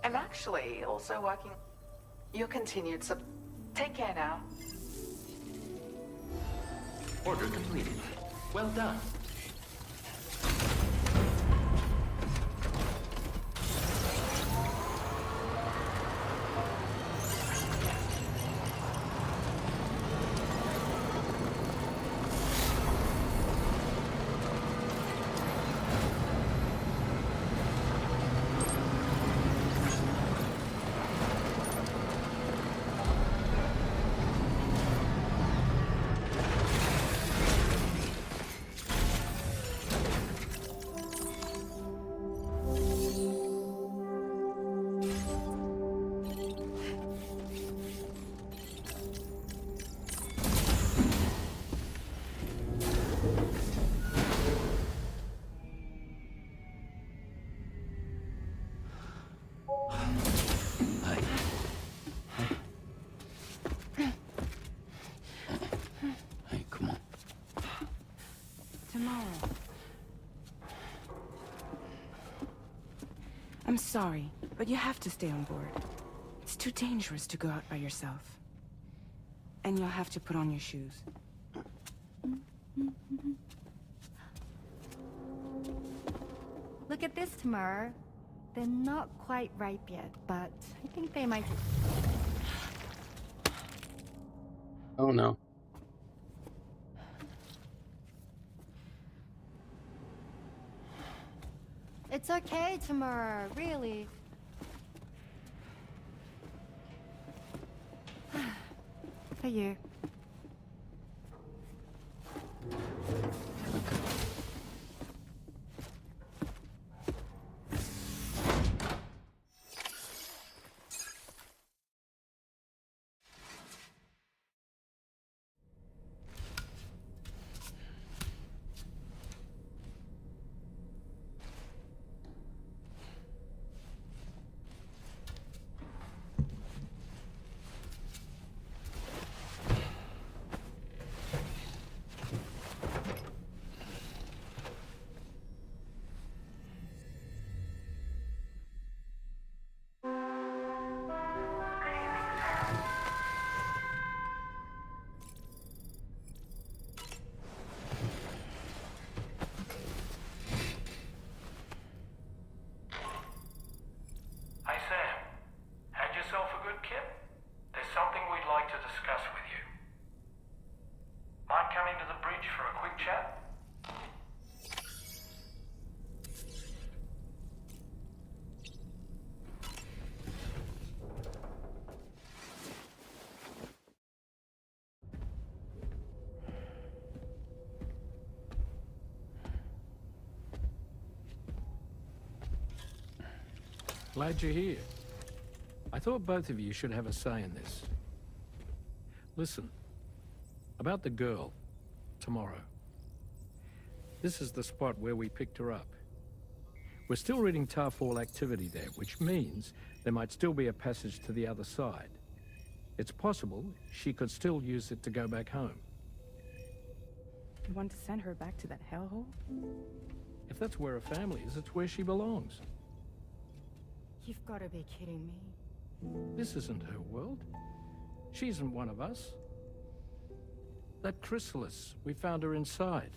am actually also working your continued Take care now. Order completed. Well done. Tomorrow. I'm sorry, but you have to stay on board. It's too dangerous to go out by yourself. And you'll have to put on your shoes. Look at this, Tamara. They're not quite ripe yet, but I think they might... Oh no. It's okay, Tamara, really. For you. Hey Sam, had yourself a good kip? There's something we'd like to discuss with you. Mind coming to the bridge for a quick chat? Glad you're here. I thought both of you should have a say in this. Listen, about the girl, tomorrow. This is the spot where we picked her up. We're still reading Tarfall activity there, which means there might still be a passage to the other side. It's possible she could still use it to go back home. You want to send her back to that hellhole? If that's where her family is, it's where she belongs. You've got to be kidding me. This isn't her world. She isn't one of us. That chrysalis, we found her inside.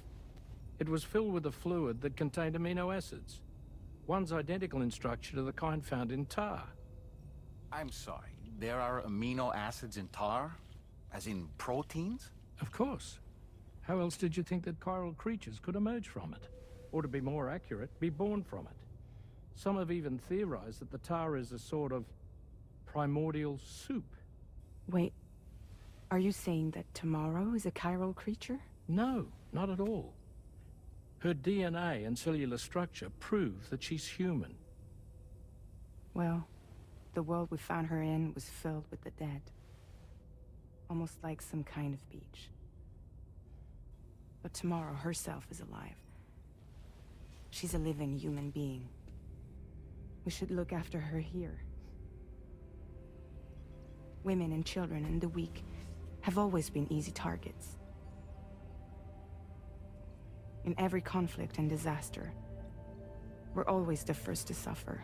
It was filled with a fluid that contained amino acids. One's identical in structure to the kind found in tar. I'm sorry, there are amino acids in tar? As in proteins? Of course. How else did you think that chiral creatures could emerge from it? Or to be more accurate, be born from it? Some have even theorized that the tar is a sort of primordial soup. Wait, are you saying that Tomorrow is a chiral creature? No, not at all. Her DNA and cellular structure prove that she's human. Well, the world we found her in was filled with the dead. Almost like some kind of beach. But Tomorrow herself is alive. She's a living human being. We should look after her here. Women and children and the weak have always been easy targets. In every conflict and disaster, we're always the first to suffer.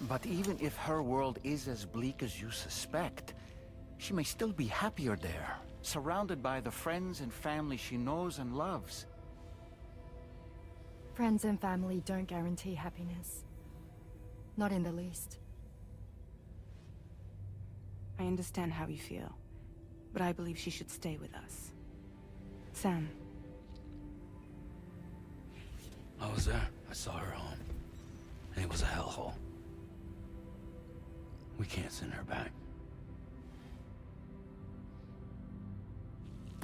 But even if her world is as bleak as you suspect, she may still be happier there, surrounded by the friends and family she knows and loves. Friends and family don't guarantee happiness. Not in the least. I understand how you feel, but I believe she should stay with us. Sam. I was there. I saw her home. And it was a hellhole. We can't send her back.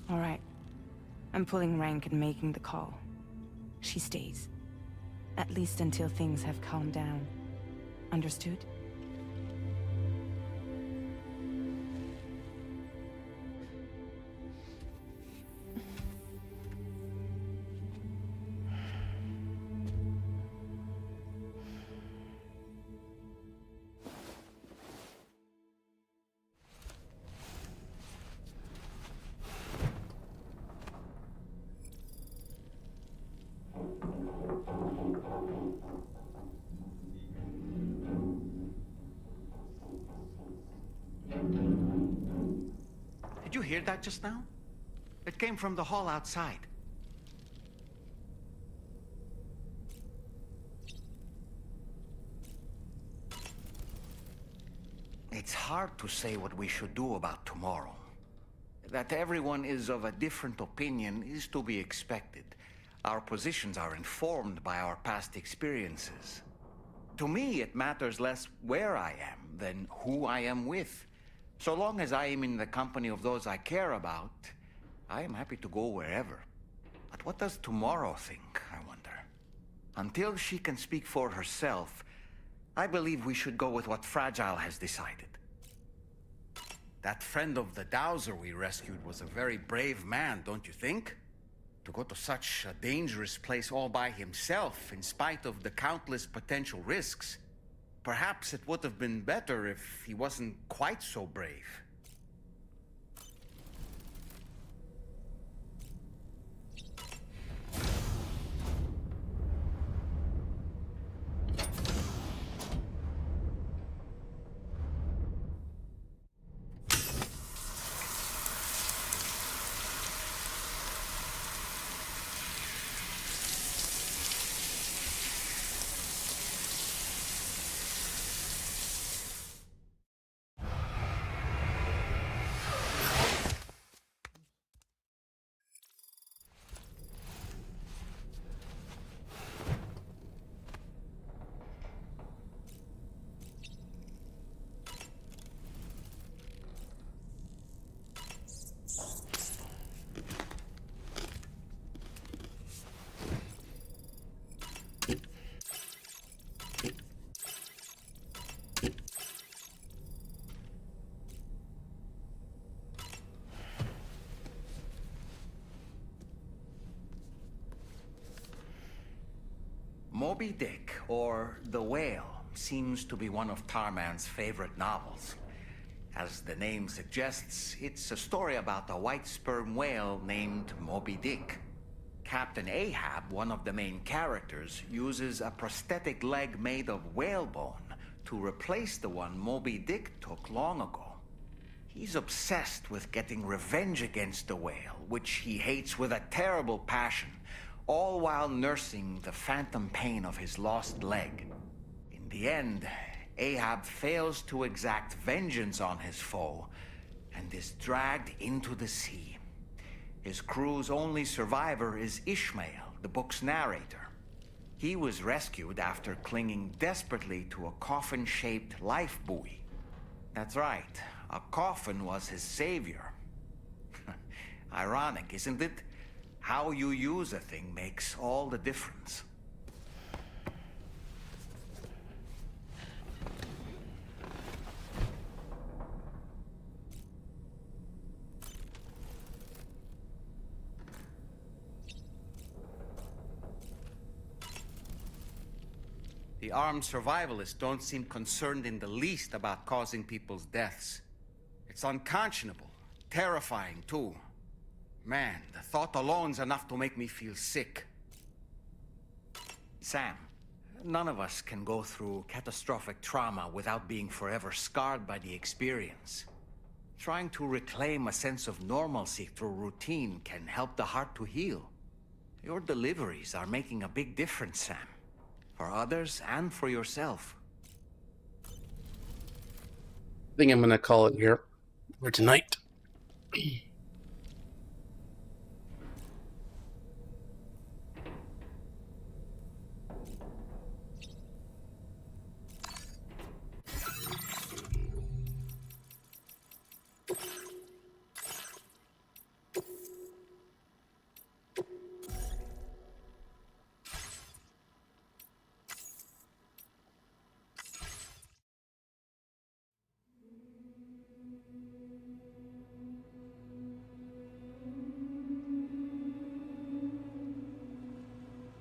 All right. I'm pulling rank and making the call. She stays. At least until things have calmed down. Understood? that just now? It came from the hall outside. It's hard to say what we should do about tomorrow. That everyone is of a different opinion is to be expected. Our positions are informed by our past experiences. To me, it matters less where I am than who I am with. So long as I am in the company of those I care about, I am happy to go wherever. But what does tomorrow think, I wonder? Until she can speak for herself, I believe we should go with what Fragile has decided. That friend of the Dowser we rescued was a very brave man, don't you think? To go to such a dangerous place all by himself, in spite of the countless potential risks. Perhaps it would have been better if he wasn't quite so brave. Moby Dick, or The Whale, seems to be one of Tarman's favorite novels. As the name suggests, it's a story about a white sperm whale named Moby Dick. Captain Ahab, one of the main characters, uses a prosthetic leg made of whalebone to replace the one Moby Dick took long ago. He's obsessed with getting revenge against the whale, which he hates with a terrible passion, all while nursing the phantom pain of his lost leg. In the end, Ahab fails to exact vengeance on his foe and is dragged into the sea. His crew's only survivor is Ishmael, the book's narrator. He was rescued after clinging desperately to a coffin-shaped life buoy. That's right, a coffin was his savior. Ironic, isn't it? How you use a thing makes all the difference. The armed survivalists don't seem concerned in the least about causing people's deaths. It's unconscionable, terrifying too. Man, the thought alone's enough to make me feel sick. Sam, none of us can go through catastrophic trauma without being forever scarred by the experience. Trying to reclaim a sense of normalcy through routine can help the heart to heal. Your deliveries are making a big difference, Sam. For others and for yourself. I think I'm gonna call it here for tonight.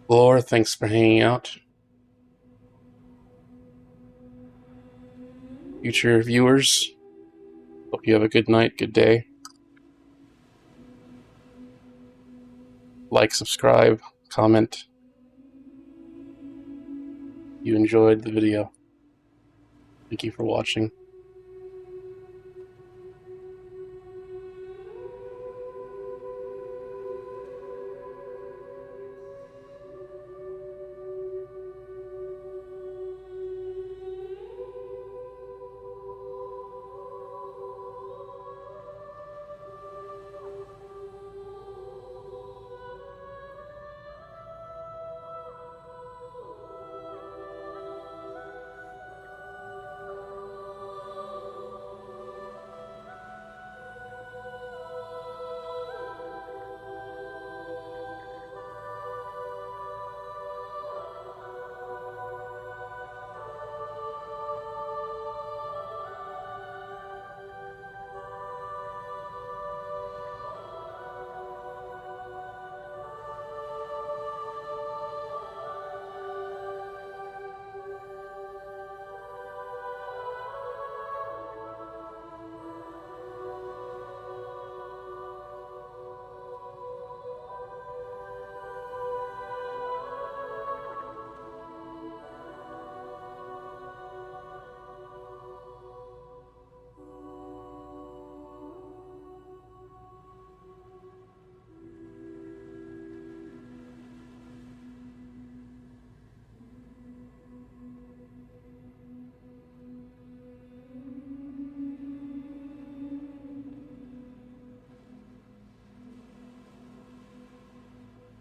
Laura, thanks for hanging out. Future viewers, hope you have a good night, good day. Like, subscribe, comment. You enjoyed the video. Thank you for watching.